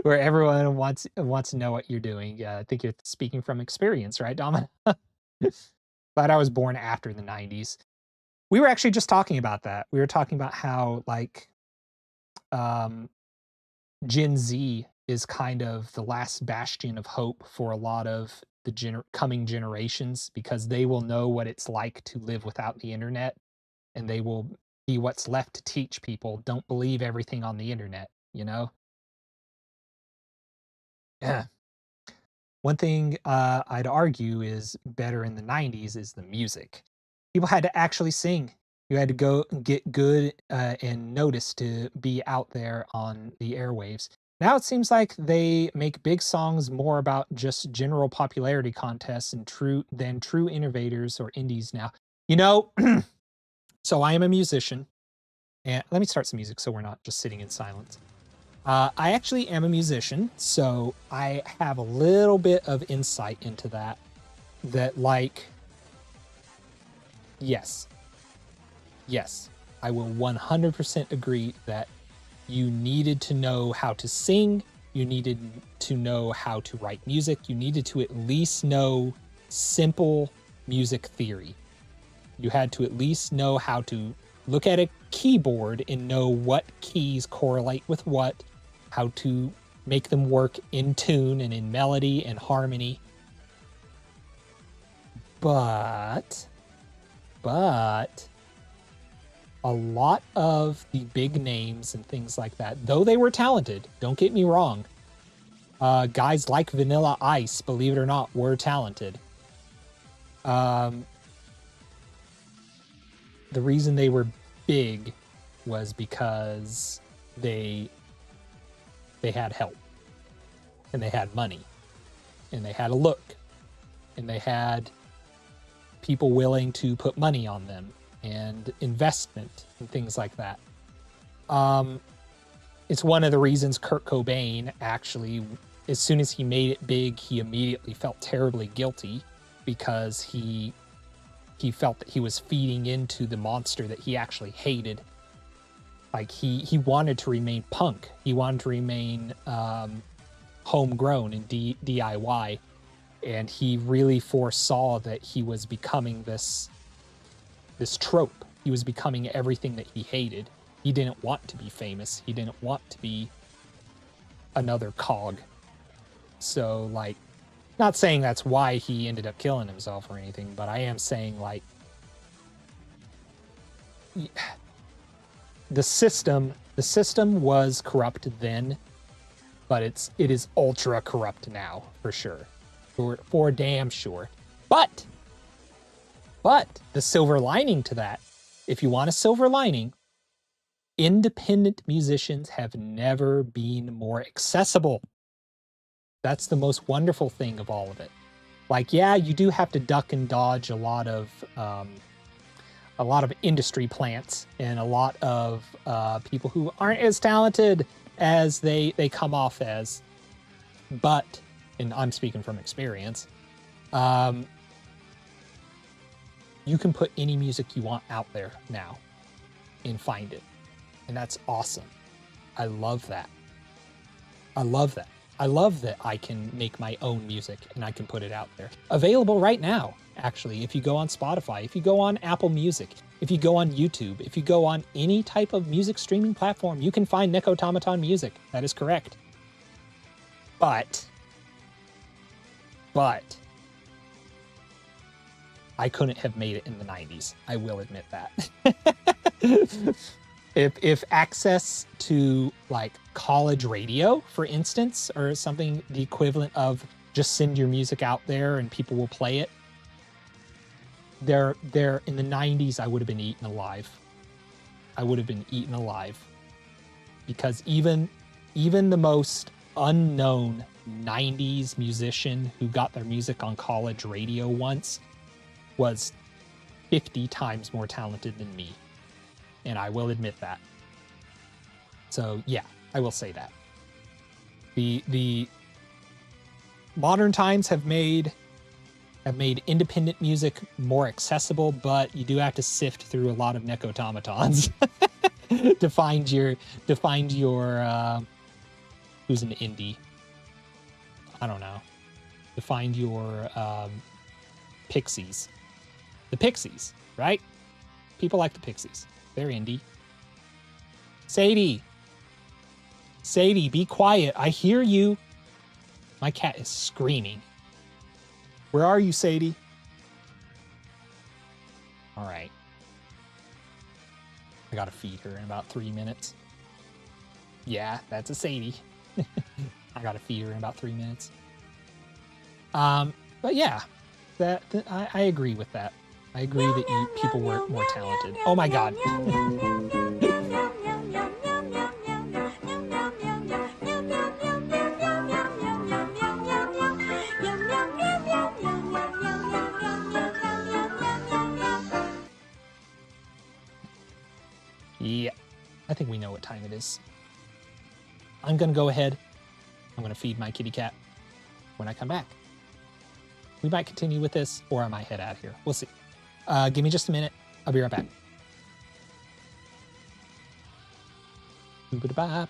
where everyone wants to know what you're doing. Yeah, I think you're speaking from experience, right, Domino? Glad I was born after the '90s. We were actually just talking about that. We were talking about how, like, um, Gen Z is kind of the last bastion of hope for a lot of the coming generations because they will know what it's like to live without the internet, and they will be what's left to teach people, "Don't believe everything on the internet," you know? Yeah. One thing, I'd argue is better in the '90s is the music. People had to actually sing. You had to go and get good, and noticed to be out there on the airwaves. Now it seems like they make big songs more about just general popularity contests and true innovators or indies now. You know, so I am a musician, and let me start some music so we're not just sitting in silence. I actually am a musician, so I have a little bit of insight into that. That, like, yes, yes, I will 100% agree that you needed to know how to sing, you needed to know how to write music, you needed to at least know simple music theory. You had to at least know how to look at a keyboard and know what keys correlate with what, how to make them work in tune and in melody and harmony. But a lot of the big names and things like that, though they were talented, don't get me wrong, guys like Vanilla Ice, believe it or not, were talented. The reason they were big was because they had help, and they had money, and they had a look, and they had people willing to put money on them and investment and things like that. It's one of the reasons Kurt Cobain actually, as soon as he made it big, he immediately felt terribly guilty because he felt that he was feeding into the monster that he actually hated. Like, he wanted to remain punk. He wanted to remain homegrown and DIY. And he really foresaw that he was becoming this trope. He was becoming everything that he hated. He didn't want to be famous. He didn't want to be another cog. So, like, not saying that's why he ended up killing himself or anything, but I am saying, like, the system was corrupt then, but it is ultra corrupt now, for sure. For damn sure. But the silver lining to that, if you want a silver lining, independent musicians have never been more accessible. That's the most wonderful thing of all of it. Like, yeah, you do have to duck and dodge a lot of industry plants and a lot of people who aren't as talented as they come off as. But, and I'm speaking from experience, you can put any music you want out there now and find it. And that's awesome. I love that. I love that. I love that I can make my own music and I can put it out there. Available right now, actually, if you go on Spotify, if you go on Apple Music, if you go on YouTube, if you go on any type of music streaming platform, you can find Nekotomoton music. That is correct. But I couldn't have made it in the 90s. I will admit that. If access to like college radio, for instance, or something the equivalent of just send your music out there and people will play it, there in the 90s I would have been eaten alive. I would have been eaten alive. Because even the most unknown 90s musician who got their music on college radio once was 50 times more talented than me. And I will admit that. So yeah, I will say that. The modern times have made independent music more accessible, but you do have to sift through a lot of Nekotomotons to find your who's an indie. I don't know. To find your Pixies. The Pixies, right? People like the Pixies. They're indie. Sadie, be quiet. I hear you. My cat is screaming. Where are you, Sadie? All right. I gotta feed her in about 3 minutes. Yeah, that's a Sadie. I gotta feed her in about 3 minutes. But yeah, I agree with that. I agree that people were more talented. Oh my God. Yeah, I think we know what time it is. I'm gonna go ahead. I'm gonna feed my kitty cat when I come back. We might continue with this, or I might head out of here. We'll see. Give me just a minute. I'll be right back. Bye.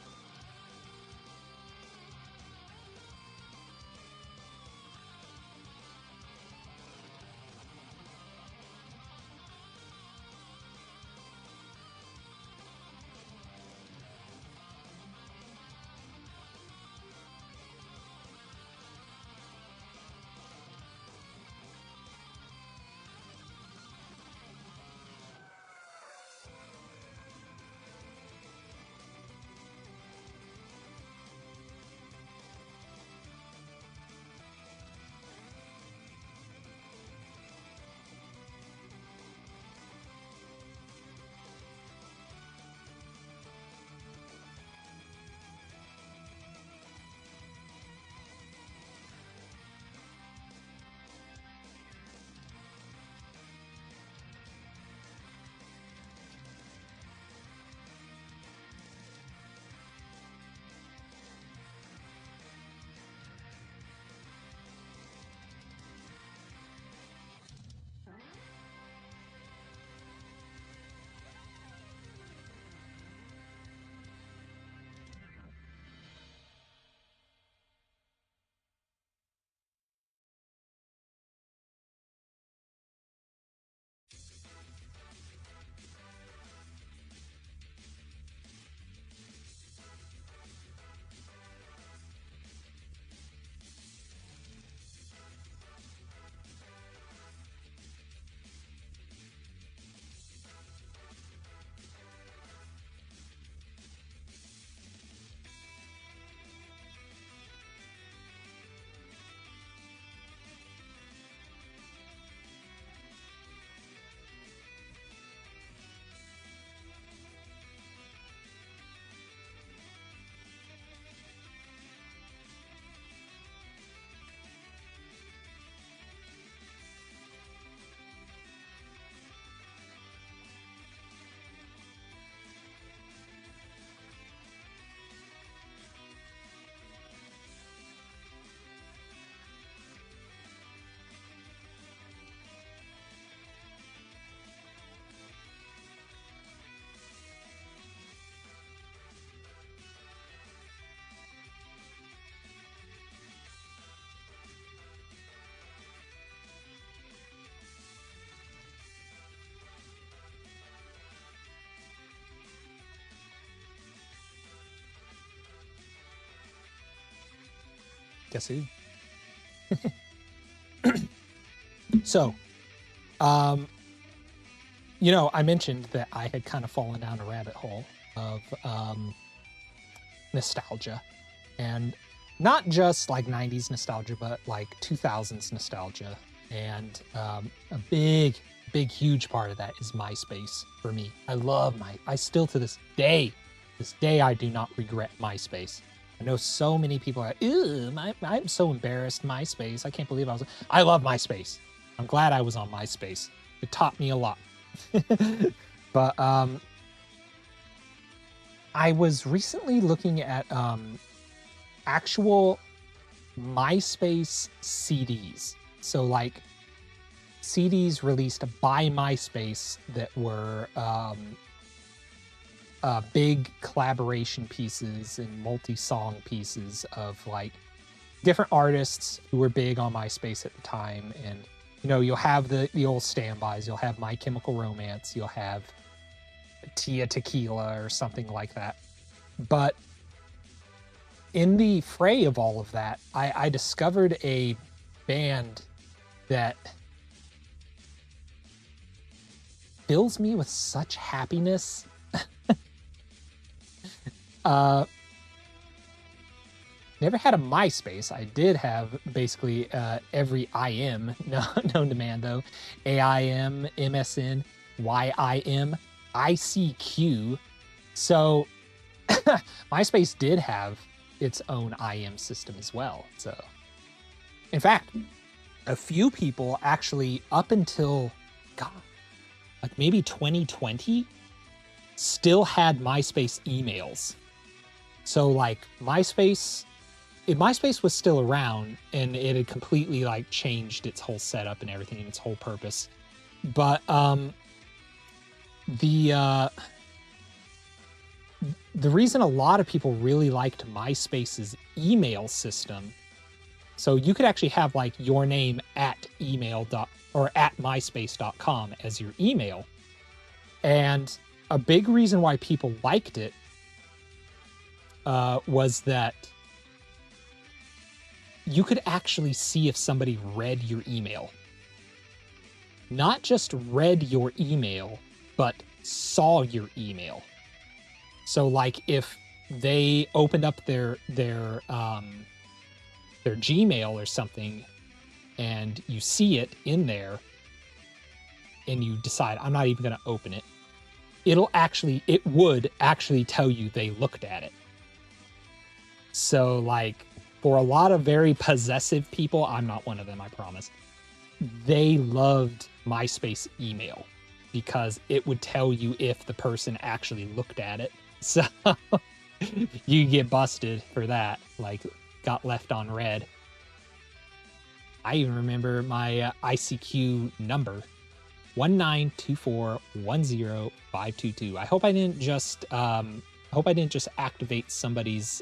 Guess who? So, you know, I mentioned that I had kind of fallen down a rabbit hole of nostalgia, and not just like 90s nostalgia, but like 2000s nostalgia. And a big, huge part of that is MySpace for me. I still to this day, I do not regret MySpace. I know so many people are, ew, I'm so embarrassed, MySpace. I can't believe I love MySpace. I'm glad I was on MySpace. It taught me a lot. But I was recently looking at actual MySpace CDs. So like CDs released by MySpace that were big collaboration pieces and multi-song pieces of like different artists who were big on MySpace at the time. And you know, you'll have the old standbys. You'll have My Chemical Romance. You'll have Tia Tequila or something like that. But in the fray of all of that, I discovered a band that fills me with such happiness. Never had a MySpace. I did have basically every IM known to man, though. AIM, MSN, YIM, ICQ. So MySpace did have its own IM system as well. So, in fact, a few people actually, up until, God, like maybe 2020, still had MySpace emails. So like MySpace was still around, and it had completely like changed its whole setup and everything and its whole purpose. But the reason a lot of people really liked MySpace's email system, so you could actually have like your name at or at myspace.com as your email. And a big reason why people liked it was that you could actually see if somebody read your email. Not just read your email, but saw your email. So like if they opened up their Gmail or something and you see it in there and you decide, I'm not even going to open it, it would actually tell you they looked at it. So like for a lot of very possessive people, I'm not one of them, I promise, they loved MySpace email because it would tell you if the person actually looked at it. So you get busted for that, like got left on red. I even remember my ICQ number, 192410522. I hope I didn't just activate somebody's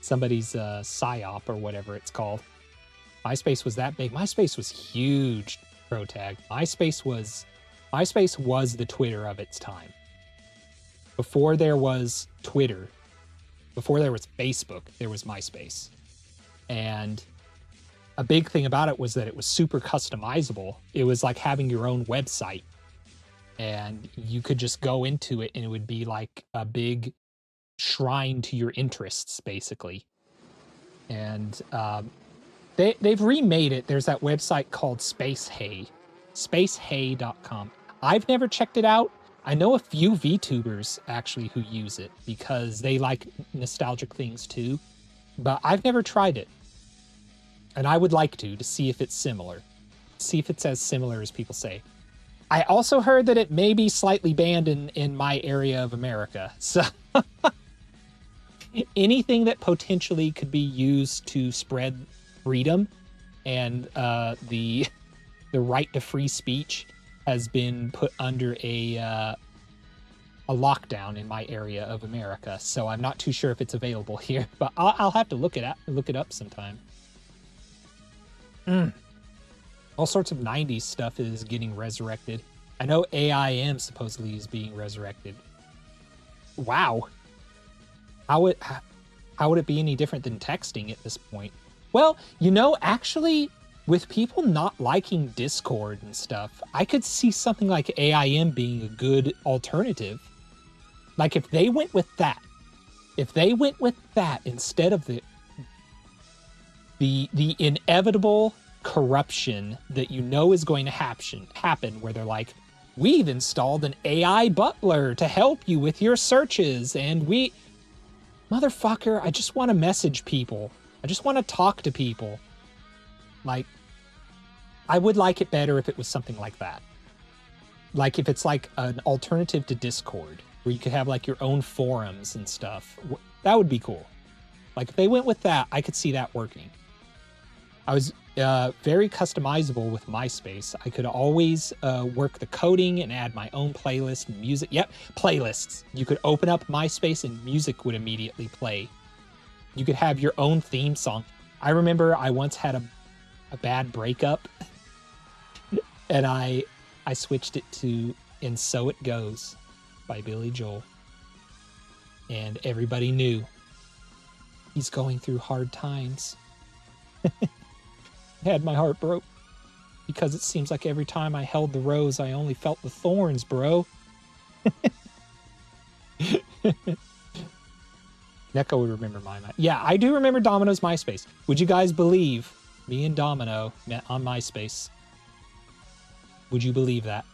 psyop or whatever it's called. MySpace was that big. MySpace was huge, ProTag. MySpace was the Twitter of its time. Before there was Twitter, before there was Facebook, there was MySpace. And a big thing about it was that it was super customizable. It was like having your own website. And you could just go into it and it would be like a big shrine to your interests, basically. And they've remade it. There's that website called spacehey.com. I've never checked it out. I know a few VTubers actually who use it because they like nostalgic things too, but I've never tried it. And I would like to see if it's similar. See if it's as similar as people say. I also heard that it may be slightly banned in my area of America. So anything that potentially could be used to spread freedom and the right to free speech has been put under a lockdown in my area of America. So I'm not too sure if it's available here, but I'll have to look it up sometime. All sorts of 90s stuff is getting resurrected. I know AIM supposedly is being resurrected. Wow. How would it be any different than texting at this point? Well, you know, actually, with people not liking Discord and stuff, I could see something like AIM being a good alternative. Like if they went with that, instead of the inevitable corruption that you know is going to happen, where they're like, we've installed an AI butler to help you with your searches, and motherfucker, I just want to message people. I just want to talk to people. Like, I would like it better if it was something like that. Like if it's like an alternative to Discord, where you could have like your own forums and stuff. That would be cool. Like if they went with that, I could see that working. I was very customizable with MySpace. I could always work the coding and add my own playlist and music. Yep, playlists. You could open up MySpace and music would immediately play. You could have your own theme song. I remember I once had a bad breakup and I switched it to And So It Goes by Billy Joel. And everybody knew he's going through hard times. Had my heart broke because it seems like every time I held the rose, I only felt the thorns, bro. Neko would remember my. Yeah, I do remember Domino's MySpace. Would you guys believe me and Domino met on MySpace? Would you believe that?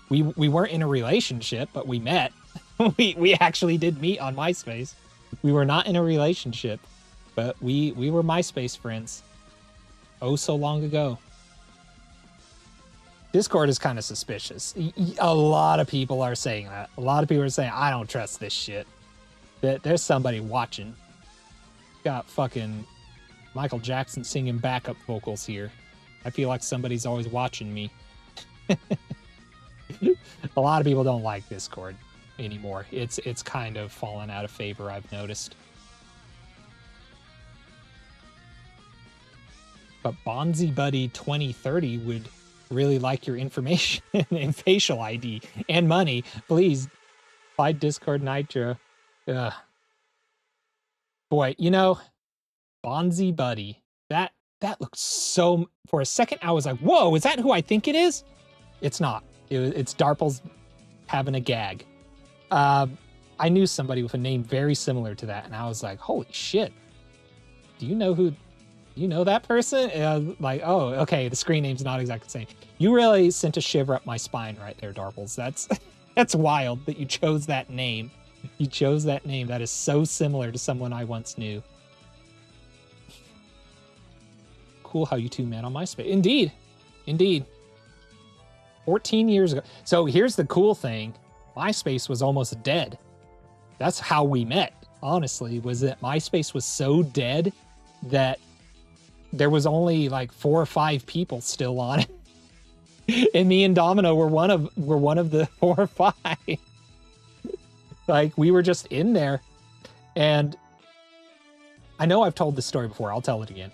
We weren't in a relationship, but we met. we actually did meet on MySpace. We were not in a relationship, but we were MySpace friends. Oh, so long ago. Discord is kind of suspicious. A lot of people are saying that. A lot of people are saying, I don't trust this shit. There's somebody watching. Got fucking Michael Jackson singing backup vocals here. I feel like somebody's always watching me. A lot of people don't like Discord anymore. It's kind of fallen out of favor, I've noticed. But Bonzi Buddy 2030 would really like your information and facial ID and money. Please buy Discord Nitro. Ugh. Boy, you know, Bonzi Buddy. That looks so... For a second, I was like, whoa, is that who I think it is? It's not. It's Darple's having a gag. I knew somebody with a name very similar to that, and I was like, holy shit. Do you know that person? Like, oh, okay, the screen name's not exactly the same. You really sent a shiver up my spine right there, Darples. That's wild that you chose that name. You chose that name. That is so similar to someone I once knew. Cool how you two met on MySpace. Indeed. 14 years ago. So here's the cool thing. MySpace was almost dead. That's how we met, honestly, was that MySpace was so dead that there was only like 4 or 5 people still on it. And me and Domino were one of the 4 or 5. Like, we were just in there. And I know I've told this story before. I'll tell it again.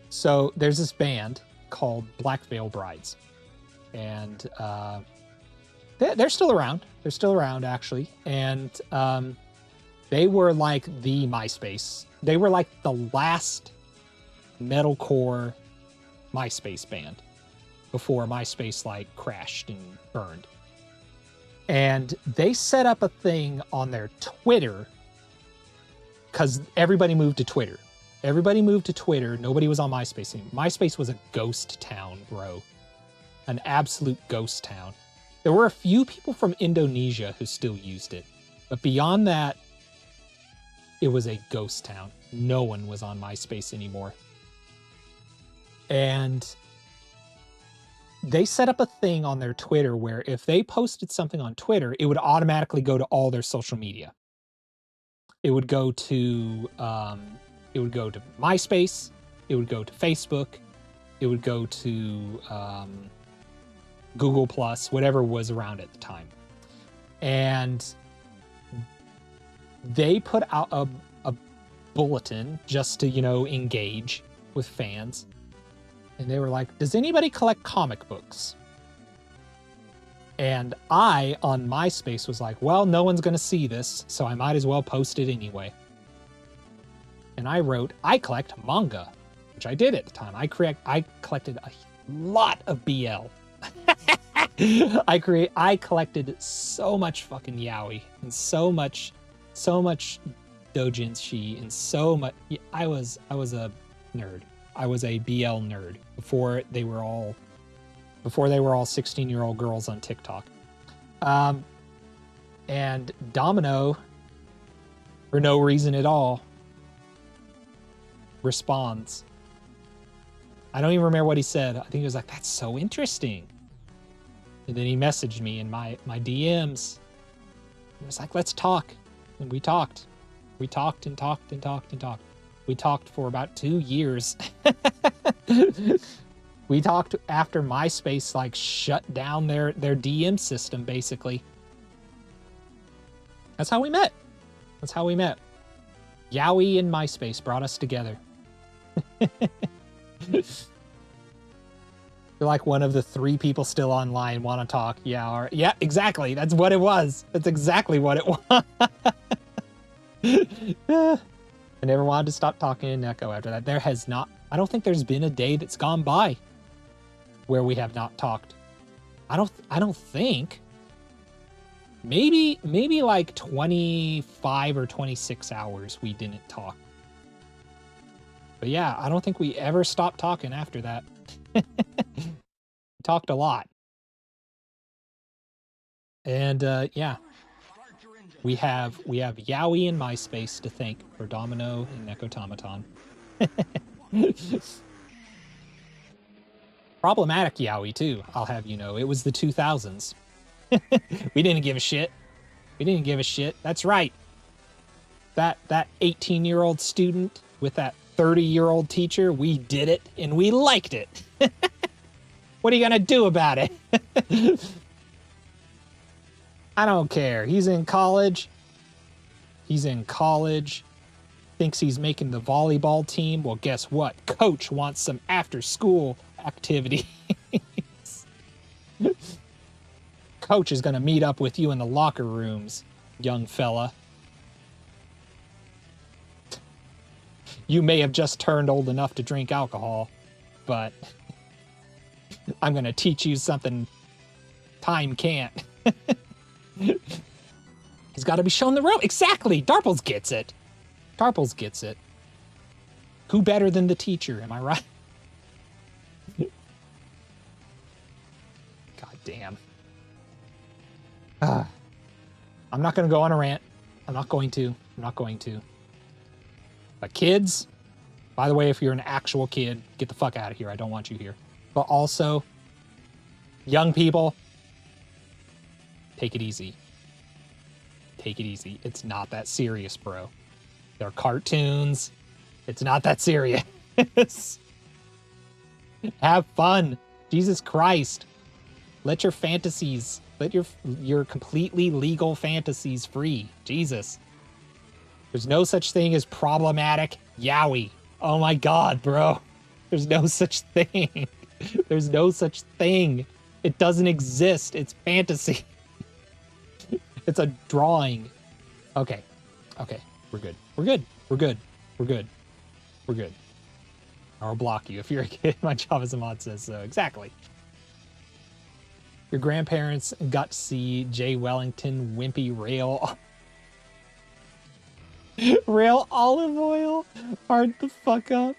So there's this band called Black Veil Brides. And they're still around. They're still around, actually. And they were like the MySpace. They were like the last metalcore MySpace band before MySpace like crashed and burned. And they set up a thing on their Twitter because everybody moved to Twitter. Everybody moved to Twitter. Nobody was on MySpace anymore. MySpace was a ghost town, bro. An absolute ghost town. There were a few people from Indonesia who still used it. But beyond that, it was a ghost town. No one was on MySpace anymore. And they set up a thing on their Twitter where if they posted something on Twitter, it would automatically go to all their social media. It would go to MySpace. It would go to Facebook. It would go to Google Plus, whatever was around at the time. And they put out a bulletin just to, engage with fans. And they were like, does anybody collect comic books? And I, on MySpace, was like, well, no one's going to see this, so I might as well post it anyway. And I wrote, I collect manga, which I did at the time. I collected a lot of BL. I collected so much fucking yaoi and so much doujinshi and so much. I was a nerd. I was a BL nerd before they were all 16-year-old girls on TikTok. And Domino, for no reason at all, responds. I don't even remember what he said. I think he was like, that's so interesting. And then he messaged me in my DMs. He was like, let's talk. And we talked. We talked and talked and talked and talked. We talked for about 2 years. We talked after MySpace like shut down their DM system, basically. That's how we met. That's how we met. Yaoi and MySpace brought us together. You're like one of the 3 people still online want to talk. Yeah, all right. Yeah, exactly. That's what it was. That's exactly what it was. I never wanted to stop talking to Neko after that. There has not, I don't think there's been a day that's gone by where we have not talked. I don't think. Maybe like 25 or 26 hours we didn't talk. But yeah, I don't think we ever stopped talking after that. We talked a lot. And yeah. We have Yaoi and MySpace to thank for Domino and Nekotomoton. Problematic Yaoi too, I'll have you know. It was the 2000s. We didn't give a shit. We didn't give a shit. That's right. That 18-year-old student with that 30-year-old teacher, we did it and we liked it. What are you gonna do about it? I don't care. He's in college. He's in college. Thinks he's making the volleyball team. Well, guess what? Coach wants some after-school activities. Coach is going to meet up with you in the locker rooms, young fella. You may have just turned old enough to drink alcohol, but I'm going to teach you something time can't. He's got to be shown the rope. Exactly. Darples gets it. Darples gets it. Who better than the teacher? Am I right? God damn. I'm not going to go on a rant. I'm not going to. But kids, by the way, if you're an actual kid, get the fuck out of here. I don't want you here. But also, young people, take it easy. Take it easy. It's not that serious, bro. They're cartoons. It's not that serious. Have fun. Jesus Christ. Let your fantasies, let your completely legal fantasies free. Jesus. There's no such thing as problematic yaoi. Oh my God, bro. There's no such thing. There's no such thing. It doesn't exist. It's fantasy. It's a drawing. Okay. Okay. We're good. We're good. We're good. We're good. We're good. I'll block you if you're a kid. My job as a mod says so. Exactly. Your grandparents got to see Jay Wellington wimpy rail olive oil. Hard the fuck up.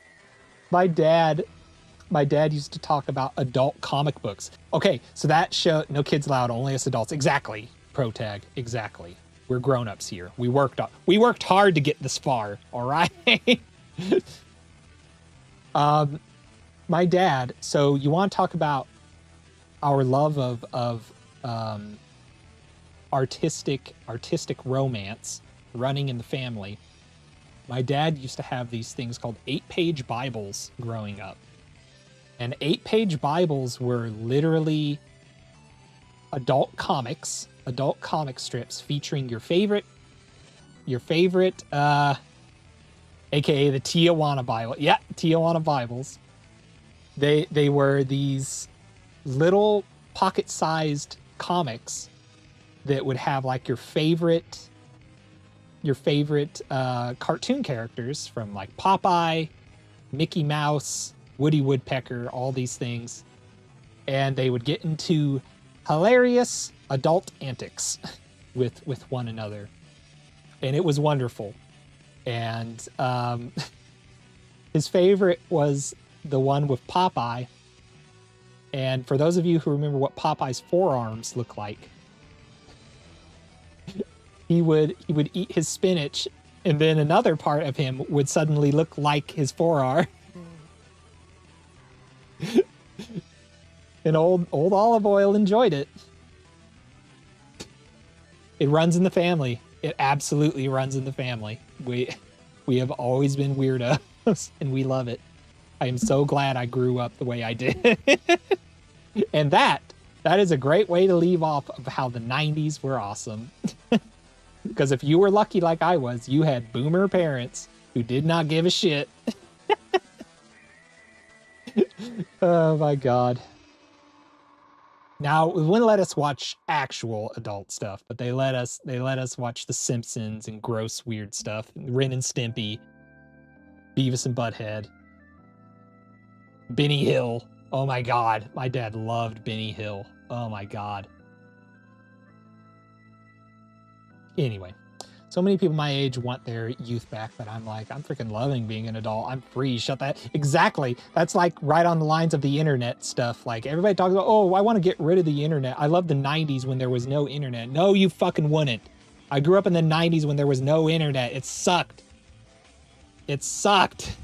My dad used to talk about adult comic books. Okay, so that show, No Kids Allowed, only us adults. Exactly. Protag. Exactly. We're grown-ups here. We worked hard to get this far, all right? My dad, so you want to talk about our love of artistic romance running in the family. My dad used to have these things called 8-page Bibles growing up. And 8-page Bibles were literally adult comic strips featuring your favorite, aka the Tijuana Bible. Yeah, Tijuana Bibles. They were these little pocket-sized comics that would have like your favorite cartoon characters from like Popeye, Mickey Mouse, Woody Woodpecker, all these things. And they would get into hilarious adult antics with one another. And it was wonderful. And his favorite was the one with Popeye. And for those of you who remember what Popeye's forearms look like, he would eat his spinach, and then another part of him would suddenly look like his forearm. And old Olive Oil enjoyed it. It runs in the family. It absolutely runs in the family. We have always been weirdos, and we love it. I am so glad I grew up the way I did. And that is a great way to leave off of how the 90s were awesome. Because if you were lucky like I was, you had boomer parents who did not give a shit. Oh my God. Now, they wouldn't let us watch actual adult stuff, but they let us watch The Simpsons and gross weird stuff. Ren and Stimpy, Beavis and Butthead, Benny Hill. Oh my God, my dad loved Benny Hill. Oh my God. Anyway, so many people my age want their youth back, but I'm like, I'm freaking loving being an adult. I'm free. Shut that. Exactly. That's like right on the lines of the internet stuff. Like everybody talks about, oh, I want to get rid of the internet. I love the 90s when there was no internet. No, you fucking wouldn't. I grew up in the 90s when there was no internet. It sucked. It sucked.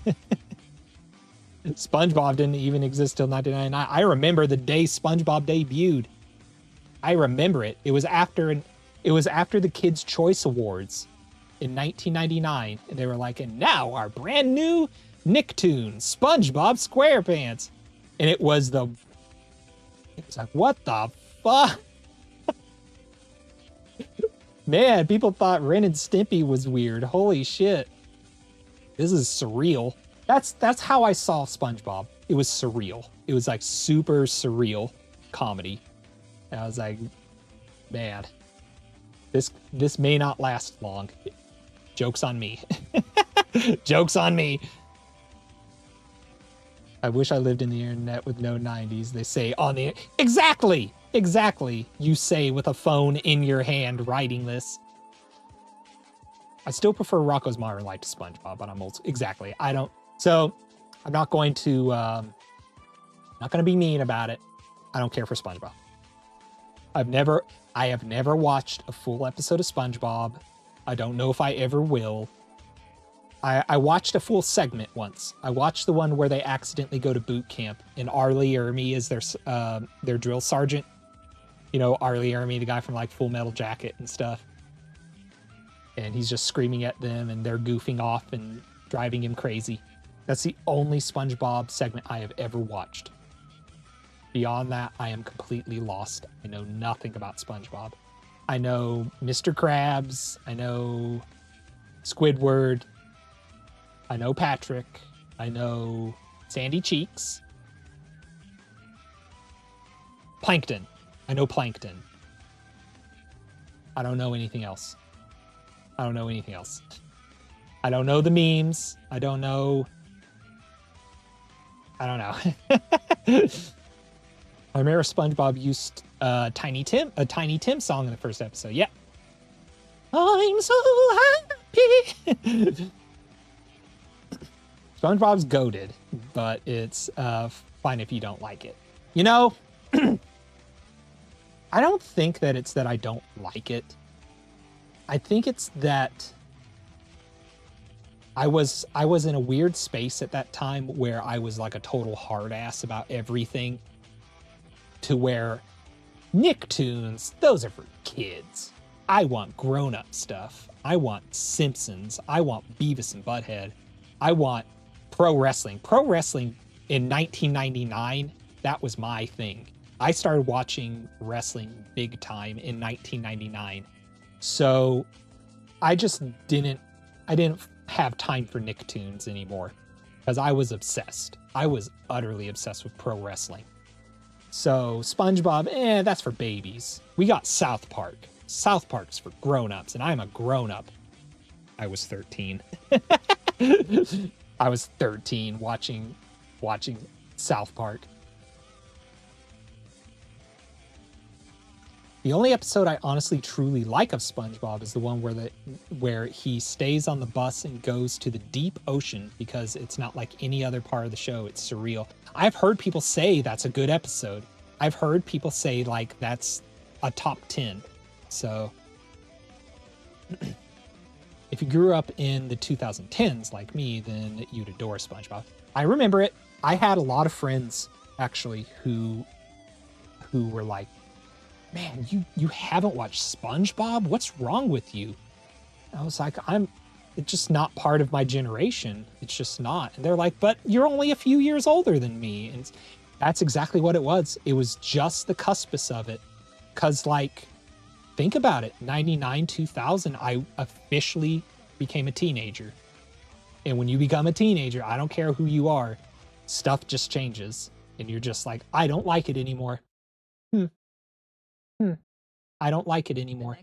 SpongeBob didn't even exist till 1999. I remember the day SpongeBob debuted. I remember it. It was after the Kids' Choice Awards in 1999, and they were like, and now our brand new Nicktoon, SpongeBob SquarePants. And it was like, what the fuck? Man, people thought Ren and Stimpy was weird. Holy shit. This is surreal. That's how I saw SpongeBob. It was surreal. It was like super surreal comedy. And I was like, man, this may not last long. Joke's on me. Joke's on me. I wish I lived in the internet with no 90s. They say on the... Exactly! You say with a phone in your hand writing this. I still prefer Rocko's Modern Life to SpongeBob, but I'm old. Exactly. So I'm not going to be mean about it. I don't care for SpongeBob. I have never watched a full episode of SpongeBob. I don't know if I ever will. I watched a full segment once. I watched the one where they accidentally go to boot camp and Arlie Ermy is their drill sergeant. You know, Arlie Ermy, the guy from like Full Metal Jacket and stuff. And he's just screaming at them and they're goofing off and driving him crazy. That's the only SpongeBob segment I have ever watched. Beyond that, I am completely lost. I know nothing about SpongeBob. I know Mr. Krabs. I know Squidward. I know Patrick. I know Sandy Cheeks. Plankton. I know Plankton. I don't know anything else. I don't know the memes. I don't know. I remember SpongeBob used a Tiny Tim song in the first episode. Yeah. I'm so happy. SpongeBob's goated, but it's fine if you don't like it. You know, I don't think that it's that I don't like it. I think it's that I was in a weird space at that time where I was like a total hard ass about everything, to where Nicktoons, those are for kids. I want grown-up stuff. I want Simpsons. I want Beavis and Butthead. I want pro wrestling. Pro wrestling in 1999, that was my thing. I started watching wrestling big time in 1999. So I didn't have time for Nicktoons anymore because I was obsessed. I was utterly obsessed with pro wrestling. So SpongeBob, that's for babies. We got South Park. South Park's for grown-ups, and I'm a grown-up. I was 13. I was 13 watching South Park. The only episode I honestly truly like of SpongeBob is the one where he stays on the bus and goes to the deep ocean, because it's not like any other part of the show. It's surreal. I've heard people say that's a good episode. I've heard people say like that's a top 10. So if you grew up in the 2010s like me, then you'd adore SpongeBob. I remember it. I had a lot of friends actually who were like, man, you haven't watched SpongeBob? What's wrong with you? I was like, it's just not part of my generation. It's just not. And they're like, but you're only a few years older than me. And that's exactly what it was. It was just the cuspus of it. Cause like, think about it, 99, 2000, I officially became a teenager. And when you become a teenager, I don't care who you are, stuff just changes. And you're just like, I don't like it anymore. I don't like it anymore.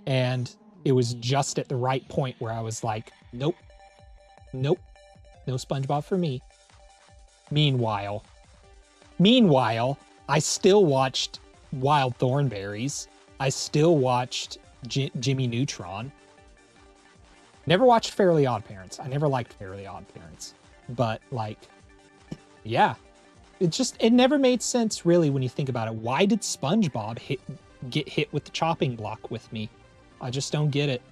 And it was just at the right point where I was like, nope, no SpongeBob for me. Meanwhile, I still watched Wild Thornberrys. I still watched Jimmy Neutron. Never watched Fairly Odd Parents. I never liked Fairly Odd Parents. But like, yeah, it never made sense really when you think about it. Why did SpongeBob get hit with the chopping block with me? I just don't get it.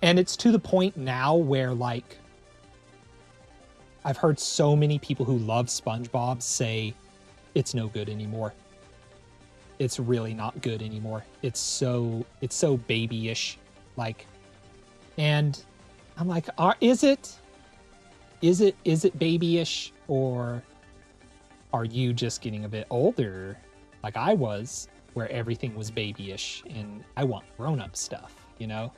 And it's to the point now where like, I've heard so many people who love SpongeBob say it's no good anymore. It's really not good anymore. It's so babyish, like, and I'm like, is it babyish, or are you just getting a bit older like I was, where everything was babyish and I want grown-up stuff, you know?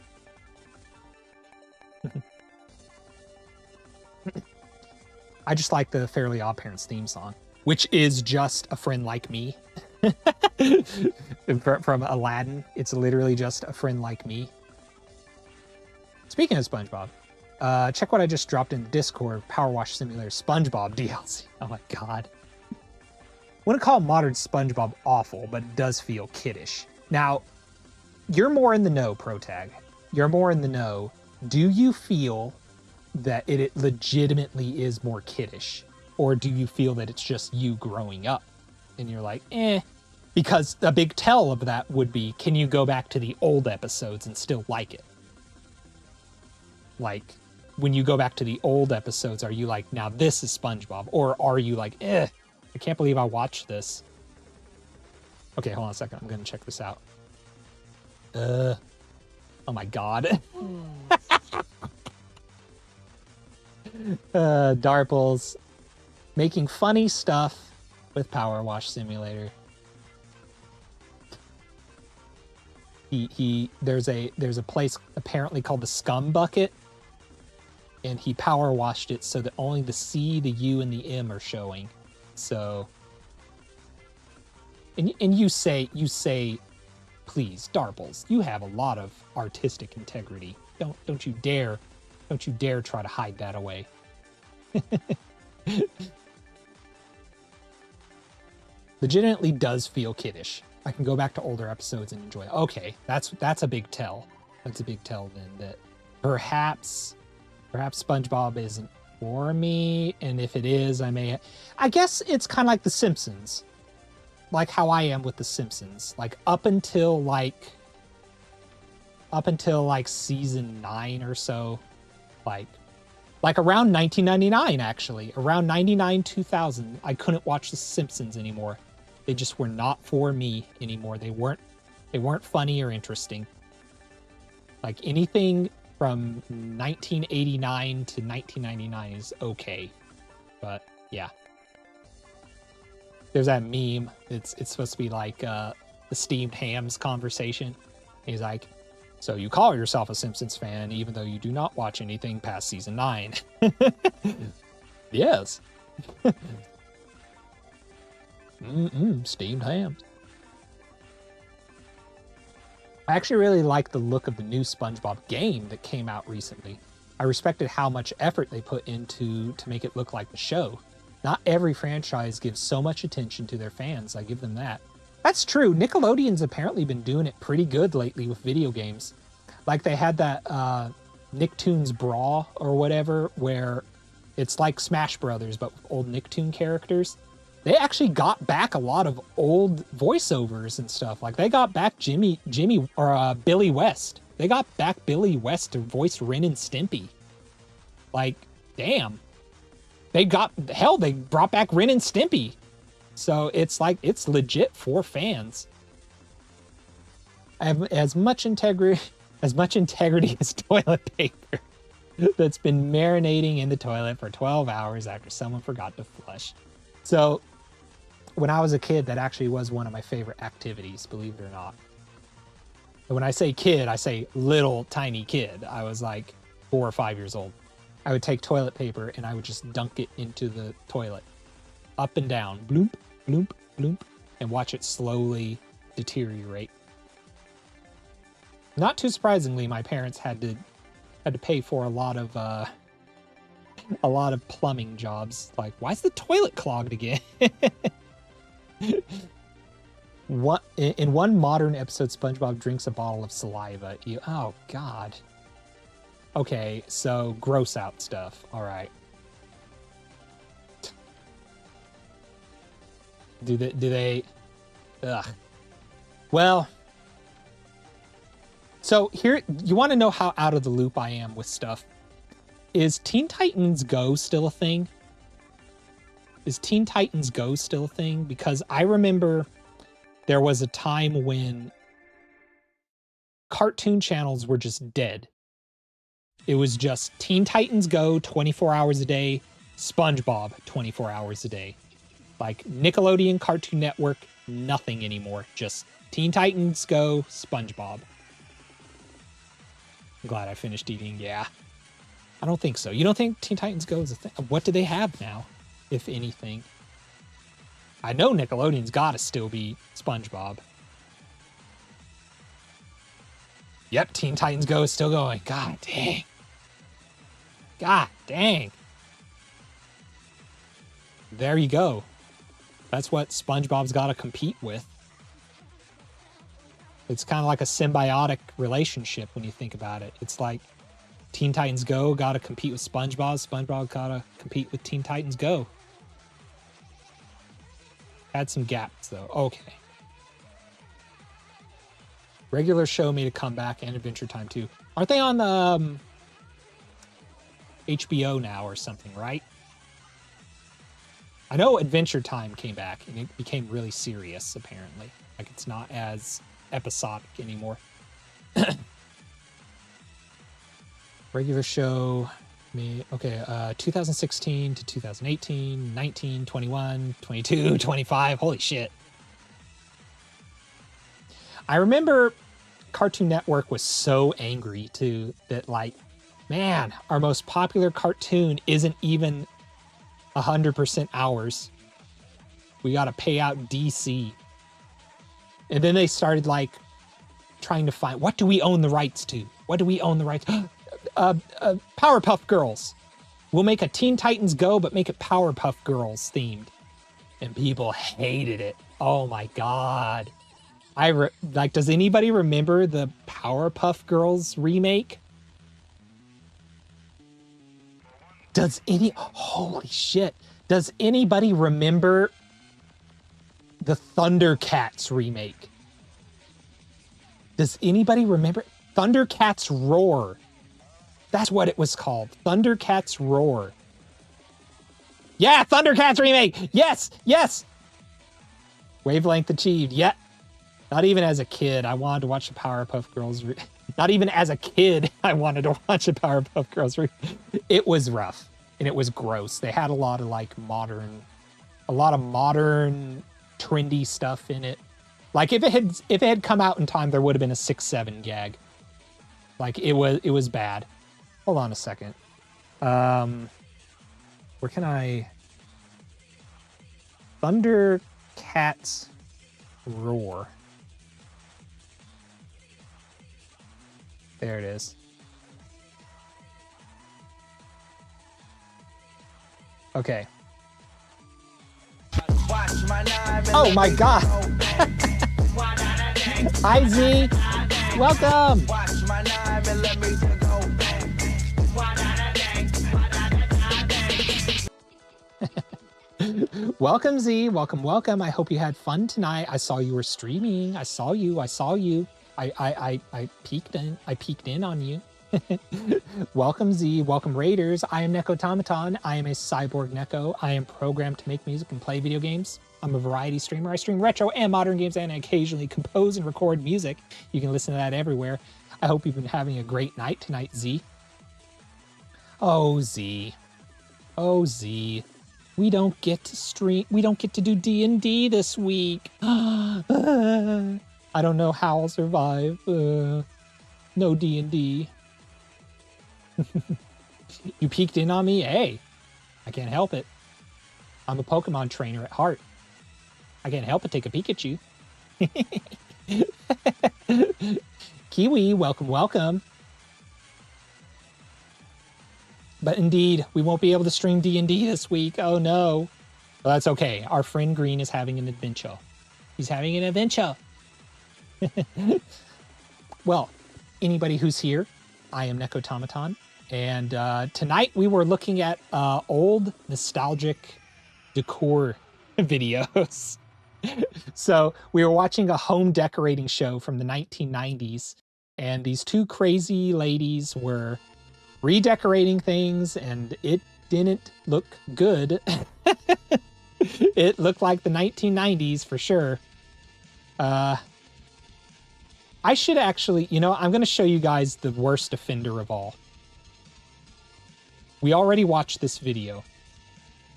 I just like the Fairly Odd Parents theme song, which is just A Friend Like Me. From Aladdin. It's literally just A Friend Like Me. Speaking of SpongeBob, check what I just dropped in Discord, Power Wash Simulator SpongeBob DLC. Oh my god. Wouldn't call modern SpongeBob awful, but it does feel kiddish. Now, you're more in the know, Protag. You're more in the know. Do you feel that it legitimately is more kiddish? Or do you feel that it's just you growing up? And you're like, because a big tell of that would be, can you go back to the old episodes and still like it? Like, when you go back to the old episodes, are you like, now this is SpongeBob? Or are you like, I can't believe I watched this. Okay, hold on a second. I'm going to check this out. Oh my god. Darples making funny stuff with Power Wash Simulator. There's a place apparently called the Scum Bucket, and he power washed it so that only the C, the U, and the M are showing. So, and you say, please, Darples, you have a lot of artistic integrity. Don't you dare try to hide that away. Legitimately does feel kiddish. I can go back to older episodes and enjoy it. Okay, that's a big tell. That's a big tell then, that perhaps SpongeBob isn't for me, and if it is, I guess it's kind of like The Simpsons. Like how I am with The Simpsons. Like up until like season 9 or so, like around 1999 actually, around 99 2000, I couldn't watch The Simpsons anymore. They just were not for me anymore. They weren't funny or interesting. Like anything from 1989 to 1999 is okay, but yeah. There's that meme. It's supposed to be like the steamed hams conversation. He's like, so you call yourself a Simpsons fan even though you do not watch anything past season 9. Yes. Steamed hams. I actually really like the look of the new SpongeBob game that came out recently. I respected how much effort they put into to make it look like the show. Not every franchise gives so much attention to their fans. I give them that. That's true. Nickelodeon's apparently been doing it pretty good lately with video games. Like they had that Nicktoons Brawl or whatever, where it's like Smash Brothers but with old Nicktoon characters. They actually got back a lot of old voiceovers and stuff. Like they got back Billy West. They got back Billy West to voice Ren and Stimpy. Like, damn. They brought back Ren and Stimpy. So it's like, it's legit for fans. I have as much integrity as toilet paper that's been marinating in the toilet for 12 hours after someone forgot to flush. So when I was a kid, that actually was one of my favorite activities, believe it or not. And when I say kid, I say little tiny kid. I was like 4 or 5 years old. I would take toilet paper and I would just dunk it into the toilet, up and down, bloop, bloop, bloop, and watch it slowly deteriorate. Not too surprisingly, my parents had to pay for a lot of plumbing jobs. Like, why is the toilet clogged again? In one modern episode, SpongeBob drinks a bottle of saliva. Oh God. Okay, so gross out stuff. All right. Do they? Ugh. Well. So here, you want to know how out of the loop I am with stuff. Is Teen Titans Go still a thing? Is Teen Titans Go still a thing? Because I remember there was a time when cartoon channels were just dead. It was just Teen Titans Go 24 hours a day, SpongeBob 24 hours a day. Like Nickelodeon, Cartoon Network, nothing anymore. Just Teen Titans Go, SpongeBob. I'm glad I finished eating. Yeah. I don't think so. You don't think Teen Titans Go is a thing? What do they have now, if anything? I know Nickelodeon's got to still be SpongeBob. Yep, Teen Titans Go is still going. God dang. God dang. There you go. That's what SpongeBob's got to compete with. It's kind of like a symbiotic relationship when you think about it. It's like Teen Titans Go got to compete with SpongeBob. SpongeBob got to compete with Teen Titans Go. Had some gaps, though. Okay. Regular show made a comeback and Adventure Time, too. Aren't they on the HBO now or something, right? I know Adventure Time came back and it became really serious, apparently. Like, it's not as episodic anymore. Regular show, 2016 to 2018, 19, 21, 22, 25. Holy shit. I remember Cartoon Network was so angry too that, like, man, our most popular cartoon isn't even 100% ours. We got to pay out DC. And then they started like trying to find, what do we own the rights to? What do we own the rights? Powerpuff Girls. We'll make a Teen Titans Go, but make it Powerpuff Girls themed. And people hated it. Oh my God. Does anybody remember the Powerpuff Girls remake? Holy shit. Does anybody remember the Thundercats remake? Does anybody remember? Thundercats Roar. That's what it was called. Thundercats Roar. Yeah, Thundercats remake. Yes, yes. Wavelength achieved. Yeah. Not even as a kid, I wanted to watch the Powerpuff Girls. Not even as a kid, I wanted to watch the Powerpuff Girls. It was rough and it was gross. They had a lot of modern, trendy stuff in it. Like if it had come out in time, there would have been a 6-7 gag. Like it was bad. Hold on a second. Where can I? Thundercats cats roar. There it is. Okay. Oh my god! Hi Z! Welcome! Welcome Z, welcome, welcome. I hope you had fun tonight. I saw you were streaming. I saw you. I peeked in on you. Welcome Z, welcome Raiders. I am Nekotomoton. I am a cyborg Neko. I am programmed to make music and play video games. I'm a variety streamer. I stream retro and modern games and I occasionally compose and record music. You can listen to that everywhere. I hope you've been having a great night tonight, Z. Oh Z. Oh Z. We don't get to stream. We don't get to do D&D this week. I don't know how I'll survive. No D&D. You peeked in on me? Hey, I can't help it. I'm a Pokemon trainer at heart. I can't help but take a peek at you. Kiwi, welcome, welcome. But indeed, we won't be able to stream D&D this week. Oh no. Well, that's okay. Our friend Green is having an adventure. He's having an adventure. Well, anybody who's here, I am Nekotomoton. And tonight we were looking at old nostalgic decor videos. So we were watching a home decorating show from the 1990s. And these two crazy ladies were redecorating things and it didn't look good. It looked like the 1990s for sure. I should actually, you know, I'm going to show you guys the worst offender of all. We already watched this video,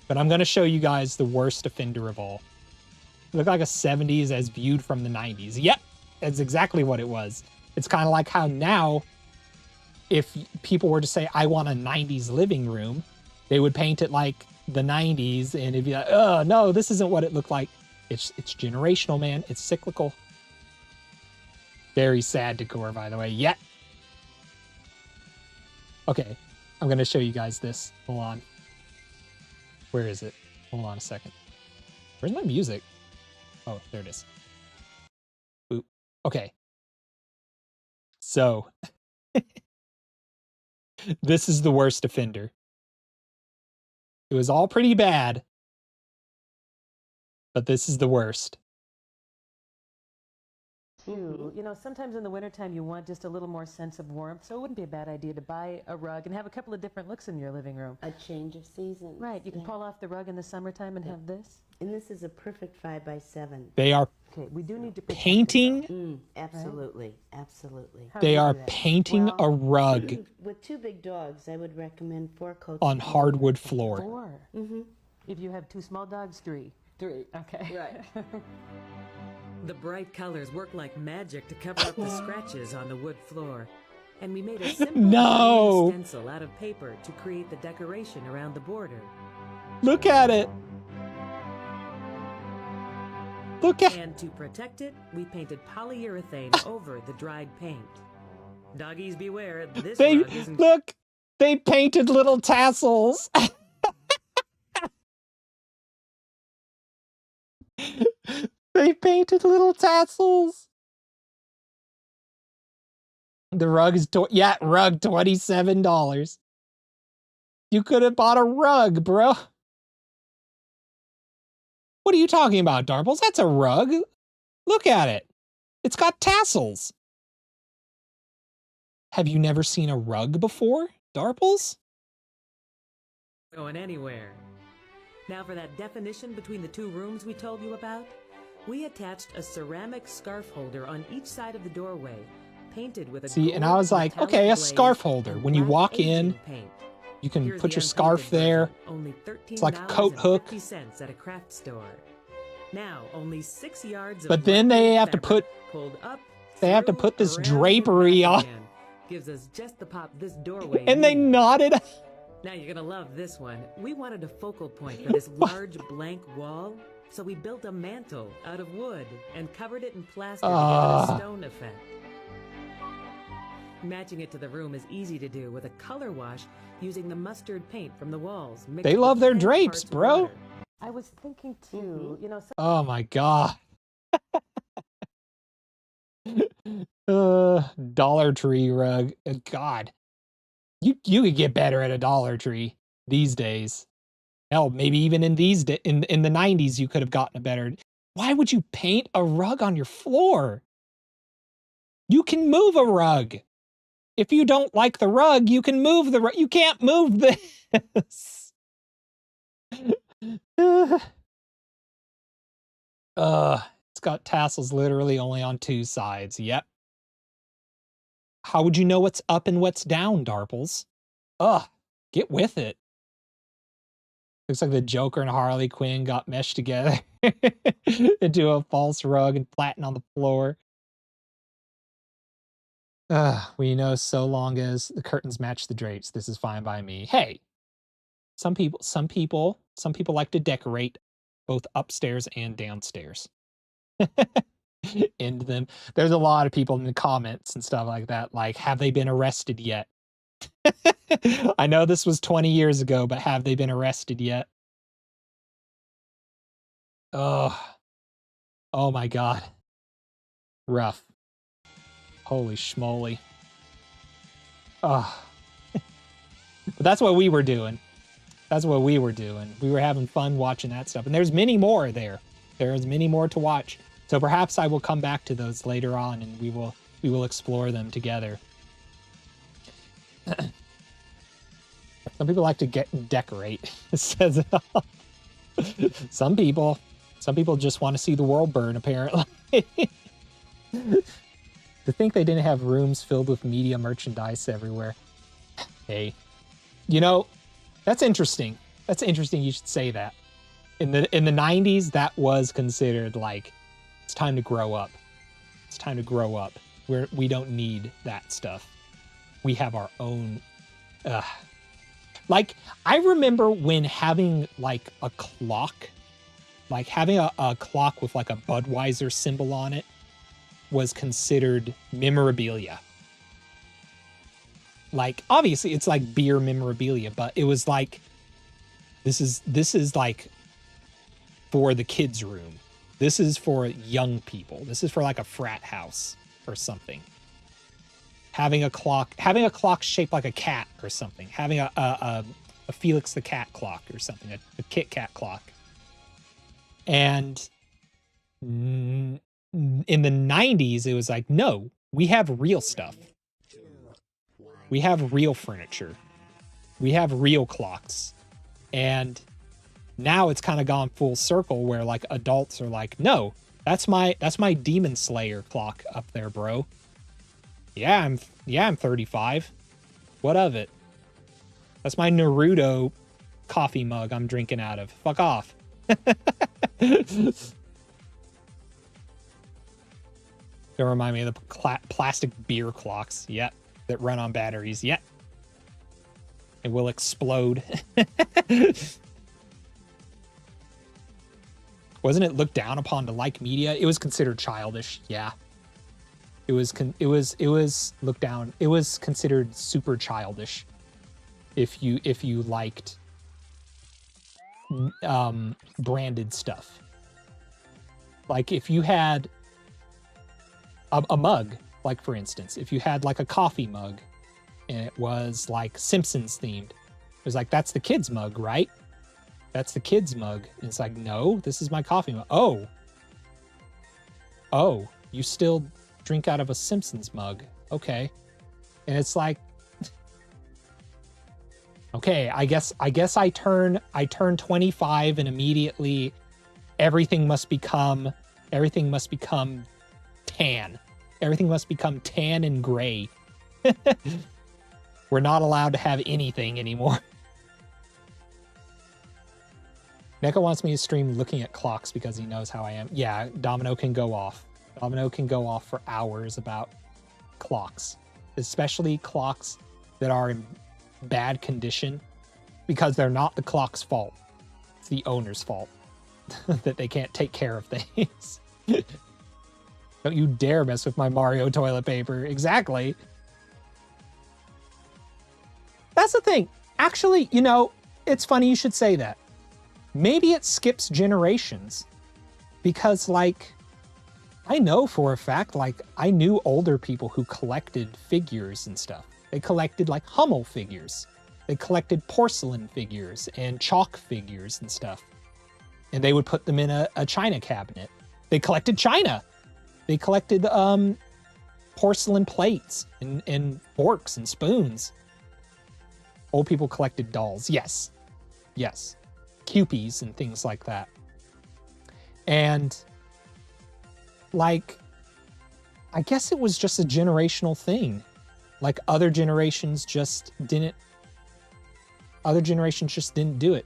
but I'm going to show you guys the worst offender of all. It looked like a 70s as viewed from the 90s. Yep, that's exactly what it was. It's kind of like how now, if people were to say, I want a 90s living room, they would paint it like the 90s and it'd be like, oh no, this isn't what it looked like. It's generational, man. It's cyclical. Very sad decor, by the way. Yeah. Okay, I'm going to show you guys this. Hold on. Where is it? Hold on a second. Where's my music? Oh, there it is. Boop. Okay. So, this is the worst offender. It was all pretty bad, but this is the worst. You know, sometimes in the wintertime you want just a little more sense of warmth, so it wouldn't be a bad idea to buy a rug and have a couple of different looks in your living room. A change of season. Right, you can pull off the rug in the summertime and have this. And this is a perfect 5x7. They are Okay, we do need to protect painting. Absolutely, absolutely. How They do you are do that? painting a rug With two big dogs, I would recommend 4 coats on of paint. hardwood floor. 4. If you have 2 small dogs, 3. 3, okay. Right. The bright colors work like magic to cover up the scratches on the wood floor. And we made a simple No. stencil out of paper to create the decoration around the border. Look at it. Look at And to protect it, we painted polyurethane over the dried paint. Doggies beware, this they rug isn't... look. They painted little tassels. They painted little tassels. The rug is rug $27. You could have bought a rug, bro. What are you talking about, Darbles? That's a rug. Look at it. It's got tassels. Have you never seen a rug before, Darbles? going anywhere. Now for that definition between the 2 rooms we told you about, we attached a ceramic scarf holder on each side of the doorway, painted with a See, and gold I was like, metallic okay, a glaze scarf holder. and When you black walk aging in, paint. you can Here's put the your scarf unpainted there. version, only It's like a coat hook. $13.50 at a craft store. Now only 6 yards of But then they lightweight have to fabric put pulled up, they have to through, put this around, drapery and on. back again. Gives us just the pop this doorway And they needs. nodded. Now you're gonna love this one. We wanted a focal point for this large blank wall, So we built a mantle out of wood and covered it in plaster to get a stone effect. Matching it to the room is easy to do with a color wash using the mustard paint from the walls. They love their drapes, bro. I was thinking too, you know. Oh my god. Dollar Tree rug. God. You could get better at a Dollar Tree these days. Hell, maybe even in these in the 90s you could have gotten a better. Why would you paint a rug on your floor? You can move a rug. If you don't like the rug, you can move the rug. You can't move this. It's got tassels literally only on 2 sides. Yep. How would you know what's up and what's down, Darples? Get with it. Looks like the Joker and Harley Quinn got meshed together into a false rug and flattened on the floor. We know so long as the curtains match the drapes, this is fine by me. Hey, some people like to decorate both upstairs and downstairs. Into them. There's a lot of people in the comments and stuff like that, like, have they been arrested yet? I know this was 20 years ago, but have they been arrested yet? Oh my god. Rough. Holy schmoly. But that's what we were doing. That's what we were doing. We were having fun watching that stuff. And there's many more there. There's many more to watch. So perhaps I will come back to those later on and we will explore them together. Some people like to decorate. It says it all. Some people just want to see the world burn, apparently. To think they didn't have rooms filled with media merchandise everywhere. Hey, you know, that's interesting. That's interesting you should say that. In the 90s, that was considered like, it's time to grow up. It's time to grow up. We don't need that stuff. We have our own. Like, I remember when having like a clock, like having a clock with like a Budweiser symbol on it was considered memorabilia. Like, obviously it's like beer memorabilia, but it was like, this is like for the kids' room. This is for young people. This is for like a frat house or something. Having a clock shaped like a cat or something. Having a Felix the Cat clock or something, a Kit Kat clock. And in the 90s, it was like, no, we have real stuff. We have real furniture. We have real clocks. And now it's kind of gone full circle where like adults are like, no, that's my Demon Slayer clock up there, bro. Yeah, I'm 35. What of it? That's my Naruto coffee mug I'm drinking out of. Fuck off. Don't remind me of the plastic beer clocks. Yep. That run on batteries. Yep. It will explode. Wasn't it looked down upon to like media? It was considered childish. Yeah. It was looked down. It was considered super childish if you liked branded stuff. Like if you had a mug, like for instance, if you had like a coffee mug and it was like Simpsons themed, it was like, that's the kids mug, right? That's the kids mug. And it's like, no, this is my coffee mug. Oh, you still drink out of a Simpsons mug. Okay. And it's like, okay, I guess I turn 25 and immediately everything must become tan. Everything must become tan and gray. We're not allowed to have anything anymore. Neko wants me to stream looking at clocks because he knows how I am. Yeah, Domino can go off. Domino can go off for hours about clocks, especially clocks that are in bad condition, because they're not the clock's fault. It's the owner's fault. that they can't take care of things. Don't you dare mess with my Mario toilet paper. Exactly. That's the thing. Actually, you know, it's funny you should say that. Maybe it skips generations because, like, I know for a fact, like, I knew older people who collected figures and stuff. They collected, like, Hummel figures. They collected porcelain figures and chalk figures and stuff. And they would put them in a china cabinet. They collected china. They collected porcelain plates and forks and spoons. Old people collected dolls. Yes. Yes. Cupies and things like that. And, like, I guess it was just a generational thing. Like, other generations just didn't do it.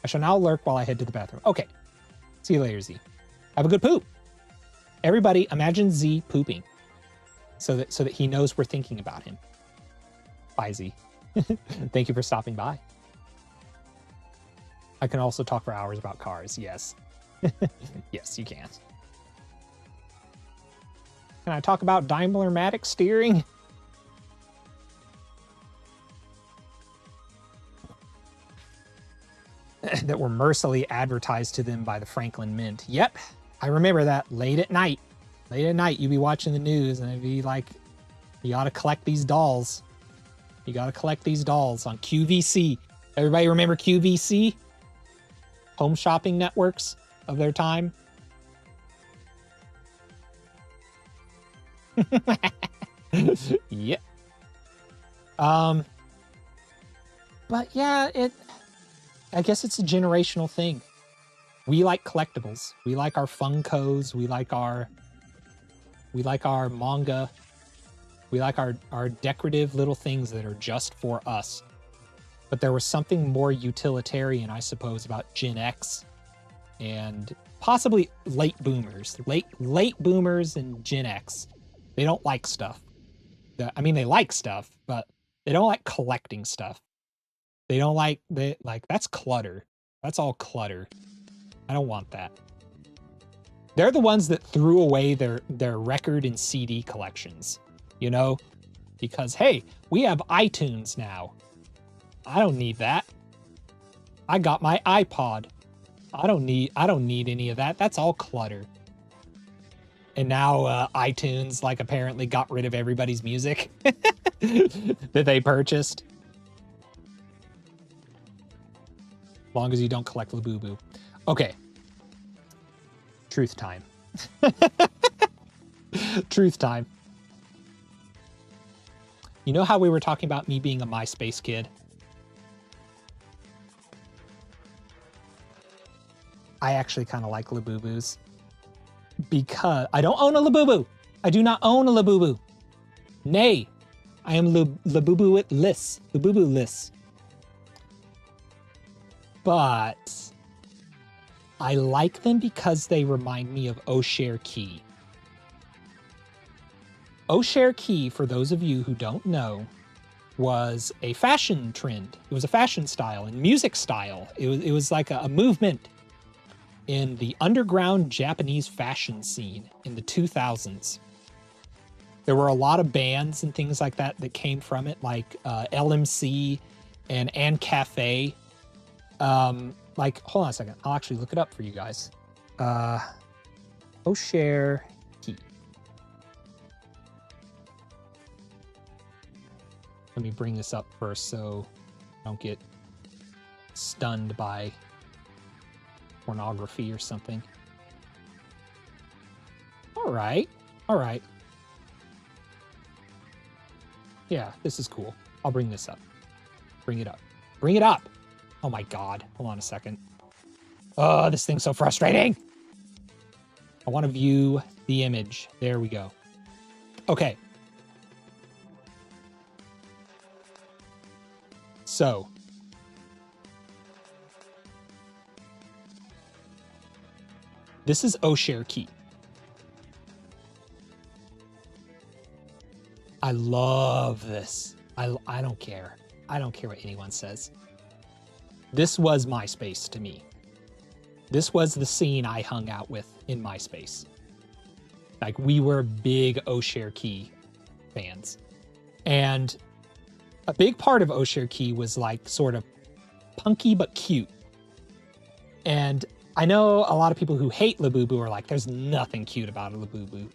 I shall now lurk while I head to the bathroom. Okay. See you later, Z. Have a good poop. Everybody imagine Z pooping so that he knows we're thinking about him. Bye, Z. Thank you for stopping by. I can also talk for hours about cars. Yes. Yes, you can. Can I talk about Daimler-Matic steering? That were mercilessly advertised to them by the Franklin Mint. Yep, I remember that. Late at night, you'd be watching the news and it'd be like, you gotta collect these dolls. You gotta collect these dolls on QVC. Everybody remember QVC? Home shopping networks of their time. Yeah. But yeah, I guess it's a generational thing. We like collectibles. We like our Funkos. We like our manga. We like our decorative little things that are just for us. But there was something more utilitarian, I suppose, about Gen X and possibly late boomers. Late boomers and Gen X. They don't like stuff. I mean, they like stuff, but they don't like collecting stuff. They like, that's clutter. That's all clutter. I don't want that. They're the ones that threw away their record and CD collections, you know? Because, hey, we have iTunes now. I don't need that. I got my iPod. I don't need any of that. That's all clutter. And now iTunes, like, apparently got rid of everybody's music that they purchased. As long as you don't collect Labubu. Okay. Truth time. Truth time. You know how we were talking about me being a MySpace kid? I actually kind of like Labubus. Because I don't own a Labubu. I do not own a Labubu. Nay, I am Labubu-less. Labubu-less. But I like them because they remind me of O'Share Key. O'Share Key, for those of you who don't know, was a fashion trend. It was a fashion style and music style. It was like a movement in the underground Japanese fashion scene in the 2000s. There were a lot of bands and things like that that came from it, like LMC and Cafe. Like, hold on a second. I'll actually look it up for you guys. O'Share Key. Let me bring this up first so I don't get stunned by pornography or something. All right. Yeah, this is cool. I'll bring this up. Bring it up. Oh my God. Hold on a second. Oh, this thing's so frustrating. I want to view the image. There we go. Okay. So. This is O'Share Key. I love this. I don't care. I don't care what anyone says. This was MySpace to me. This was the scene I hung out with in MySpace. Like, we were big Osherkey fans. And a big part of Osherkey was like sort of punky but cute. And I know a lot of people who hate Labubu are like, there's nothing cute about a Labubu.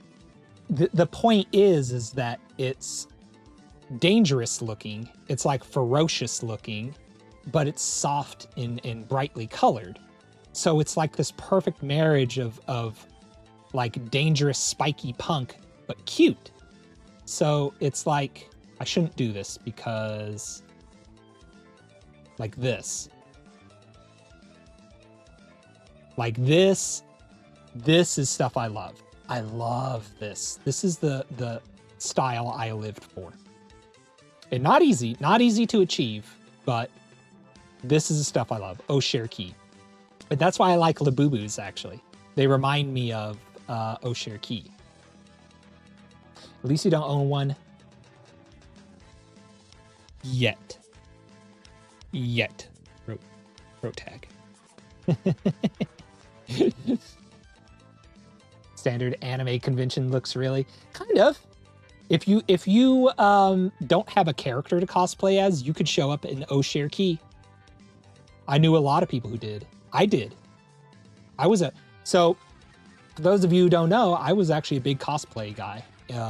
The point is that it's dangerous looking. It's like ferocious looking, but it's soft and brightly colored. So it's like this perfect marriage of like dangerous, spiky punk, but cute. So it's like, I shouldn't do this because like this. Like this is stuff I love. I love this. This is the style I lived for. And not easy to achieve, but this is the stuff I love. Osherkey. But that's why I like Labubus, actually. They remind me of Osherkey. At least you don't own one. Yet. Wrote tag. Standard anime convention looks really kind of. If you don't have a character to cosplay as, you could show up in Osherkey. I knew a lot of people who did. I did. So for those of you who don't know, I was actually a big cosplay guy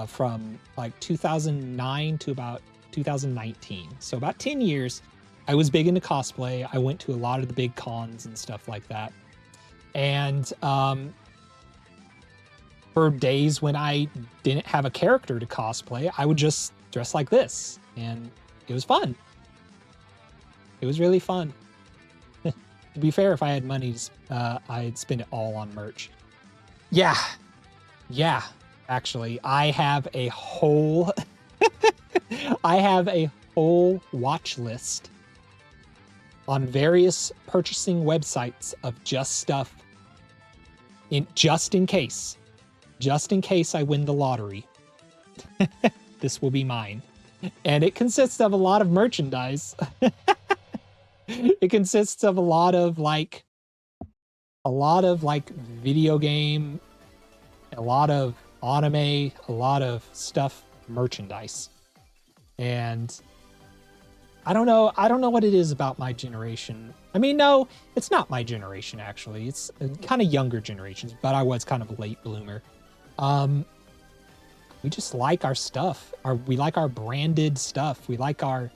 from like 2009 to about 2019. So about 10 years, I was big into cosplay. I went to a lot of the big cons and stuff like that. And for days when I didn't have a character to cosplay, I would just dress like this. And it was fun. It was really fun. To be fair, if I had money, I'd spend it all on merch. Yeah, actually, I have a whole watch list on various purchasing websites of just stuff just in case I win the lottery. This will be mine. And it consists of a lot of merchandise. It consists of a lot of like video game, a lot of anime, a lot of stuff, merchandise. And I don't know what it is about my generation. I mean, no, it's not my generation, actually. It's kind of younger generations, but I was kind of a late bloomer. We just like our stuff. We like our branded stuff. We like our...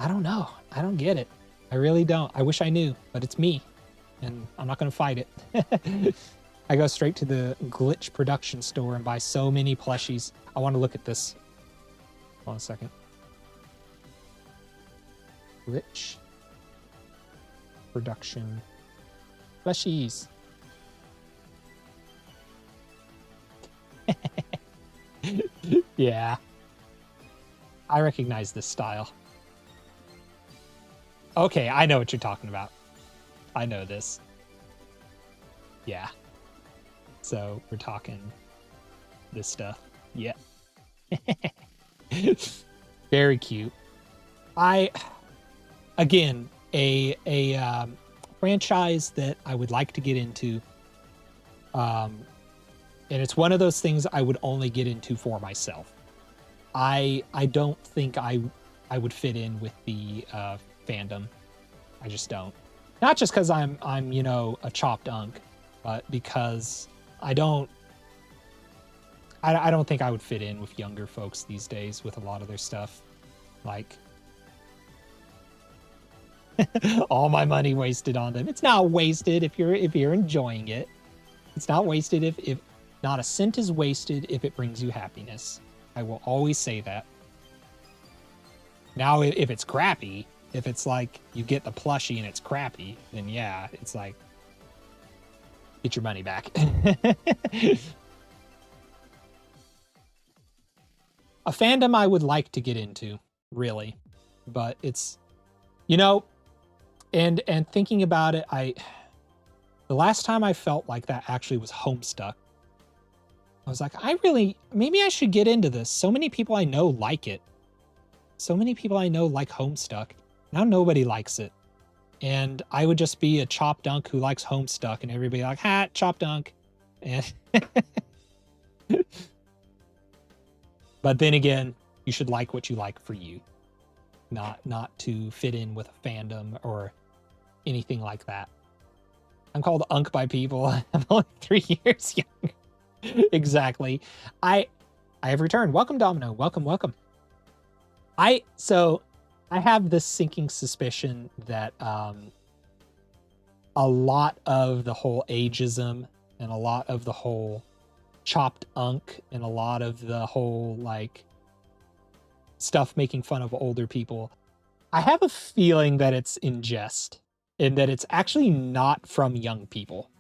I don't know. I don't get it. I really don't. I wish I knew, but it's me, and I'm not going to fight it. I go straight to the Glitch production store and buy so many plushies. I want to look at this. Hold on a second. Glitch production plushies. Yeah. I recognize this style. Okay, I know what you're talking about. I know this. Yeah. So we're talking this stuff. Yeah. Very cute. Again, a franchise that I would like to get into. And it's one of those things I would only get into for myself. I don't think I would fit in with the fandom. I just don't. Not just because I'm a chopped unk, but because I don't think I would fit in with younger folks these days with a lot of their stuff. Like all my money wasted on them. It's not wasted if you're enjoying it. It's not wasted if not a cent is wasted if it brings you happiness. I will always say that. Now, if it's crappy, if it's like you get the plushie and it's crappy, then yeah, it's like, get your money back. A fandom I would like to get into, really, but it's, and thinking about it, the last time I felt like that actually was Homestuck. I was like, maybe I should get into this. So many people I know like it. So many people I know like Homestuck. Now nobody likes it. And I would just be a chop dunk who likes Homestuck, and everybody like, ha, chop dunk. And but then again, you should like what you like for you, not to fit in with a fandom or anything like that. I'm called Unk by people. I'm only 3 years younger. Exactly. I have returned. Welcome, Domino. Welcome, welcome. So I have this sinking suspicion that a lot of the whole ageism and a lot of the whole chopped unk and a lot of the whole like stuff making fun of older people, I have a feeling that it's in jest and that it's actually not from young people.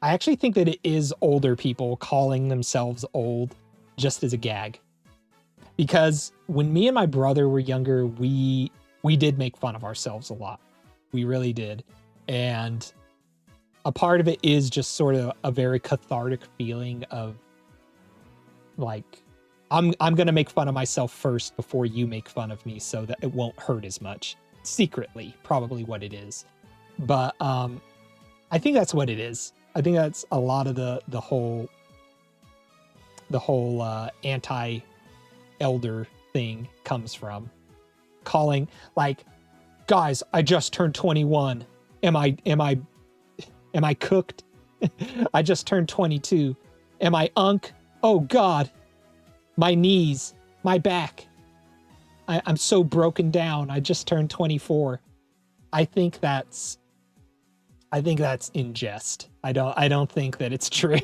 I actually think that it is older people calling themselves old just as a gag. Because when me and my brother were younger, we did make fun of ourselves a lot. We really did. And a part of it is just sort of a very cathartic feeling of like, I'm going to make fun of myself first before you make fun of me so that it won't hurt as much. Secretly, probably what it is. But I think that's what it is. I think that's a lot of the whole anti-elder thing comes from. Calling like, guys, I just turned 21. Am I cooked? I just turned 22. Am I unk? Oh God. My knees, my back. I'm so broken down. I just turned 24. I think that's in jest. I don't think that it's true.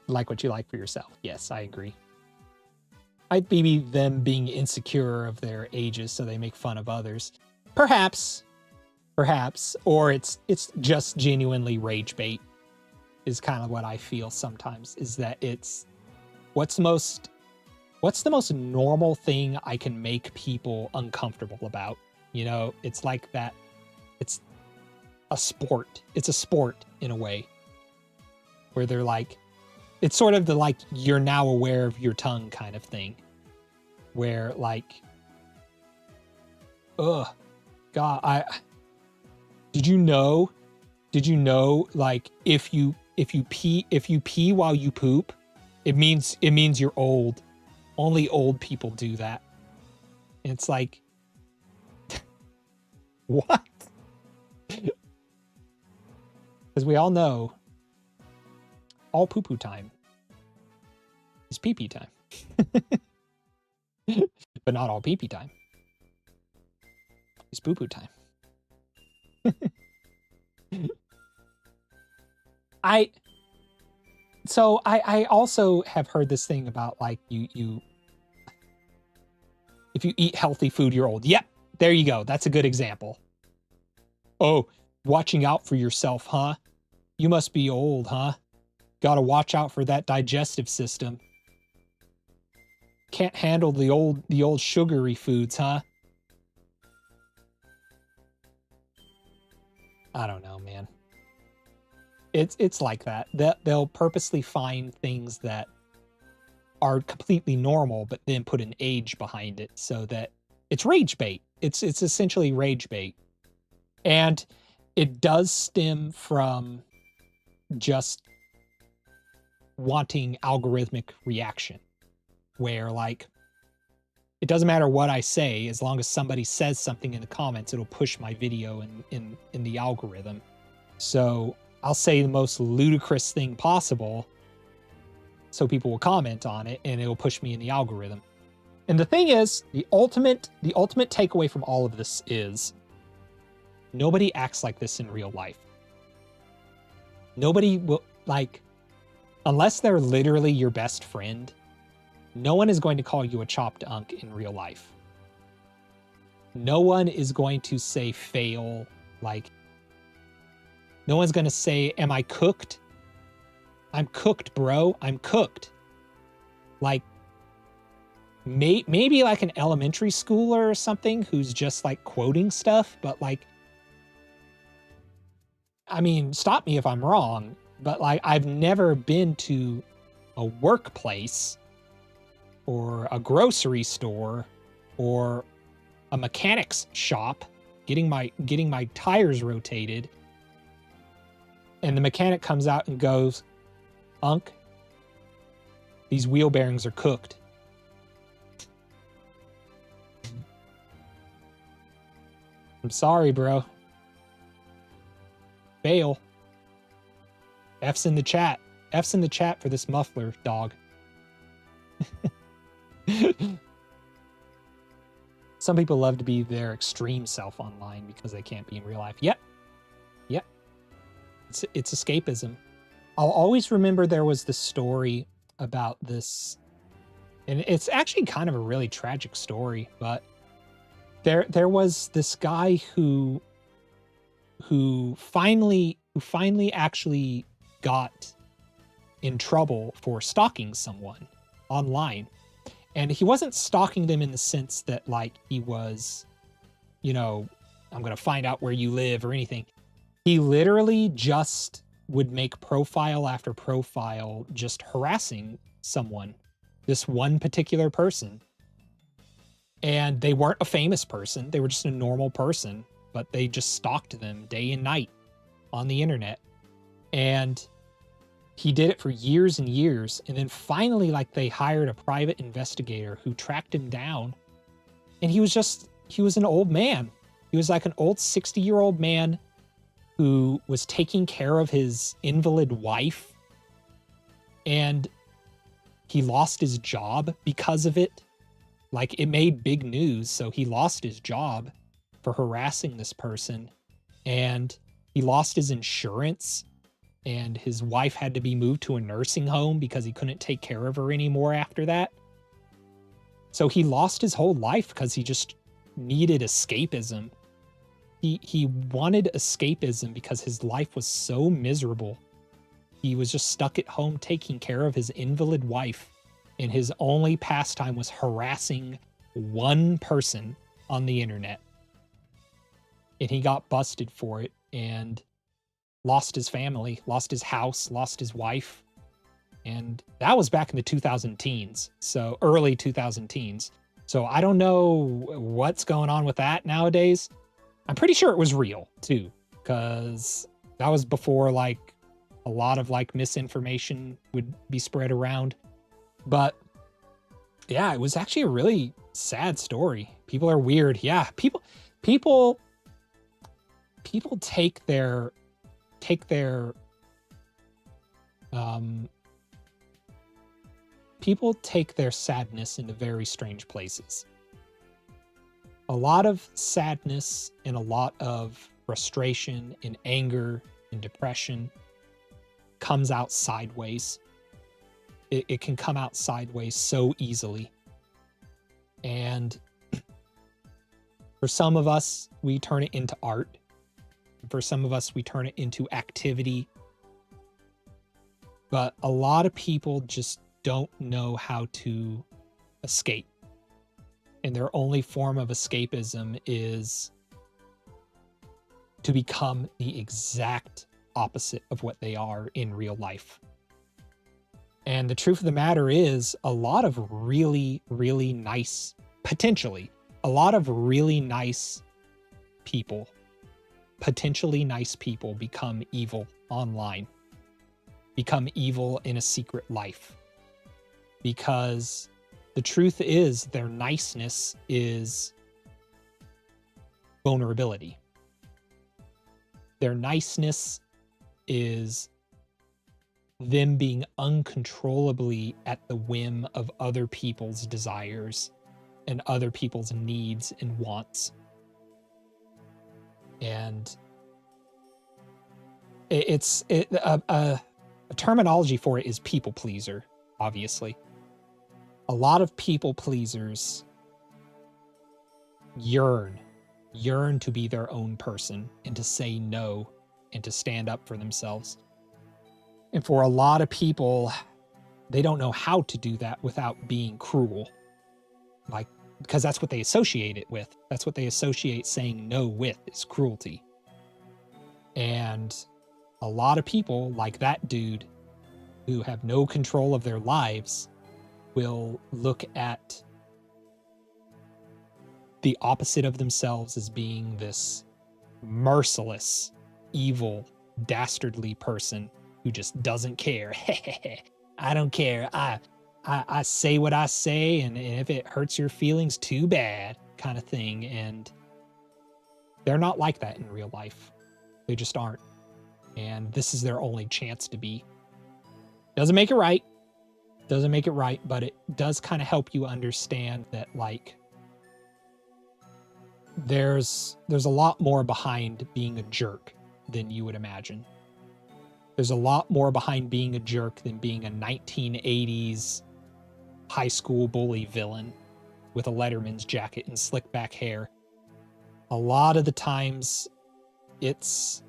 Like what you like for yourself. Yes, I agree. Might be them being insecure of their ages, so they make fun of others. Perhaps, or it's just genuinely rage bait. Is kind of what I feel sometimes. Is that it's what's the most normal thing I can make people uncomfortable about? You know, it's like that. It's a sport. It's a sport in a way, where they're like. It's sort of the like you're now aware of your tongue kind of thing, where like, ugh, God, did you know like if you pee while you poop, it means you're old. Only old people do that. And it's like, what? Because we all know. All poo-poo time is pee-pee time. But not all pee-pee time is poo-poo time. I also have heard this thing about like you if you eat healthy food, you're old. Yep, there you go. That's a good example. Oh, watching out for yourself, huh? You must be old, huh? Gotta watch out for that digestive system. Can't handle the old sugary foods, huh? I don't know, man. It's like that. They'll purposely find things that are completely normal, but then put an age behind it so that it's rage bait. It's essentially rage bait. And it does stem from just wanting algorithmic reaction, where like it doesn't matter what I say, as long as somebody says something in the comments, it'll push my video in the algorithm. So I'll say the most ludicrous thing possible so people will comment on it and it'll push me in the algorithm. And the thing is, the ultimate takeaway from all of this is nobody acts like this in real life. Nobody will, like, unless they're literally your best friend, no one is going to call you a chopped unk in real life. No one is going to say fail, like, no one's going to say, am I cooked? I'm cooked, bro. I'm cooked. Like, maybe like an elementary schooler or something who's just like quoting stuff, but like, I mean, stop me if I'm wrong, but like, I've never been to a workplace or a grocery store or a mechanic's shop getting my tires rotated, and the mechanic comes out and goes, "Unc, these wheel bearings are cooked." I'm sorry, bro. Fail. F's in the chat. F's in the chat for this muffler, dog. Some people love to be their extreme self online because they can't be in real life. Yep. Yep. It's escapism. I'll always remember there was this story about this, and it's actually kind of a really tragic story, but there was this guy who finally actually got in trouble for stalking someone online. And he wasn't stalking them in the sense that, like, he was, you know, I'm going to find out where you live or anything. He literally just would make profile after profile just harassing someone, this one particular person. And they weren't a famous person. They were just a normal person, but they just stalked them day and night on the internet. And he did it for years and years. And then finally, like, they hired a private investigator who tracked him down. And he was an old man. He was like an old 60-year-old man who was taking care of his invalid wife. And he lost his job because of it. Like, it made big news. So he lost his job for harassing this person. And he lost his insurance. And his wife had to be moved to a nursing home because he couldn't take care of her anymore after that. So he lost his whole life because he just needed escapism. He wanted escapism because his life was so miserable. He was just stuck at home taking care of his invalid wife. And his only pastime was harassing one person on the internet. And he got busted for it and lost his family, lost his house, lost his wife. And that was back in the 2000 teens. So early 2000 teens. So I don't know what's going on with that nowadays. I'm pretty sure it was real too, because that was before, like, a lot of, like, misinformation would be spread around. But yeah, it was actually a really sad story. People are weird. Yeah, people take their people take their sadness into very strange places. A lot of sadness and a lot of frustration and anger and depression comes out sideways. It can come out sideways so easily. And for some of us, we turn it into art. For some of us, we turn it into activity. But a lot of people just don't know how to escape. And their only form of escapism is to become the exact opposite of what they are in real life. And the truth of the matter is, a lot of really, really nice, potentially, a lot of really nice people, potentially nice people, become evil online, become evil in a secret life. Because the truth is, their niceness is vulnerability. Their niceness is them being uncontrollably at the whim of other people's desires and other people's needs and wants. And a terminology for it is people pleaser, obviously. A lot of people pleasers yearn to be their own person and to say no and to stand up for themselves. And for a lot of people, they don't know how to do that without being cruel. Like, because that's what they associate it with. That's what they associate saying no with, is cruelty. And a lot of people, like that dude, who have no control of their lives, will look at the opposite of themselves as being this merciless, evil, dastardly person who just doesn't care. I don't care. I say what I say, and if it hurts your feelings, too bad, kind of thing. And they're not like that in real life. They just aren't. And this is their only chance to be. Doesn't make it right. Doesn't make it right, but it does kind of help you understand that, like, there's a lot more behind being a jerk than you would imagine. There's a lot more behind being a jerk than being a 1980s high school bully villain with a Letterman's jacket and slick back hair. A lot of the times it's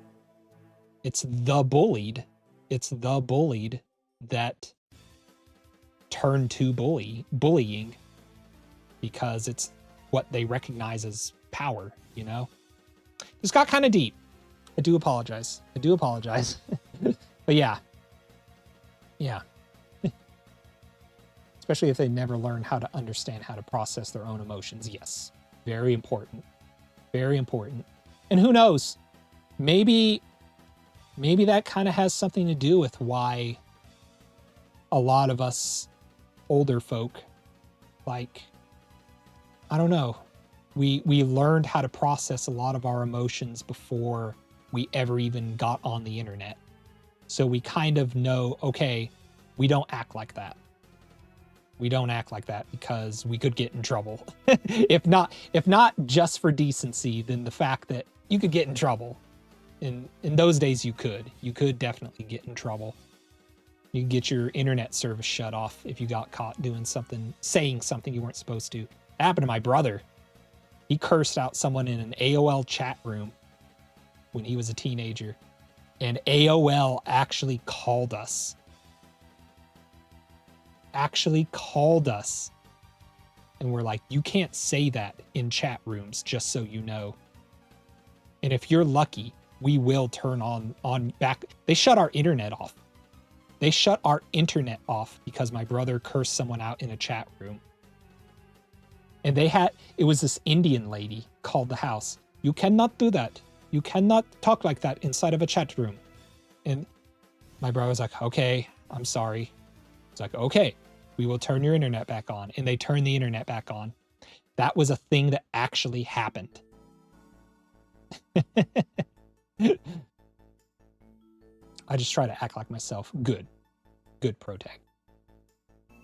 the bullied. It's the bullied that turn to bullying because it's what they recognize as power, you know? This got kind of deep. I do apologize. But yeah. Especially if they never learn how to understand how to process their own emotions. Yes. Very important. Very important. And who knows? Maybe that kind of has something to do with why a lot of us older folk, like, I don't know, we learned how to process a lot of our emotions before we ever even got on the internet. So we kind of know, okay, we don't act like that. We don't act like that because we could get in trouble. If not just for decency, then the fact that you could get in trouble. In those days you could definitely get in trouble. You could get your internet service shut off if you got caught saying something you weren't supposed to. That happened to my brother. He cursed out someone in an AOL chat room when he was a teenager, and AOL actually called us. And we're like, you can't say that in chat rooms, just so you know. And if you're lucky, we will turn on back. They shut our internet off. They shut our internet off because my brother cursed someone out in a chat room. And it was this Indian lady called the house. You cannot do that. You cannot talk like that inside of a chat room. And my brother was like, okay, I'm sorry. It's like, okay, we will turn your internet back on. And they turned the internet back on. That was a thing that actually happened. I just try to act like myself. Good protag.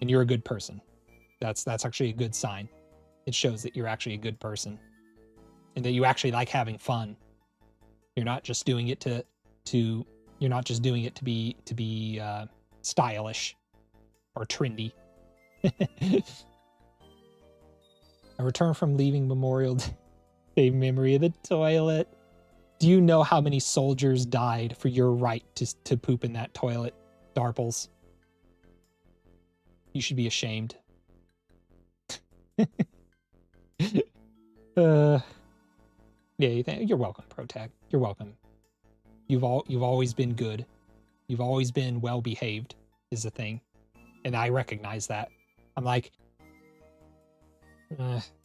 And you're a good person. That's actually a good sign. It shows that you're actually a good person and that you actually like having fun. You're not just doing it to be stylish or trendy. I returned from leaving Memorial Day memory of the toilet. Do you know how many soldiers died for your right to poop in that toilet, Darples? You should be ashamed. Yeah, you're welcome, Protag. You're welcome. You've always been good. You've always been well behaved, is the thing, and I recognize that. I'm like,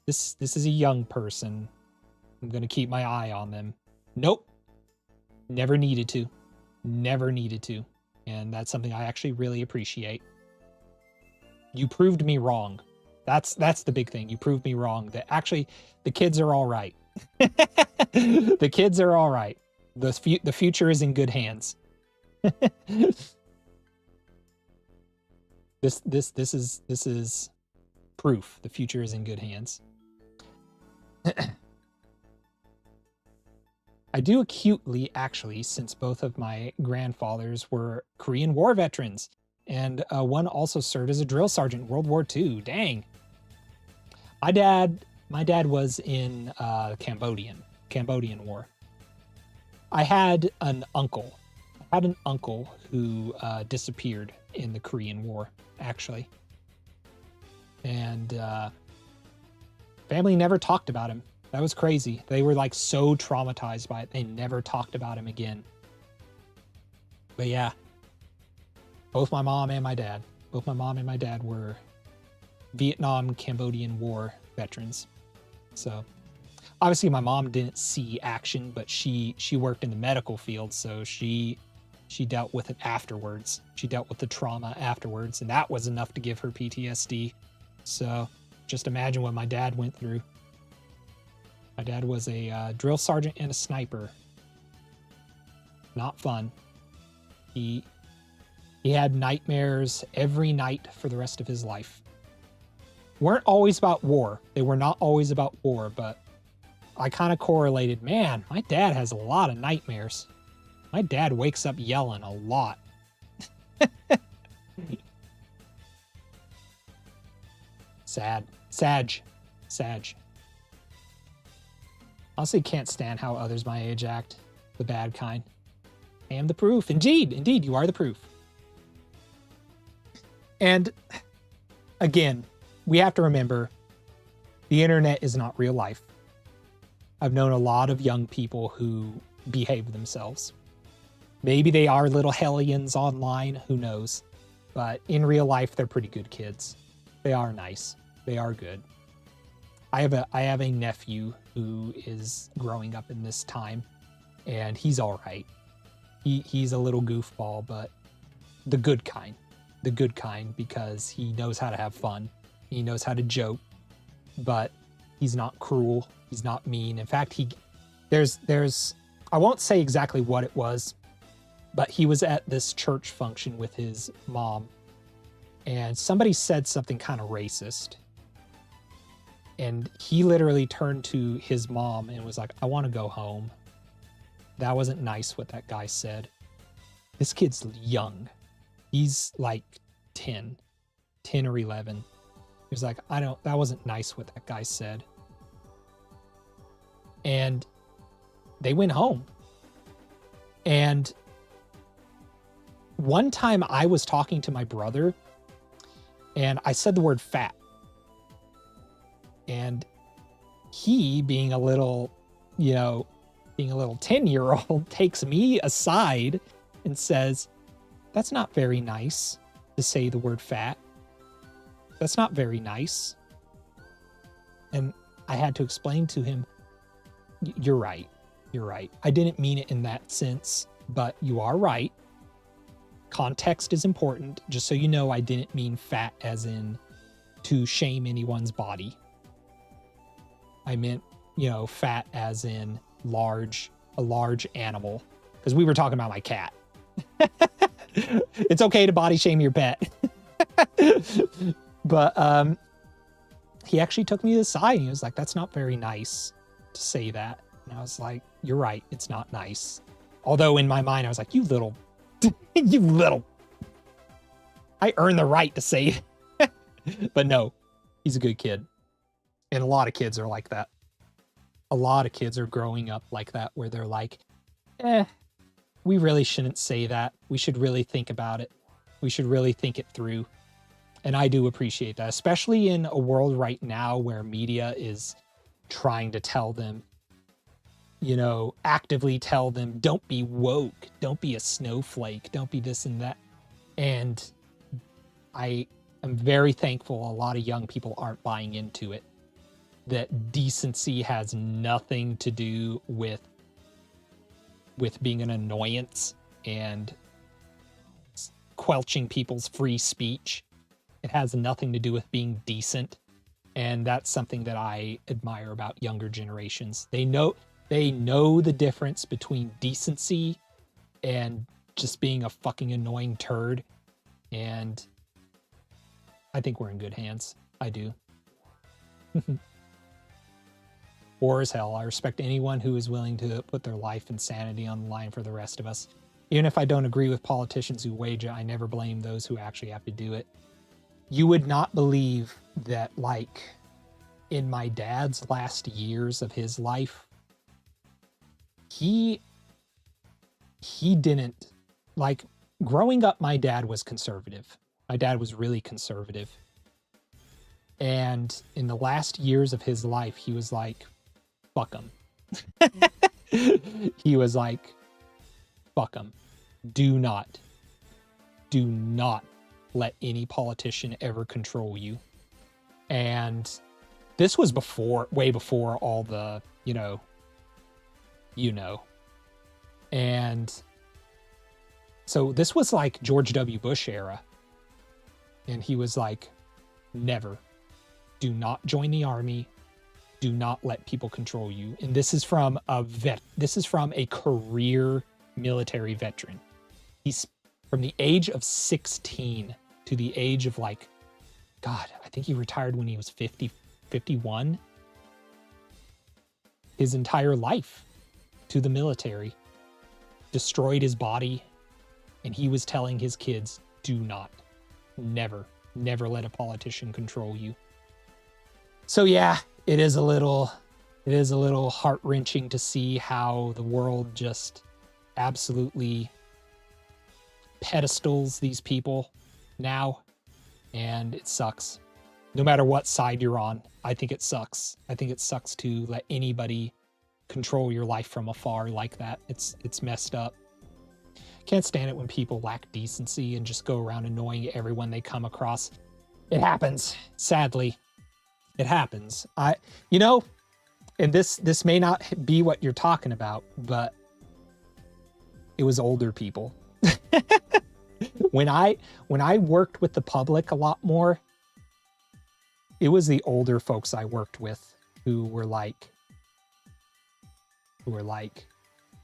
this is a young person. I'm gonna keep my eye on them. Nope. Never needed to. And that's something I actually really appreciate. You proved me wrong. That's the big thing. You proved me wrong. That actually the kids are all right. The kids are all right. The future is in good hands. This is proof. The future is in good hands. I do acutely, actually, since both of my grandfathers were Korean War veterans, and one also served as a drill sergeant in World War II. Dang. My dad was in Cambodian War. I had an uncle who disappeared in the Korean War, actually. And family never talked about him. That was crazy. They were like so traumatized by it. They never talked about him again. But yeah, both my mom and my dad were Vietnam, Cambodian War veterans. So obviously my mom didn't see action, but she worked in the medical field, so she dealt with it afterwards. She dealt with the trauma afterwards, and that was enough to give her PTSD. So just imagine what my dad went through. My dad was a drill sergeant and a sniper. Not fun. He had nightmares every night for the rest of his life. Weren't always about war. They were not always about war, but I kind of correlated, man, my dad has a lot of nightmares. My dad wakes up yelling a lot. Sad. Sag. Honestly, can't stand how others my age act. The bad kind. I am the proof. Indeed, you are the proof. And again, we have to remember the internet is not real life. I've known a lot of young people who behave themselves. Maybe they are little hellions online, who knows? But in real life, they're pretty good kids. They are nice. They are good. I have a nephew who is growing up in this time, and he's all right. He's a little goofball, but the good kind. The good kind, because he knows how to have fun. He knows how to joke, but he's not cruel. He's not mean. In fact, there's I won't say exactly what it was, but he was at this church function with his mom, and somebody said something kind of racist. And he literally turned to his mom and was like, I want to go home. That wasn't nice what that guy said. This kid's young. He's like 10 or 11. He was like, that wasn't nice what that guy said. And they went home. And one time I was talking to my brother and I said the word fat. And he, being a little 10-year-old, takes me aside and says, that's not very nice to say the word fat. That's not very nice. And I had to explain to him, you're right. You're right. I didn't mean it in that sense, but you are right. Context is important. Just so you know, I didn't mean fat as in to shame anyone's body. I meant, fat as in a large animal. Because we were talking about my cat. It's okay to body shame your pet. But he actually took me to the side and he was like, that's not very nice to say that. And I was like, you're right, it's not nice. Although in my mind, I was like, you little. I earned the right to say it. But no, he's a good kid. And a lot of kids are like that. A lot of kids are growing up like that, where they're like, we really shouldn't say that. We should really think about it. We should really think it through. And I do appreciate that, especially in a world right now where media is trying to tell them, actively tell them, don't be woke, don't be a snowflake, don't be this and that. And I am very thankful a lot of young people aren't buying into it. That decency has nothing to do with being an annoyance and quelching people's free speech. It has nothing to do with being decent. And that's something that I admire about younger generations. They know the difference between decency and just being a fucking annoying turd. And I think we're in good hands. I do. War is hell. I respect anyone who is willing to put their life and sanity on the line for the rest of us. Even if I don't agree with politicians who wage it, I never blame those who actually have to do it. You would not believe that, like, in my dad's last years of his life, he didn't, like, growing up, my dad was conservative. My dad was really conservative. And in the last years of his life, he was like, fuck them. He was like, fuck them. Do not let any politician ever control you. And this was way before all the, you know, you know. And so this was like George W. Bush era. And he was like, never, do not join the army. Do not let people control you. And this is from a career military veteran. He's from the age of 16 to the age of like, God, I think he retired when he was 50, 51. His entire life to the military, destroyed his body, and he was telling his kids, do not, never let a politician control you. So yeah, it is a little heart-wrenching to see how the world just absolutely pedestals these people now, and it sucks. No matter what side you're on, I think it sucks. I think it sucks to let anybody control your life from afar like that. It's messed up. Can't stand it when people lack decency and just go around annoying everyone they come across. It happens, sadly. It happens. And this may not be what you're talking about, but it was older people. When I worked with the public a lot more, it was the older folks I worked with who were like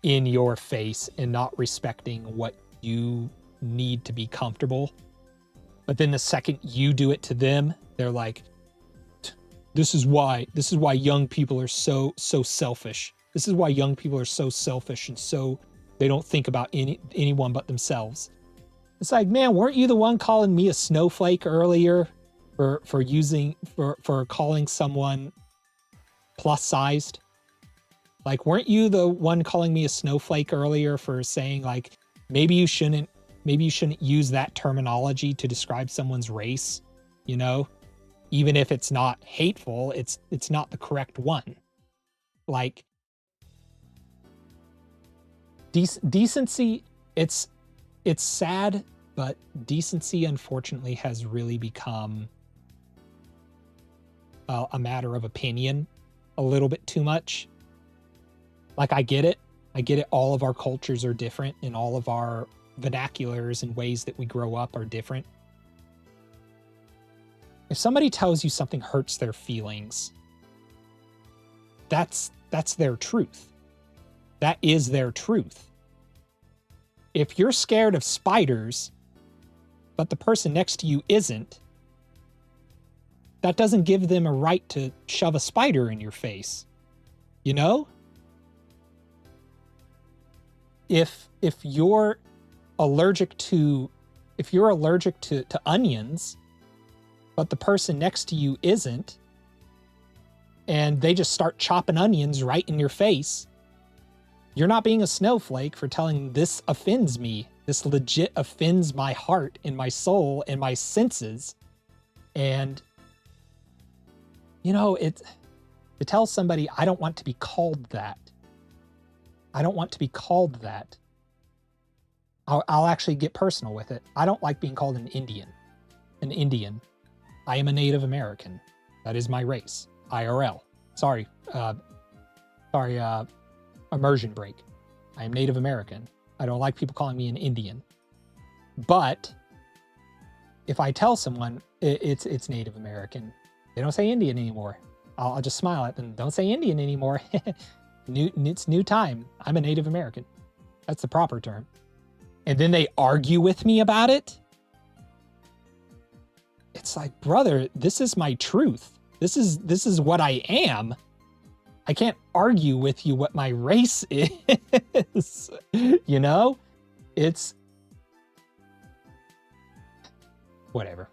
in your face and not respecting what you need to be comfortable. But then the second you do it to them, they're like, this is why young people are so selfish. This is why young people are so selfish and so they don't think about anyone but themselves. It's like, man, weren't you the one calling me a snowflake earlier for calling someone plus sized? Like, weren't you the one calling me a snowflake earlier for saying like, maybe you shouldn't use that terminology to describe someone's race, you know? Even if it's not hateful, it's not the correct one. Like, decency, it's sad, but decency unfortunately has really become a matter of opinion a little bit too much. Like, I get it. All of our cultures are different and all of our vernaculars and ways that we grow up are different. If somebody tells you something hurts their feelings, that's their truth. That is their truth. If you're scared of spiders, but the person next to you isn't, that doesn't give them a right to shove a spider in your face. You know? If you're allergic to onions, but the person next to you isn't, and they just start chopping onions right in your face, you're not being a snowflake for telling this offends me. This legit offends my heart and my soul and my senses. And, you know, to tell somebody, I don't want to be called that. I don't want to be called that. I'll actually get personal with it. I don't like being called an Indian. An Indian. I am a Native American. That is my race. IRL. Sorry, immersion break. I am Native American. I don't like people calling me an Indian. But if I tell someone it's Native American, they don't say Indian anymore. I'll just smile at them. Don't say Indian anymore. It's new time. I'm a Native American. That's the proper term. And then they argue with me about it. It's like, brother, this is my truth. This is what I am. I can't argue with you what my race is. You know? It's whatever.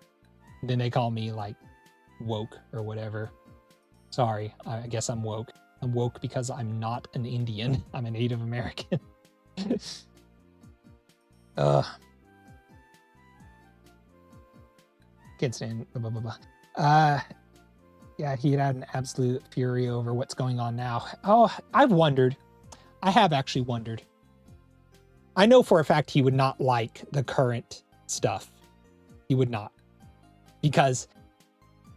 Then they call me like woke or whatever. Sorry, I guess I'm woke. I'm woke because I'm not an Indian. I'm a Native American. Can't stand blah, blah, blah, blah. Yeah, he had an absolute fury over what's going on now. Oh, I've wondered. I have actually wondered. I know for a fact he would not like the current stuff. He would not. Because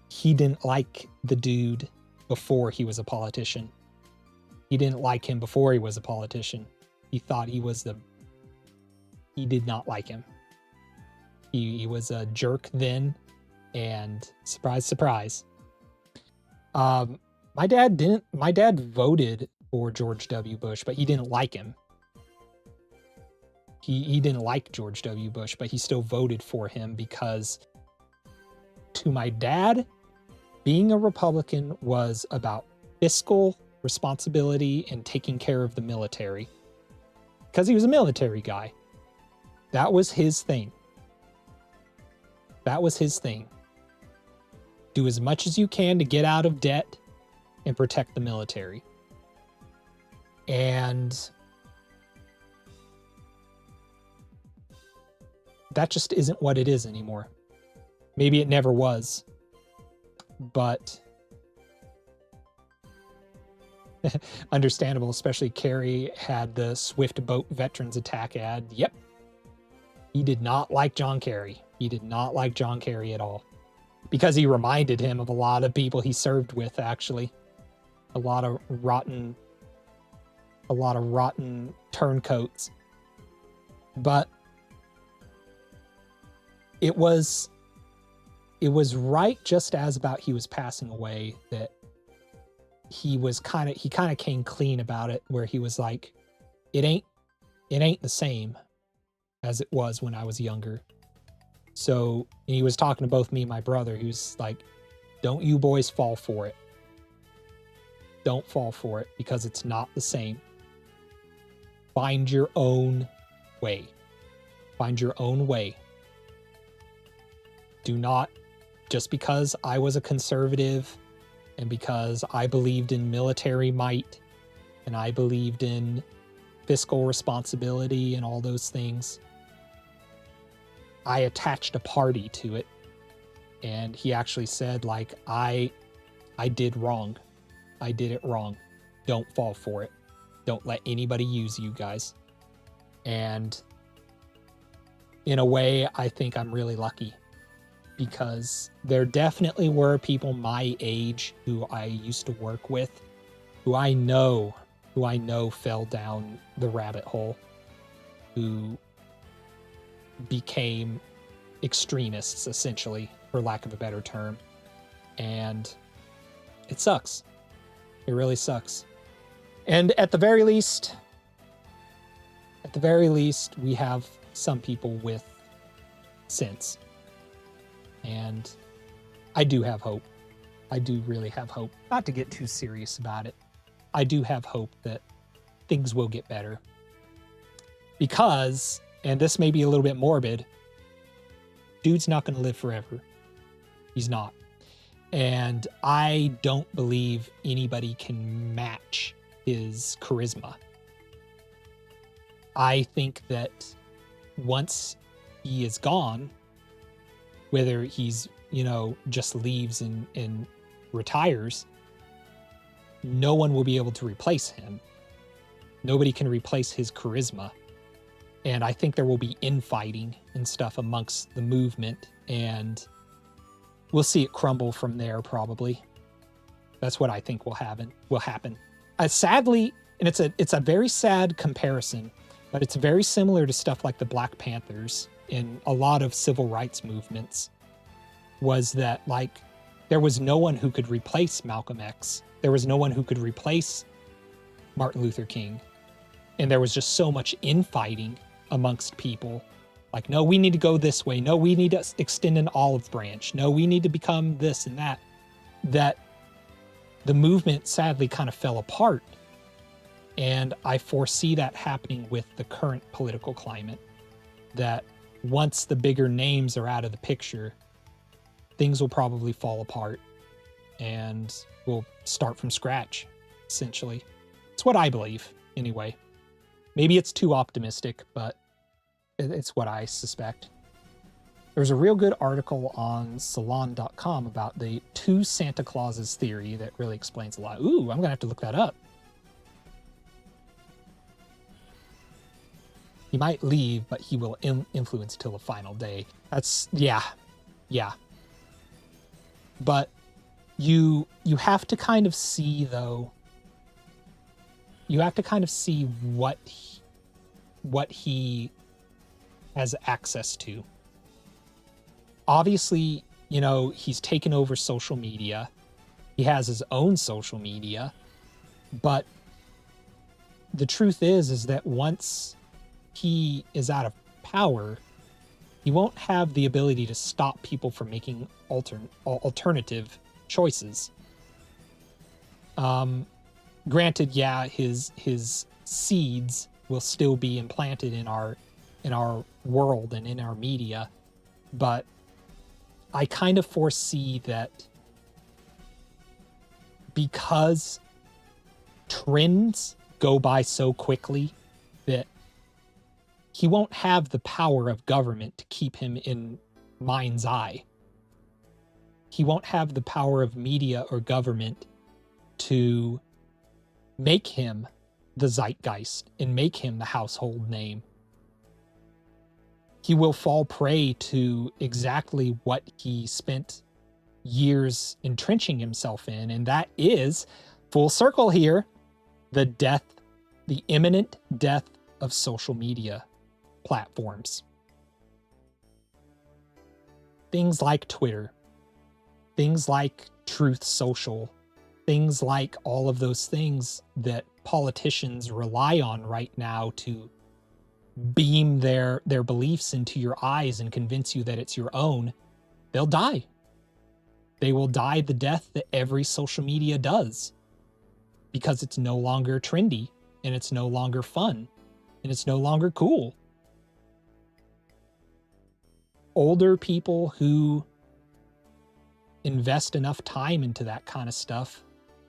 he didn't like the dude before he was a politician. He didn't like him before he was a politician. He thought he did not like him. He was a jerk then, and surprise, surprise. My dad voted for George W. Bush, but he didn't like him. He didn't like George W. Bush, but he still voted for him because to my dad, being a Republican was about fiscal responsibility and taking care of the military. Because he was a military guy. That was his thing. That was his thing. Do as much as you can to get out of debt and protect the military. And that just isn't what it is anymore. Maybe it never was. But understandable, especially Kerry had the Swift Boat Veterans Attack ad. Yep. He did not like John Kerry. He did not like John Kerry at all. Because he reminded him of a lot of people he served with, actually. A lot of rotten turncoats. But it was right just as about he was passing away that he kind of came clean about it, where he was like, it ain't the same as it was when I was younger. So he was talking to both me and my brother. He was like, don't you boys fall for it. Don't fall for it, because it's not the same. Find your own way. Find your own way. Do not, just because I was a conservative and because I believed in military might and I believed in fiscal responsibility and all those things, I attached a party to it. And he actually said, like, I did wrong. I did it wrong. Don't fall for it. Don't let anybody use you guys. And in a way, I think I'm really lucky, because there definitely were people my age who I used to work with, who I know fell down the rabbit hole, who became extremists, essentially, for lack of a better term. And it sucks. It really sucks. And at the very least, we have some people with sense. And I do have hope. I do really have hope. Not to get too serious about it. I do have hope that things will get better. Because, and this may be a little bit morbid, dude's not going to live forever. He's not. And I don't believe anybody can match his charisma. I think that once he is gone, whether he's, just leaves and retires, no one will be able to replace him. Nobody can replace his charisma. And I think there will be infighting and stuff amongst the movement, and we'll see it crumble from there, probably. That's what I think will happen. Sadly, and it's a very sad comparison, but it's very similar to stuff like the Black Panthers in a lot of civil rights movements, was that, like, there was no one who could replace Malcolm X. There was no one who could replace Martin Luther King. And there was just so much infighting amongst people. Like, no, we need to go this way. No, we need to extend an olive branch. No, we need to become this and that. That the movement sadly kind of fell apart. And I foresee that happening with the current political climate. That once the bigger names are out of the picture, things will probably fall apart. And we'll start from scratch, essentially. It's what I believe, anyway. Maybe it's too optimistic, but it's what I suspect. There's a real good article on Salon.com about the two Santa Clauses theory that really explains a lot. Ooh, I'm going to have to look that up. He might leave, but he will influence till the final day. That's, yeah. But you have to kind of see, though, you have to kind of see what he has access to. Obviously, you know, he's taken over social media. He has his own social media, but the truth is that once he is out of power, he won't have the ability to stop people from making alternative choices. Granted, yeah, his seeds will still be implanted in our world and in our media, but I kind of foresee that because trends go by so quickly that he won't have the power of government to keep him in mind's eye. He won't have the power of media or government to make him the zeitgeist and make him the household name. He will fall prey to exactly what he spent years entrenching himself in, and that is, full circle here, the imminent death of social media platforms. Things like Twitter, things like Truth Social, things like all of those things that politicians rely on right now to beam their beliefs into your eyes and convince you that it's your own, they'll die. They will die the death that every social media does, because it's no longer trendy, and it's no longer fun, and it's no longer cool. Older people who invest enough time into that kind of stuff,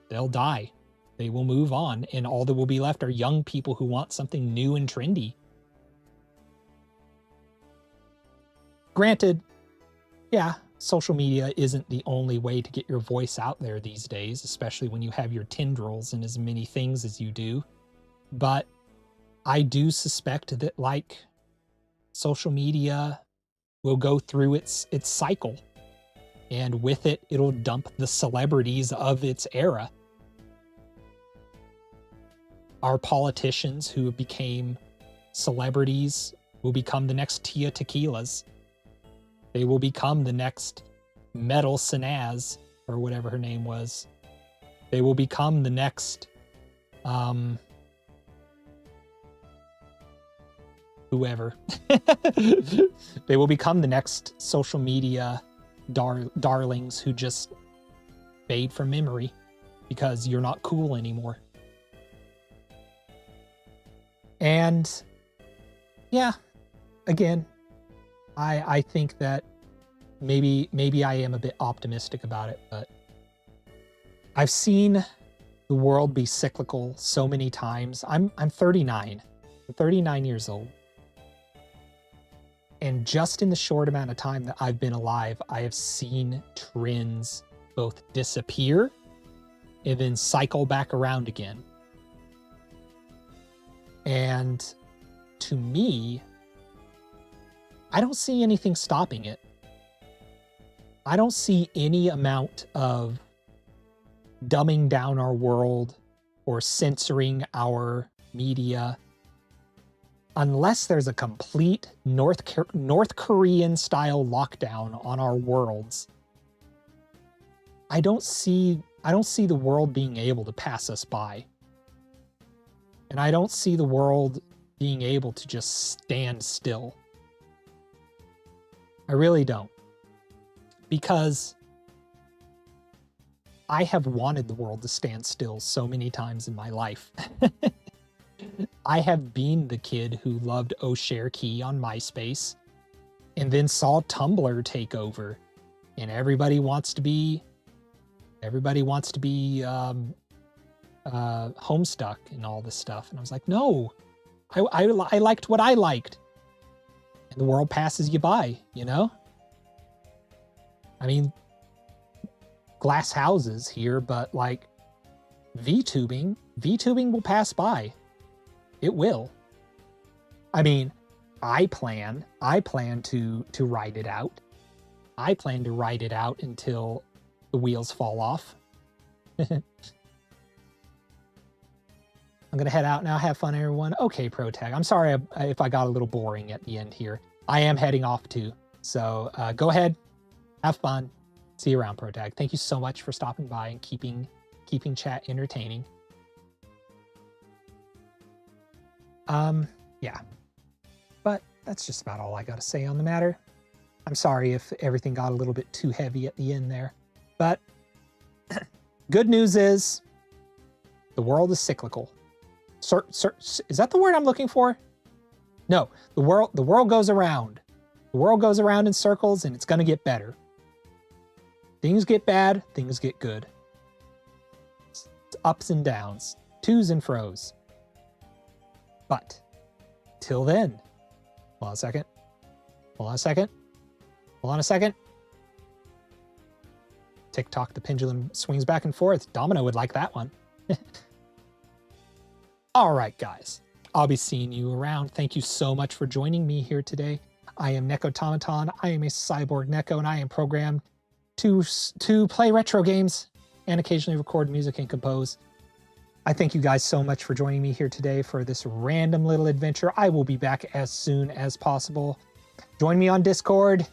they'll die. They will move on, and all that will be left are young people who want something new and trendy. Granted, yeah, social media isn't the only way to get your voice out there these days, especially when you have your tendrils and as many things as you do. But I do suspect that, like, social media will go through its cycle, and with it, it'll dump the celebrities of its era. Our politicians who became celebrities will become the next Tia Tequilas. They will become the next Metal Sanaz, or whatever her name was. They will become the next whoever. They will become the next social media darlings who just fade from memory because you're not cool anymore. And yeah, again, I think that maybe I am a bit optimistic about it, but I've seen the world be cyclical so many times. I'm 39. I'm 39 years old. And just in the short amount of time that I've been alive, I have seen trends both disappear and then cycle back around again. And to me, I don't see anything stopping it. I don't see any amount of dumbing down our world or censoring our media unless there's a complete North Korean style lockdown on our worlds. I don't see the world being able to pass us by. And I don't see the world being able to just stand still. I really don't. Because I have wanted the world to stand still so many times in my life. I have been the kid who loved Osherkey on MySpace and then saw Tumblr take over, and everybody wants to be Homestuck and all this stuff. And I was like, no, I liked what I liked. And the world passes you by, you know? I mean, glass houses here, but like VTubing will pass by. It will. I mean, I plan to ride it out. I plan to ride it out until the wheels fall off. I'm gonna head out now. Have fun, everyone. Okay, ProTag. I'm sorry if I got a little boring at the end here. I am heading off too. So go ahead, have fun. See you around, ProTag. Thank you so much for stopping by and keeping chat entertaining. Yeah. But that's just about all I got to say on the matter. I'm sorry if everything got a little bit too heavy at the end there. But good news is the world is cyclical. Is that the word I'm looking for? No, the world goes around. The world goes around in circles, and it's going to get better. Things get bad, things get good. It's ups and downs, twos and fros. But till then, hold on a second. Hold on a second. Hold on a second. TikTok, the pendulum swings back and forth. Domino would like that one. All right, guys. I'll be seeing you around. Thank you so much for joining me here today. I am Nekotomoton. I am a cyborg Neko, and I am programmed to play retro games and occasionally record music and compose. I thank you guys so much for joining me here today for this random little adventure. I will be back as soon as possible. Join me on Discord.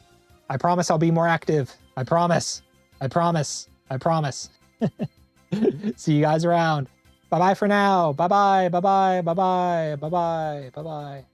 I promise I'll be more active. I promise. I promise. I promise. See you guys around. Bye-bye for now. Bye-bye. Bye-bye. Bye-bye. Bye-bye. Bye-bye.